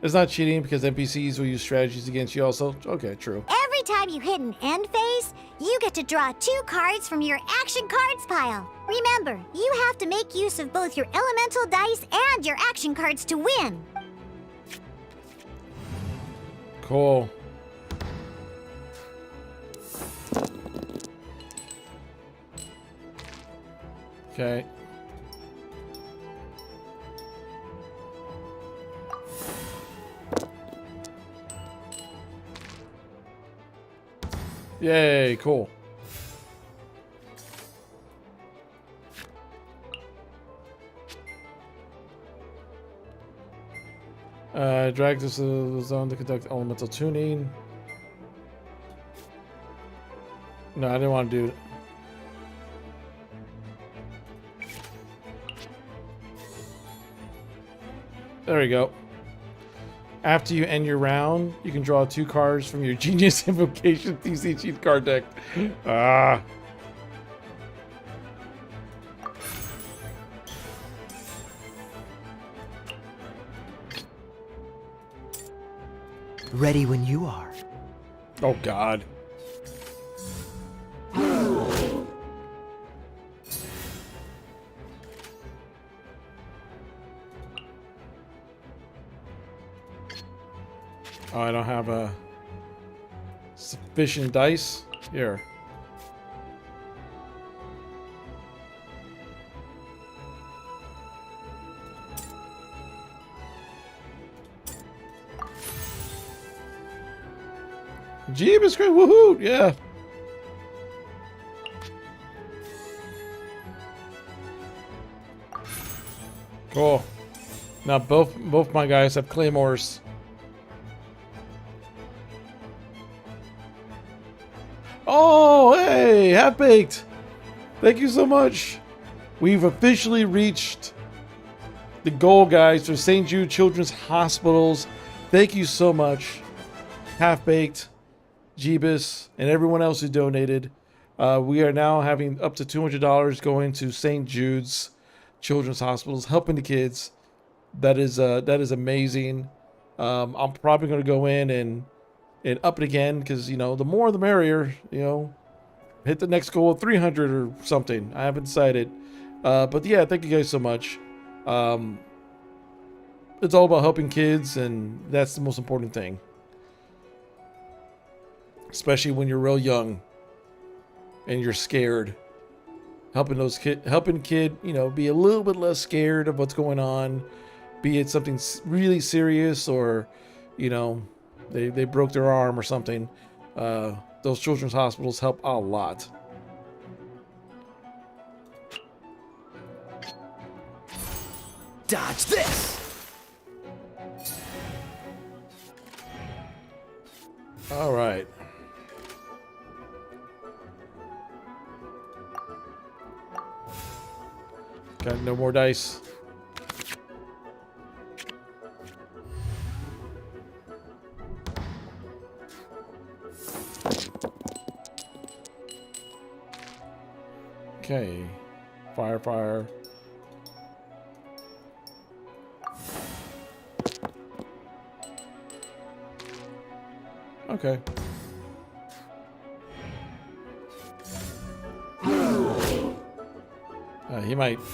It's not cheating because NPCs will use strategies against you also. Okay, true. Every time you hit an end phase, you get to draw 2 cards from your action cards pile. Remember, you have to make use of both your elemental dice and your action cards to win. Cool. Okay. Yay, cool. Drag this to the zone to conduct elemental tuning. No, I didn't want to do it. There we go. After you end your round, you can draw 2 cards from your Genius Invocation TCG card deck. Ah. Ready when you are. Oh, God. Oh, I don't have a sufficient dice. Here. Jeebus, great, woohoo! Yeah. Cool. Now both my guys have claymores. Oh, hey, Half-Baked. Thank you so much. We've officially reached the goal, guys, for St. Jude Children's Hospitals. Thank you so much, Half-Baked, Jeebus, and everyone else who donated. We are now having up to $200 going to St. Jude's Children's Hospitals, helping the kids. That is amazing. I'm probably going to go in and up it again because, you know, the more the merrier. You know, hit the next goal of 300 or something. I haven't decided. But yeah, thank you guys so much. It's all about helping kids, and that's the most important thing. Especially when you're real young and you're scared. Helping kid, you know, be a little bit less scared of what's going on. Be it something really serious or, you know, they broke their arm or something. Those children's hospitals help a lot. Dodge this! All right. Got no more dice. Okay. Fire. Okay.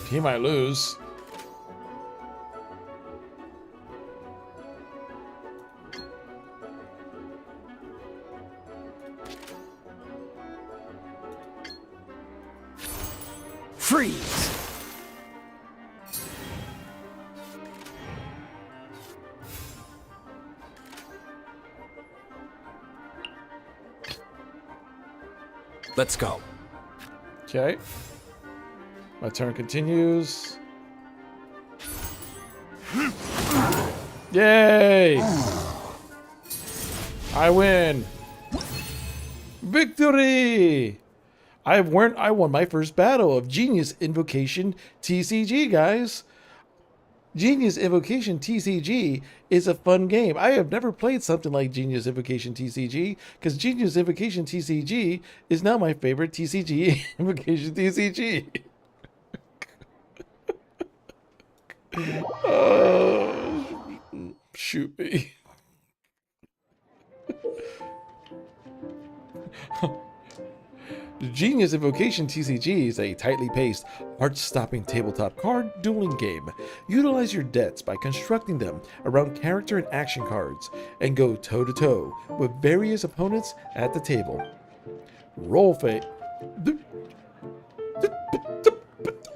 He might lose. Freeze! Let's go. Okay. My turn continues. Yay! I win. Victory! I won my first battle of Genius Invocation TCG, guys. Genius Invocation TCG is a fun game. I have never played something like Genius Invocation TCG because Genius Invocation TCG is now my favorite TCG Invocation TCG. Shoot me. Genius Invocation TCG is a tightly paced, heart-stopping tabletop card dueling game. Utilize your debts by constructing them around character and action cards, and go toe-to-toe with various opponents at the table. Roll fate.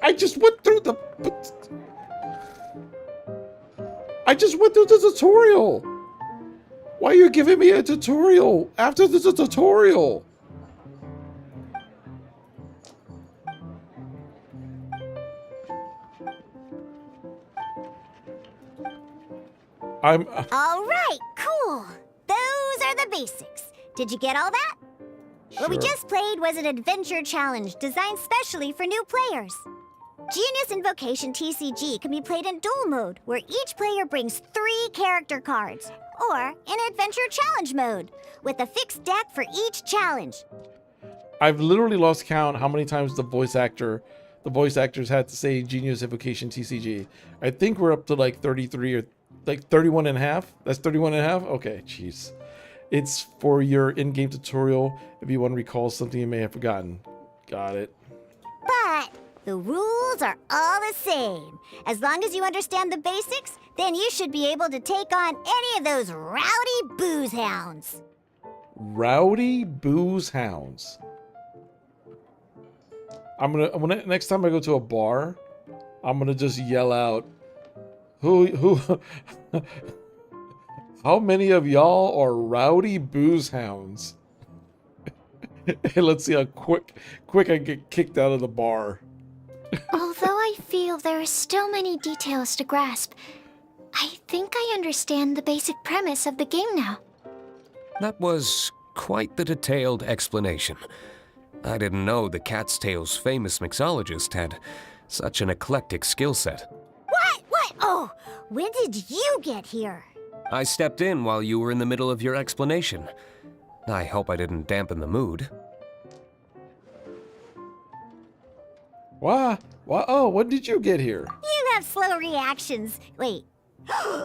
I just went through the tutorial. Why are you giving me a tutorial after the tutorial? All right, cool. Those are the basics. Did you get all that? Sure. What we just played was an adventure challenge designed specially for new players. Genius Invocation TCG can be played in duel mode, where each player brings 3 character cards, or in adventure challenge mode, with a fixed deck for each challenge. I've literally lost count how many times the voice actors had to say Genius Invocation TCG. I think we're up to like 33 or like 31 and a half. That's 31 and a half? Okay, jeez. It's for your in-game tutorial if you want to recall something you may have forgotten. Got it. But the rules are all the same. As long as you understand the basics, then you should be able to take on any of those rowdy booze hounds. Rowdy booze hounds. I'm gonna next time I go to a bar, I'm gonna just yell out, who how many of y'all are rowdy booze hounds? Hey, let's see how quick I get kicked out of the bar. Although I feel there are still many details to grasp, I think I understand the basic premise of the game now. That was quite the detailed explanation. I didn't know the Cat's Tail's famous mixologist had such an eclectic skill set. What? Oh, when did you get here? I stepped in while you were in the middle of your explanation. I hope I didn't dampen the mood. What? Oh, when did you get here? You have slow reactions. Wait,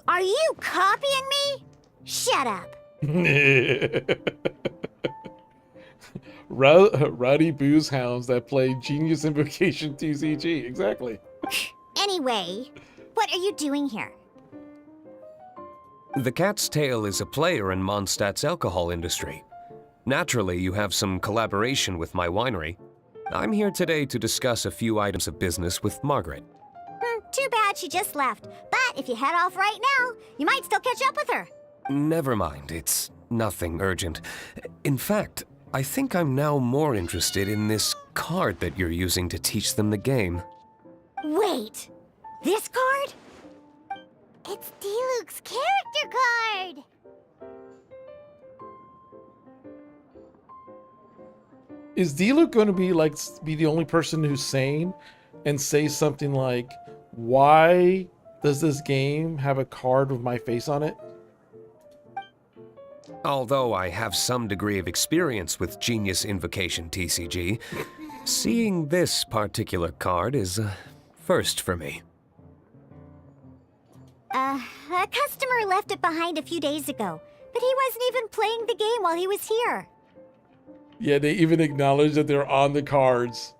are you copying me? Shut up. Rowdy booze hounds that play Genius Invocation TCG. Exactly. Anyway, what are you doing here? The Cat's Tail is a player in Mondstadt's alcohol industry. Naturally, you have some collaboration with my winery. I'm here today to discuss a few items of business with Margaret. Too bad she just left. But if you head off right now, you might still catch up with her. Never mind, it's nothing urgent. In fact, I think I'm now more interested in this card that you're using to teach them the game. Wait, this card? It's D-Luke's character card! Is D-Luke going to be the only person who's sane and say something like, why does this game have a card with my face on it? Although I have some degree of experience with Genius Invocation TCG, seeing this particular card is a first for me. A customer left it behind a few days ago, but he wasn't even playing the game while he was here. Yeah, they even acknowledge that they're on the cards.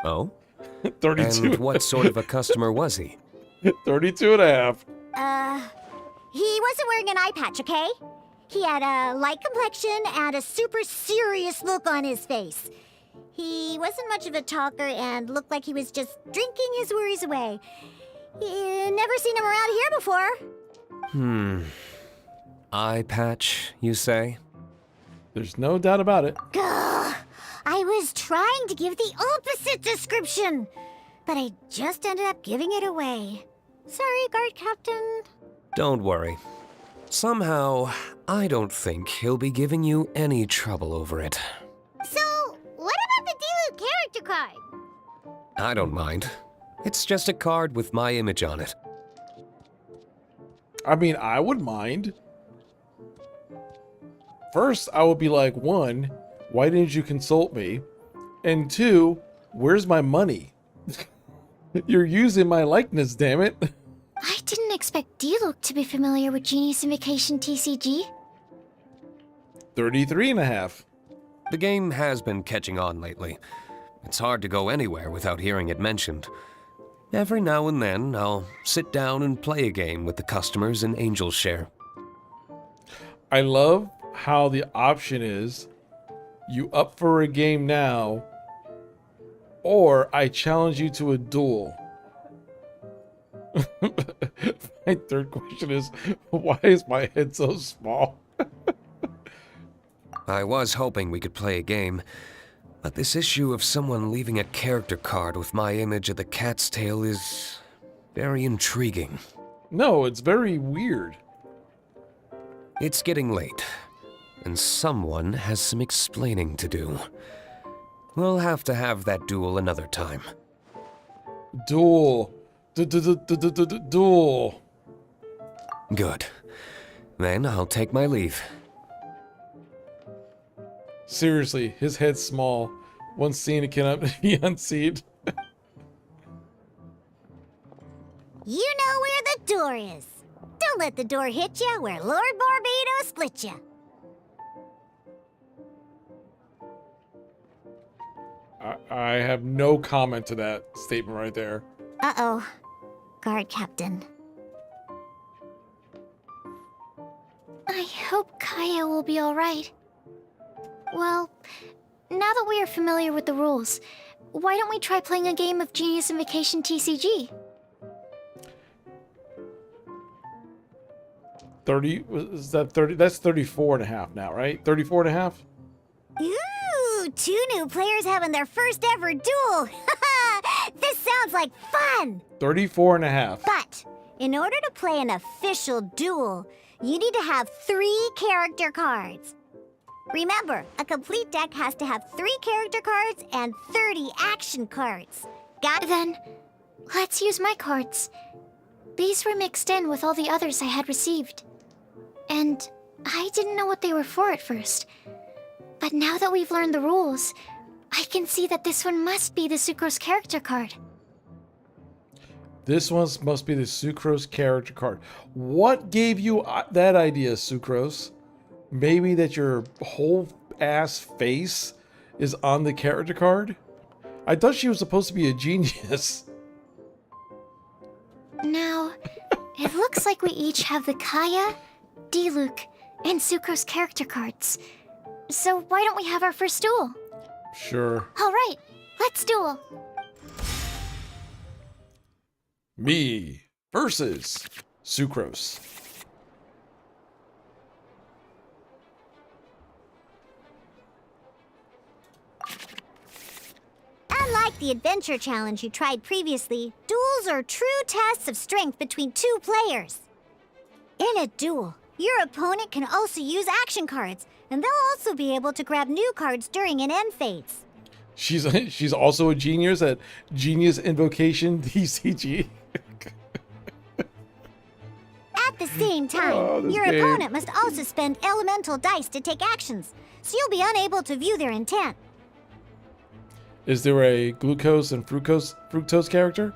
Oh? 32. And what sort of a customer was he? 32 and a half. He wasn't wearing an eye patch, okay? He had a light complexion and a super serious look on his face. He wasn't much of a talker and looked like he was just drinking his worries away. Never seen him around here before. Eye patch, you say? There's no doubt about it. Gah! I was trying to give the opposite description, but I just ended up giving it away. Sorry, guard captain. Don't worry. Somehow, I don't think he'll be giving you any trouble over it. a D-Loop character card. I don't mind. It's just a card with my image on it. I mean, I would mind. First, I would be like, 1, why didn't you consult me? And 2, where's my money? You're using my likeness, damn it. I didn't expect D-Look to be familiar with Genius Invocation TCG. 33.5. The game has been catching on lately. It's hard to go anywhere without hearing it mentioned. Every now and then, I'll sit down and play a game with the customers in Angel's Share. I love how the option is, you up for a game now, or I challenge you to a duel. My third question is, why is my head so small? I was hoping we could play a game, but this issue of someone leaving a character card with my image of the cat's tail is very intriguing. No, it's very weird. It's getting late, and someone has some explaining to do. We'll have to have that duel another time. Duel. Duel. Good. Then I'll take my leave. Seriously, his head's small. Once seen, it cannot be unseen. You know where the door is. Don't let the door hit you where Lord Barbados split you. I have no comment to that statement right there. Uh-oh. Guard Captain. I hope Kaya will be alright. Well, now that we are familiar with the rules, why don't we try playing a game of Genius Invocation TCG? 30, is that 30? That's 34.5 now, right? 34.5? Ooh, 2 new players having their first ever duel. This sounds like fun. 34.5. But in order to play an official duel, you need to have 3 character cards. Remember, a complete deck has to have 3 character cards and 30 action cards. Got it? Then, let's use my cards. These were mixed in with all the others I had received. And I didn't know what they were for at first. But now that we've learned the rules, I can see that this one must be the Sucrose character card. This one must be the Sucrose character card. What gave you that idea, Sucrose? Maybe that your whole ass face is on the character card? I thought she was supposed to be a genius. Now, it looks like we each have the Kaya, D-Luke, and Sucrose character cards. So why don't we have our first duel? Sure. Alright, let's duel. Me versus Sucrose. Unlike the adventure challenge you tried previously, duels are true tests of strength between 2 players. In a duel, your opponent can also use action cards, and they'll also be able to grab new cards during an end phase. She's also a genius at Genius Invocation TCG. At the same time, your opponent must also spend elemental dice to take actions, so you'll be unable to view their intent. Is there a glucose and fructose character?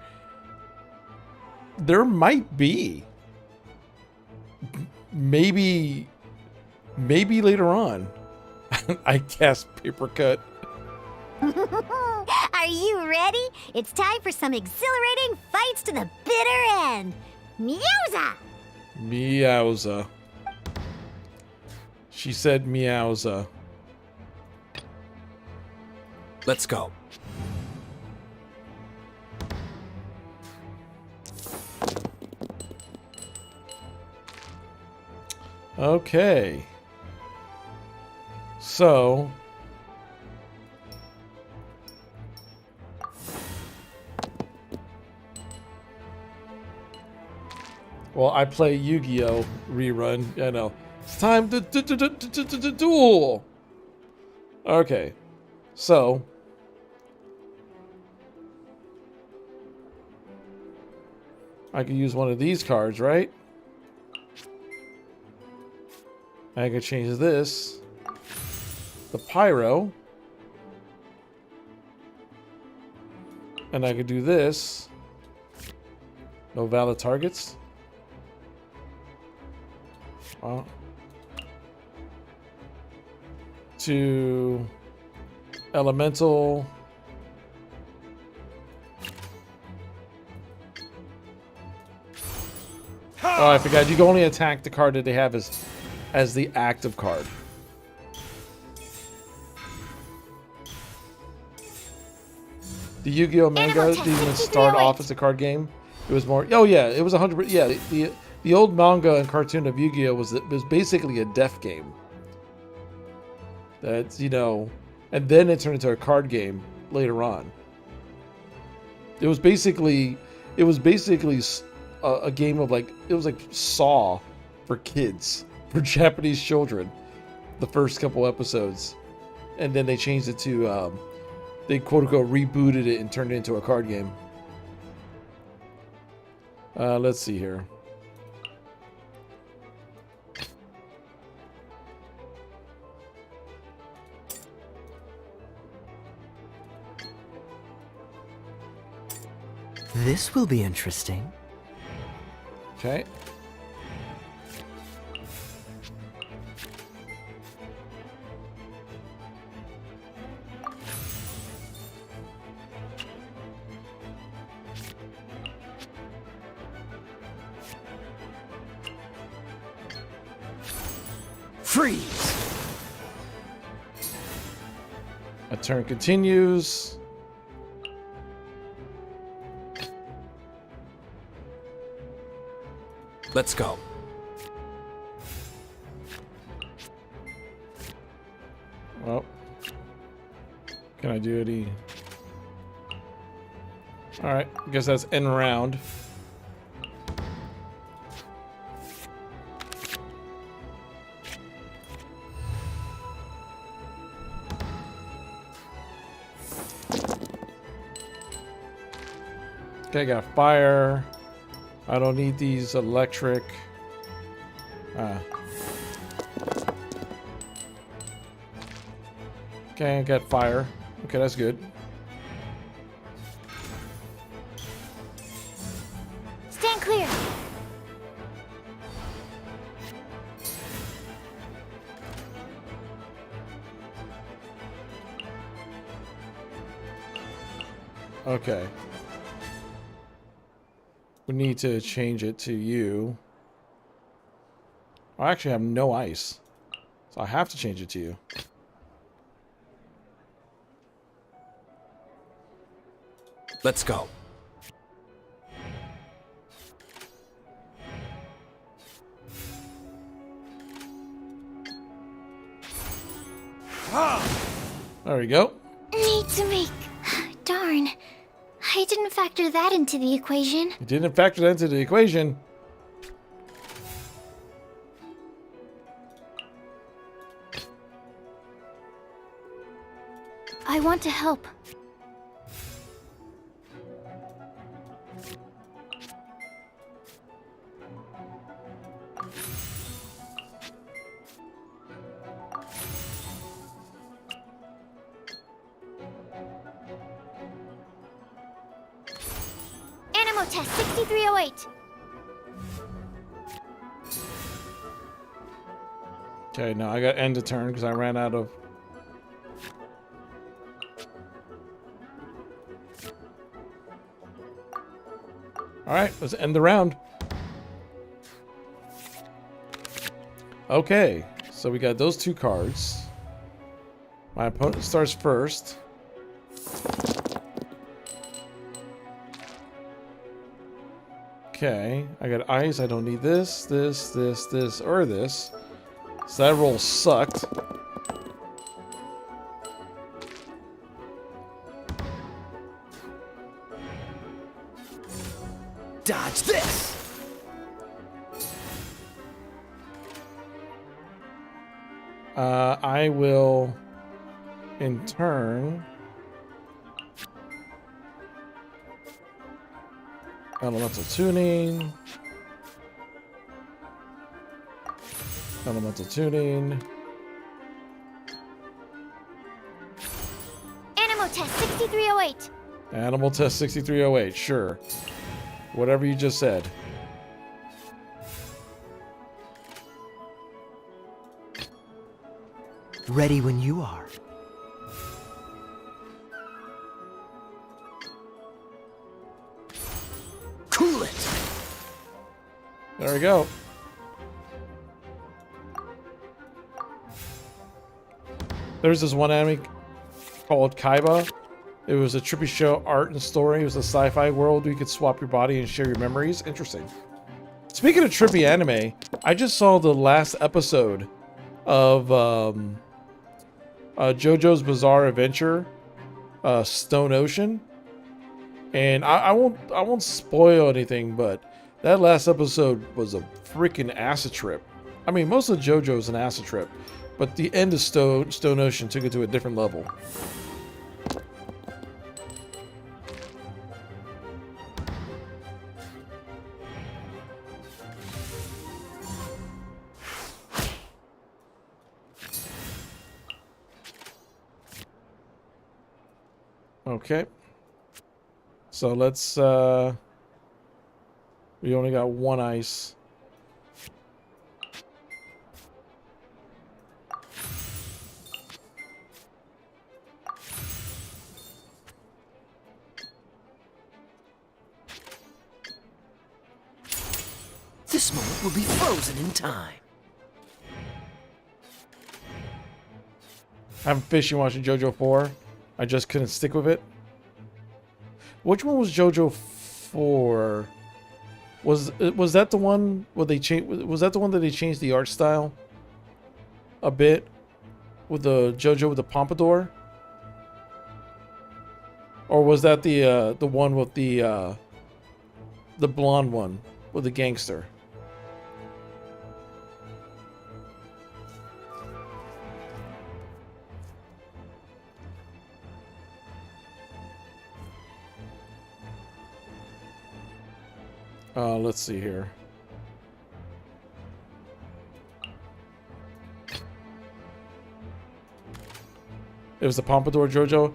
There might be. Maybe later on. I cast paper cut. Are you ready? It's time for some exhilarating fights to the bitter end. Meowza! Meowza. She said meowza. Let's go. Okay. So... Well, I play Yu-Gi-Oh! Rerun. I know. It's time to duel! Okay. So, I could use one of these cards, right? I could change this. The Pyro. And I could do this. No valid targets. Well, to Elemental. Oh, I forgot. You can only attack the card that they have as the active card. The Yu-Gi-Oh manga didn't even start off as a card game. It was more. Oh yeah, it was 100. Yeah, the old manga and cartoon of Yu-Gi-Oh was basically a death game. That's, you know, and then it turned into a card game later on. It was basically a game of like, it was like Saw for kids, for Japanese children, the first couple episodes, and then they changed it to they quote unquote rebooted it and turned it into a card game. Let's see here. This will be interesting. Okay. Freeze! A turn continues. Let's go. Well, can I do any? All right, I guess that's end round. Okay, I got fire. I don't need these electric. Okay, I got fire. Okay, that's good. Stand clear. Okay. We need to change it to you. I actually have no ice, so I have to change it to you. Let's go. There we go. Need to make... Darn. I didn't factor that into the equation. You didn't factor that into the equation. I want to help. Animo test 6308. Okay, now I got end to turn because I ran out of... Alright, let's end the round. Okay, so we got those two cards. My opponent starts first. Okay, I got ice. I don't need this, this, or this. So that roll sucked. Dodge this! I will, in turn... Elemental tuning. Elemental tuning. Animal test 6308. Animal test 6308, sure. Whatever you just said. Ready when you are. Cool it! There we go. There's this one anime called Kaiba. It was a trippy show, art and story. It was a sci-fi world where you could swap your body and share your memories. Interesting. Speaking of trippy anime, I just saw the last episode of JoJo's Bizarre Adventure, Stone Ocean, and I won't spoil anything, but that last episode was a freaking acid trip. I mean, most of JoJo's an acid trip, but the end of Stone Ocean took it to a different level. Okay. So let's, we only got one ice. This moment will be frozen in time. I'm fishing watching JoJo 4. I just couldn't stick with it. Which one was JoJo 4? Was that the one where they changed? Was that the one that they changed the art style a bit with the JoJo with the pompadour? Or was that the one with the blonde one with the gangster? Let's see here. It was the Pompadour JoJo.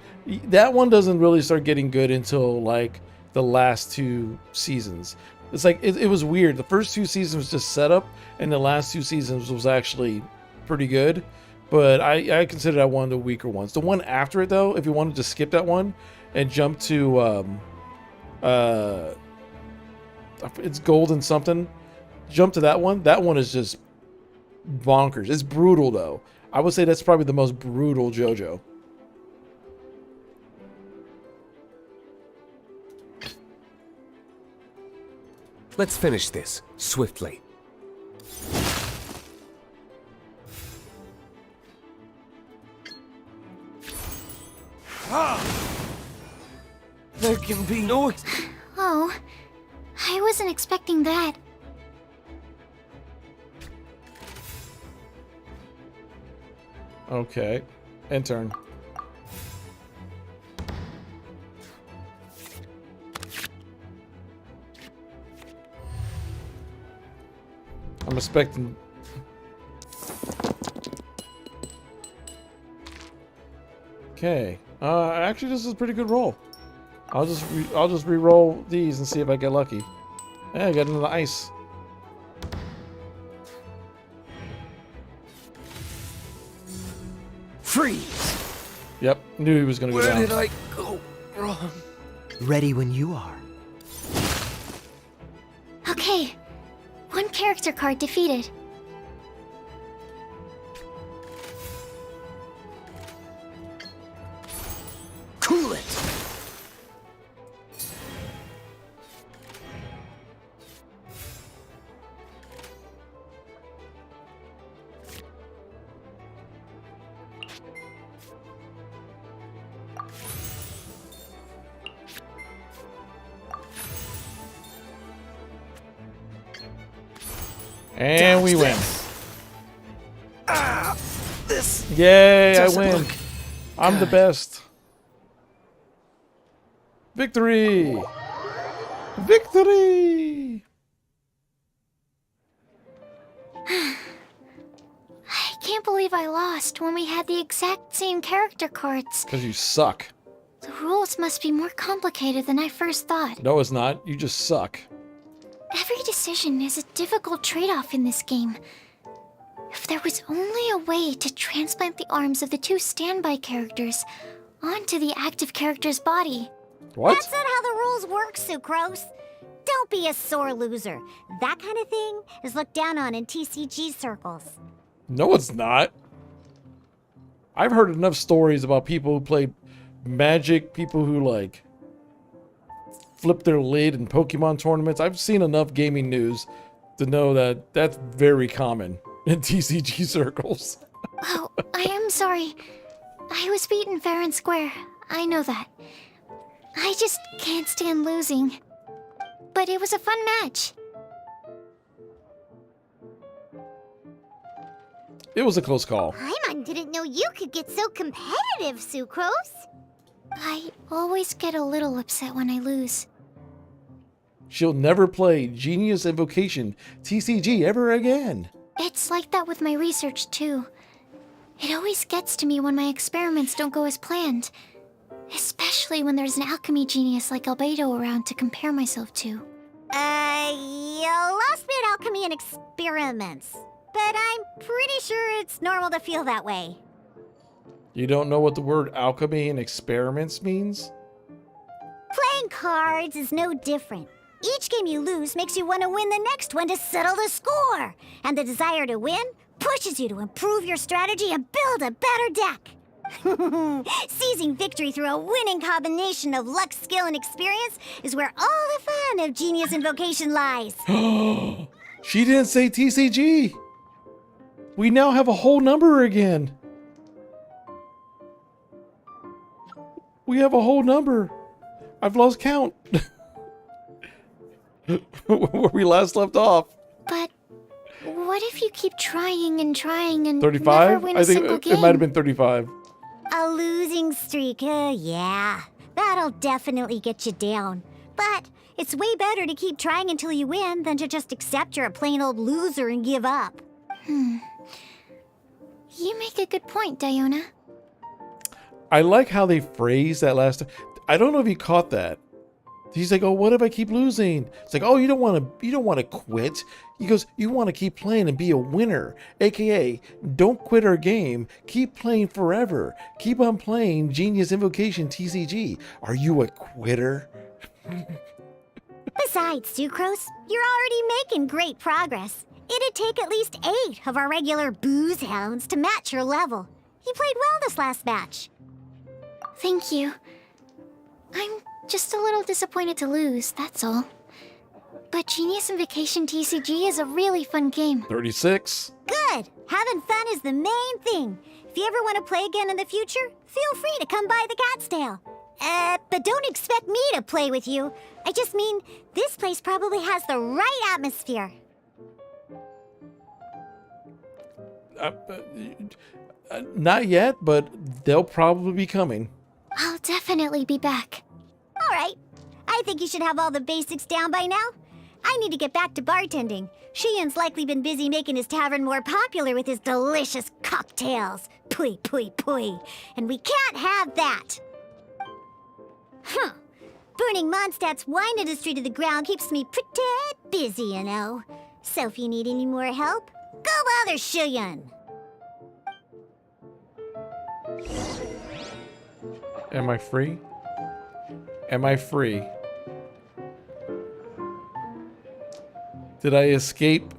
That one doesn't really start getting good until like the last two seasons. It's like it was weird. The first two seasons was just setup, and the last two seasons was actually pretty good. But I consider that one of the weaker ones. The one after it, though, if you wanted to skip that one and jump to it's Golden something. Jump to that one. That one is just bonkers. It's brutal, though. I would say that's probably the most brutal JoJo. Let's finish this swiftly. There can be no... Oh, I wasn't expecting that. Okay. Intern. I'm expecting... Okay. Actually, this is a pretty good roll. I'll just re-roll these and see if I get lucky. Yeah, I got another ice. Freeze! Yep, knew he was gonna go down. Where did I go wrong? Ready when you are. Okay, one character card defeated. Cool it! And we win. This Yay, I win. I'm the best. Victory! Victory! I can't believe I lost when we had the exact same character cards. Because you suck. The rules must be more complicated than I first thought. No, it's not. You just suck. Every decision is a difficult trade-off in this game. If there was only a way to transplant the arms of the two standby characters onto the active character's body. What? That's not how the rules work, Sucrose. Don't be a sore loser. That kind of thing is looked down on in TCG circles. No, it's not. I've heard enough stories about people who played Magic, people who, like, flip their lid in Pokemon tournaments. I've seen enough gaming news to know that that's very common in TCG circles. Oh, I am sorry. I was beaten fair and square. I know that. I just can't stand losing. But it was a fun match. It was a close call. Paimon didn't know you could get so competitive, Sucrose. I always get a little upset when I lose. She'll never play Genius Invocation TCG ever again. It's like that with my research, too. It always gets to me when my experiments don't go as planned. Especially when there's an alchemy genius like Albedo around to compare myself to. You lost me at alchemy and experiments. But I'm pretty sure it's normal to feel that way. You don't know what the word alchemy and experiments means? Playing cards is no different. Each game you lose makes you want to win the next one to settle the score. And the desire to win pushes you to improve your strategy and build a better deck. Seizing victory through a winning combination of luck, skill, and experience is where all the fun of Genius Invocation lies. She didn't say TCG. We now have a whole number again. We have a whole number. I've lost count. Where we last left off. But what if you keep trying and trying and 35? never win a I think single game? it might have been 35. A losing streak, yeah. That'll definitely get you down. But it's way better to keep trying until you win than to just accept you're a plain old loser and give up. You make a good point, Diona. I like how they phrased that last time. I don't know if you caught that. He's like, "Oh, what if I keep losing?" It's like, "Oh, you don't want to quit." He goes, "You want to keep playing and be a winner, aka don't quit our game. Keep playing forever. Keep on playing Genius Invocation TCG. Are you a quitter?" Besides, Sucrose, you're already making great progress. It'd take at least 8 of our regular booze hounds to match your level. You played well this last match. Thank you. I'm just a little disappointed to lose, that's all. But Genius Invocation TCG is a really fun game. 36. Good! Having fun is the main thing. If you ever want to play again in the future, feel free to come by the Cat's Tail. But don't expect me to play with you. I just mean, this place probably has the right atmosphere. Not yet, but they'll probably be coming. I'll definitely be back. All right. I think you should have all the basics down by now. I need to get back to bartending. Shian's likely been busy making his tavern more popular with his delicious cocktails. Pui, pui, pui. And we can't have that. Burning Mondstadt's wine industry to the ground keeps me pretty busy, you know. So if you need any more help, go bother Shian. Am I free? Am I free? Did I escape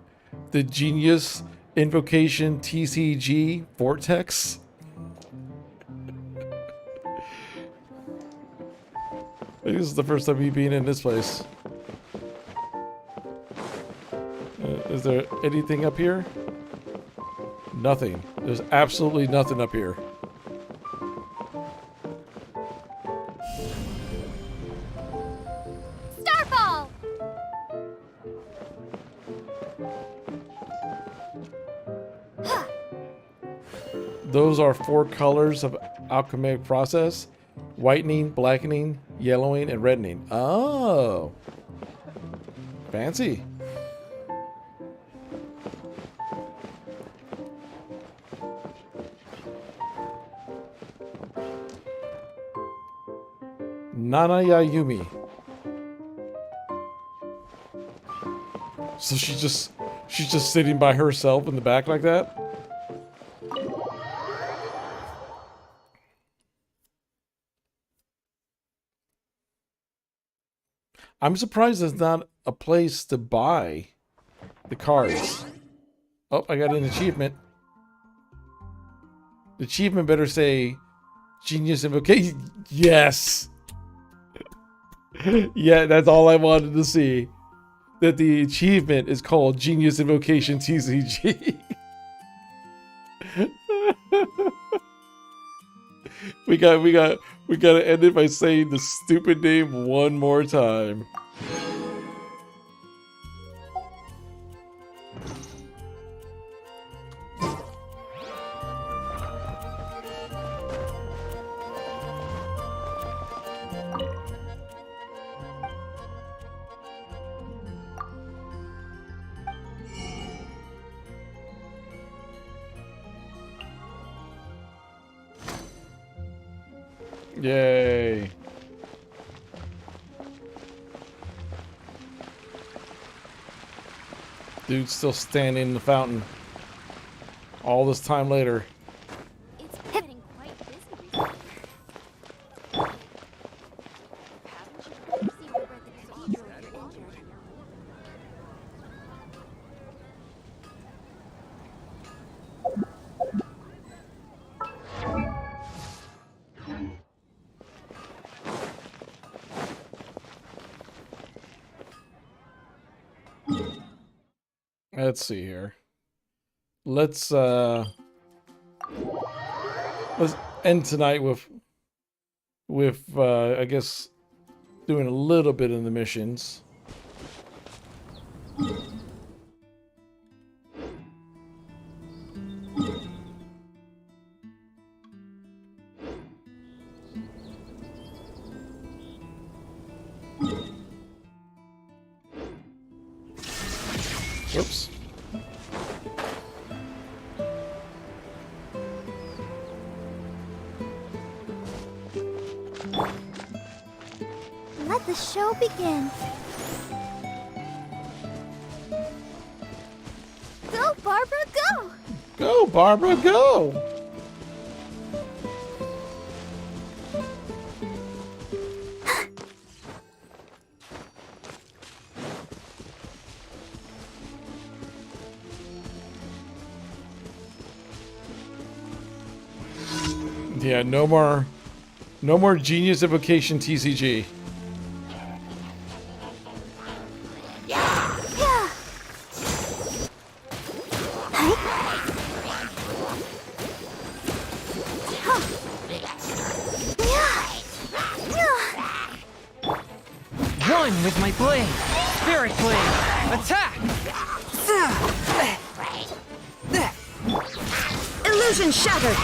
the Genius Invocation TCG vortex? This is the first time me being in this place. Is there anything up here? Nothing. There's absolutely nothing up here. Starfall! Those are 4 colors of alchemic process: whitening, blackening, yellowing, and reddening. Oh. Fancy. Nana Yayumi. So she's just sitting by herself in the back like that? I'm surprised there's not a place to buy the cards. Oh, I got an achievement. The achievement better say Genius Invocation. Yes! Yeah, that's all I wanted to see. That the achievement is called Genius Invocation TCG. we gotta end it by saying the stupid name one more time. Yay. Dude's still standing in the fountain. All this time later. It's getting quite busy. Let's see here. Let's end tonight with I guess doing a little bit in the missions. Whoops. Let the show begin. Go, Barbara, go! Go, Barbara, go! Yeah, no more Genius Invocation TCG. One with my blade. Spirit blade. Attack! Illusion shattered!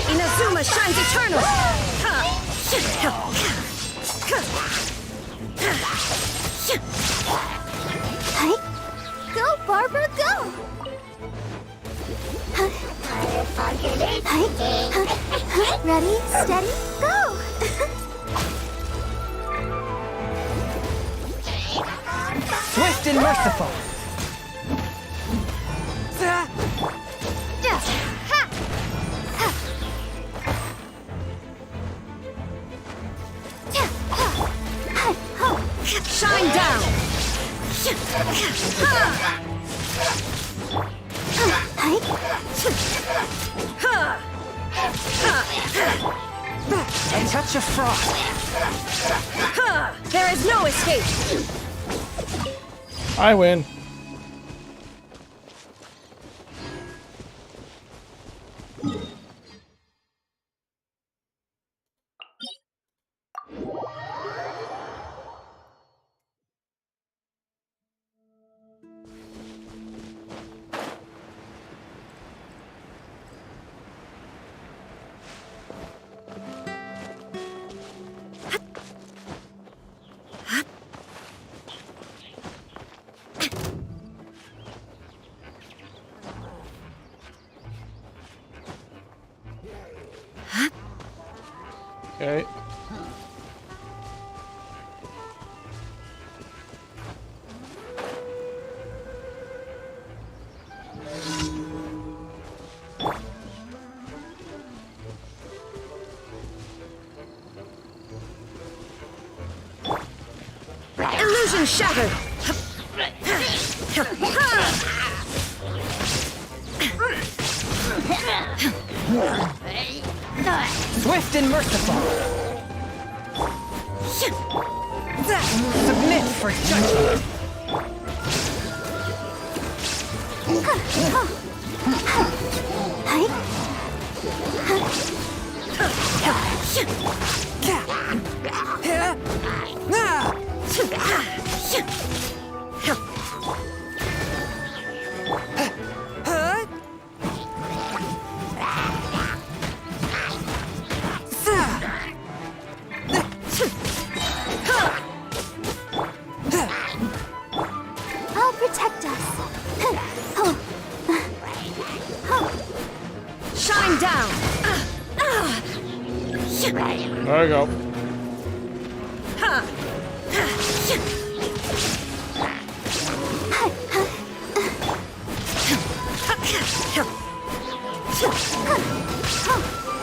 Inazuma shines eternal! Go, Barbara, go! Ready, steady, go! Swift and merciful. Shine down! A touch of frost. There is no escape! I win. Okay. Illusion shattered. Swift and merciful. Submit for judgment. I'll protect us. Shine down. There you go.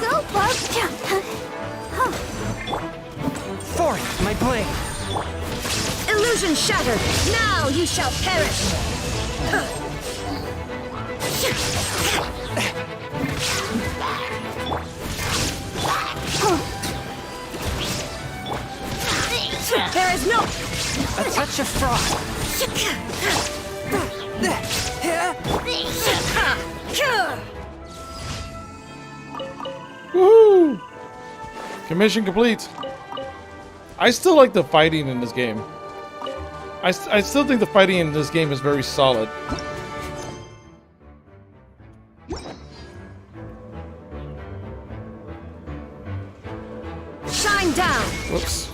Go, Bug. Forth, my blade. Illusion shattered. Now you shall perish. There is no A touch of frost. Woohoo! Commission complete. I still like the fighting in this game. I still think the fighting in this game is very solid. shine down. Whoops.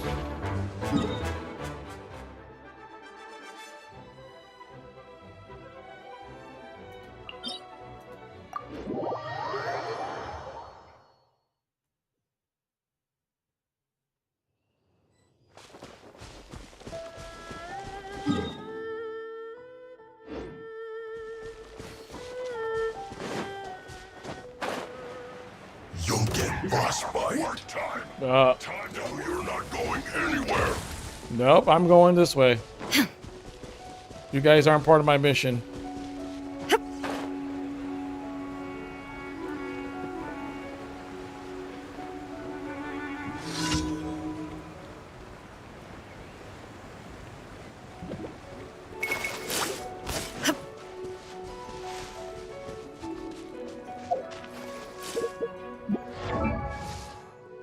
You'll get frostbite. You're not going anywhere. Nope, I'm going this way. You guys aren't part of my mission.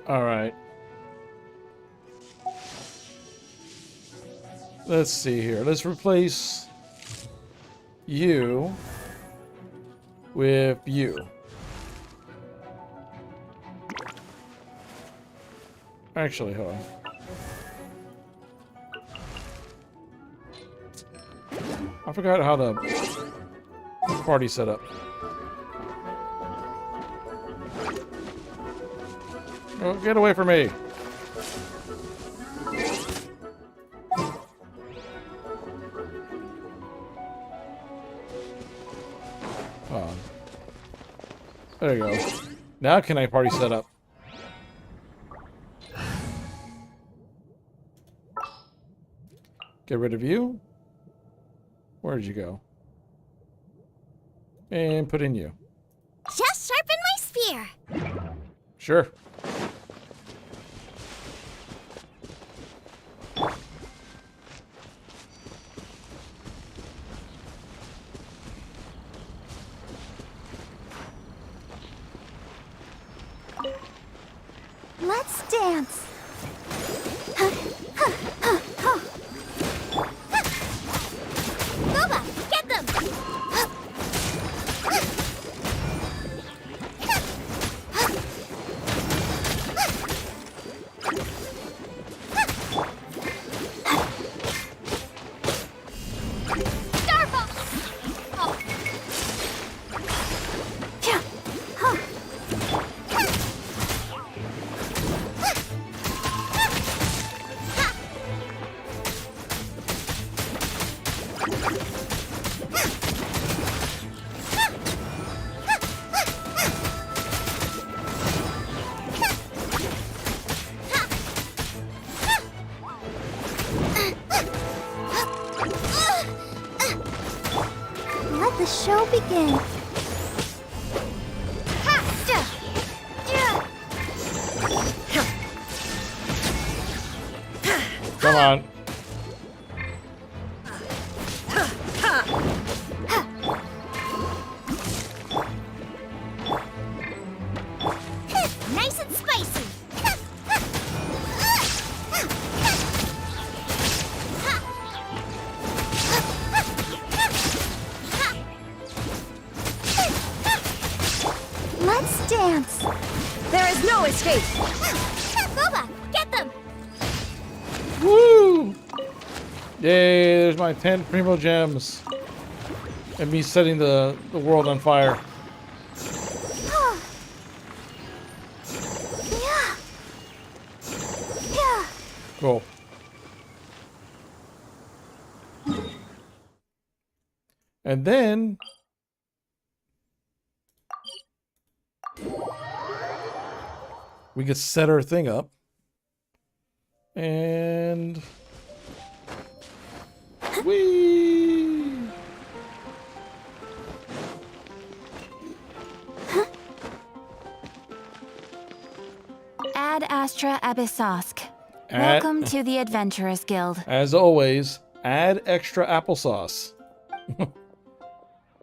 All right. Let's see here. Let's replace you with you. Actually, hold on. I forgot how the party set up. Oh, get away from me. Oh. There you go. Now can I party set up? Get rid of you. Where'd you go? And put in you. Just sharpen my spear. Sure. Let's dance. Boba, get them! Let the show begin. Come on. Nice and spicy. Let's dance. There is no escape. Boba, get them. Woo! Yay, there's my 10 Primo Gems. And me setting the world on fire. Yeah. Yeah. Cool. And then we could set our thing up. And whee! Ad Astra Abyssosk. Welcome to the Adventurers Guild. As always, add extra applesauce.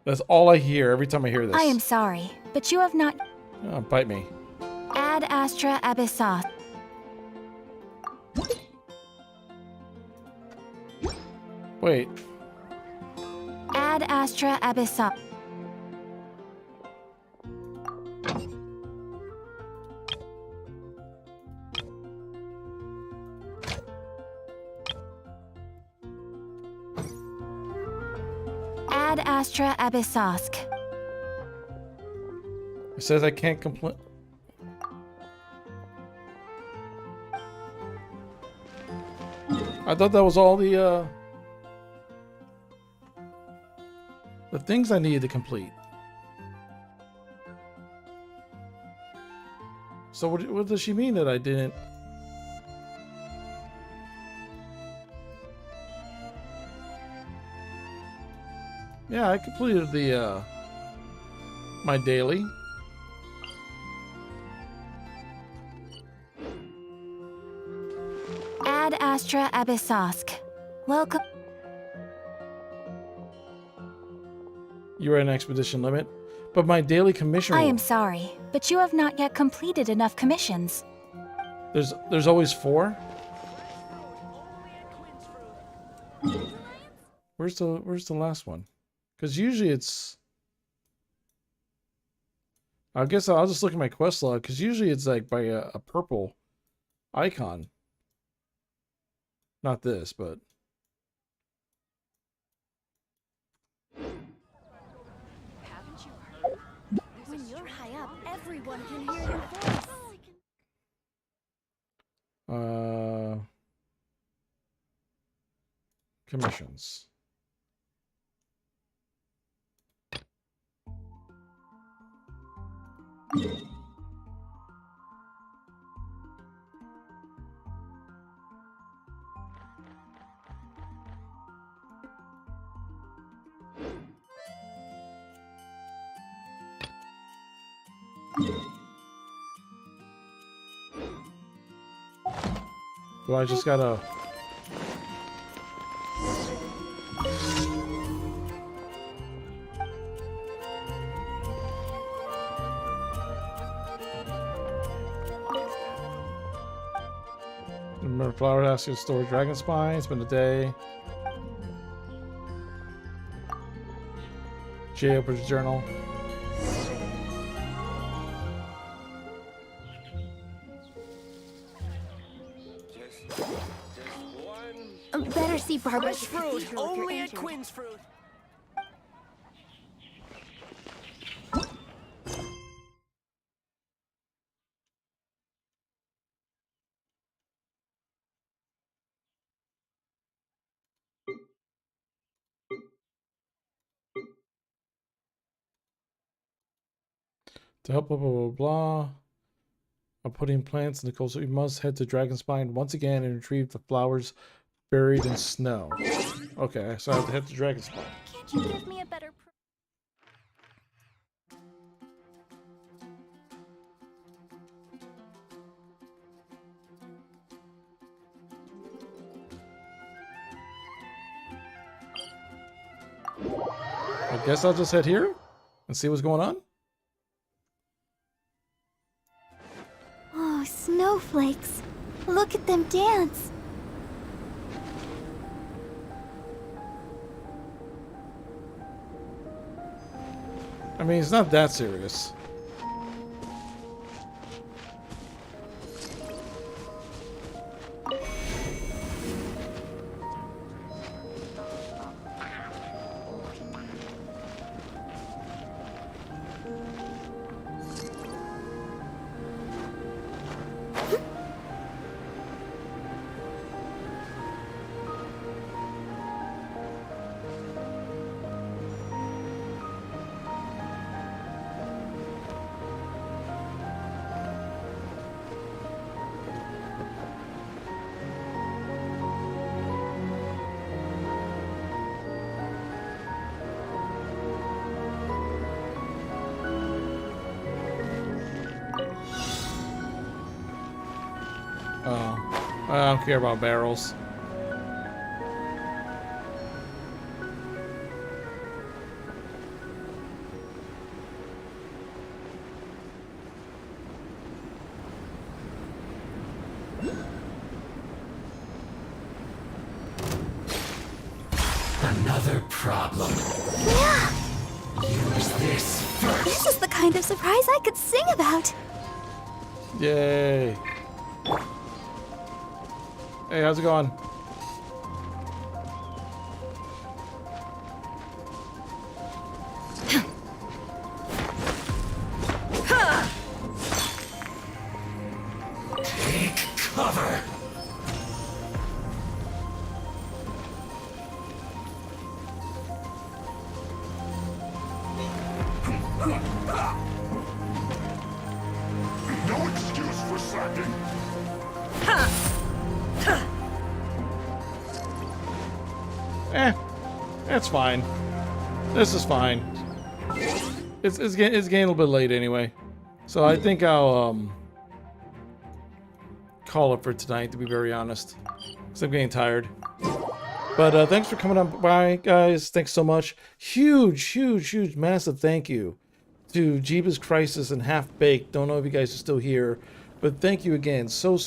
That's all I hear every time I hear this. I am sorry, but you have not... Oh, bite me. Ad Astra Abyssosk. Wait. Ad Astra Abyssosk. Ad Astra Abyssosk. It says I can't complete. I thought that was all the things I needed to complete. So what does she mean that I didn't? Yeah, I completed the my daily. Ad Astra Abyssosk. Welcome. You were at an expedition limit, but my daily commission. I am sorry, but you have not yet completed enough commissions. There's always 4. Where's the last one? Because usually it's. I guess I'll just look at my quest log, because usually it's like by a purple icon. Not this, but. When you're high up, everyone can hear your voice. Commissions. Well, I just gotta. Remember, Flower has to store dragon spine. It's been a day. Jay opens journal. Better see Barbara's fruit. Only at Quinn's fruit. To help, blah, blah, blah, blah. I'm putting plants in the cold, so we must head to Dragonspine once again and retrieve the flowers buried in snow. Okay, so I have to head to Dragonspine. Can't you give me a better I guess I'll just head here and see what's going on. Oh, snowflakes. Look at them dance. I mean, it's not that serious. Oh, I don't care about barrels. Another problem. Yeah. Use this first. This is the kind of surprise I could sing about. Yay. Hey, how's it going? Take cover. No excuse for slacking. That's fine. This is fine. It's getting a little bit late anyway, so I think I'll call it for tonight. To be very honest, because I'm getting tired. But thanks for coming on by, guys. Thanks so much. Huge, massive thank you to Jeebus Crisis and Half Baked. Don't know if you guys are still here, but thank you again so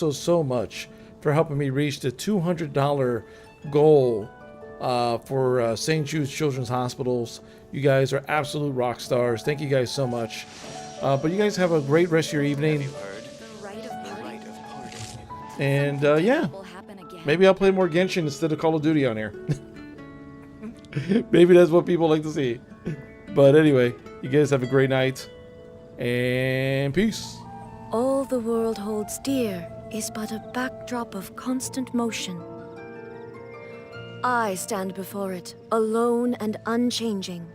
much for helping me reach the $200 goal for St. Jude's Children's Hospitals. You guys are absolute rock stars. Thank you guys so much. But you guys have a great rest of your evening. And yeah, maybe I'll play more Genshin instead of Call of Duty on here. Maybe that's what people like to see. But anyway, you guys have a great night. And peace. All the world holds dear is but a backdrop of constant motion. I stand before it, alone and unchanging.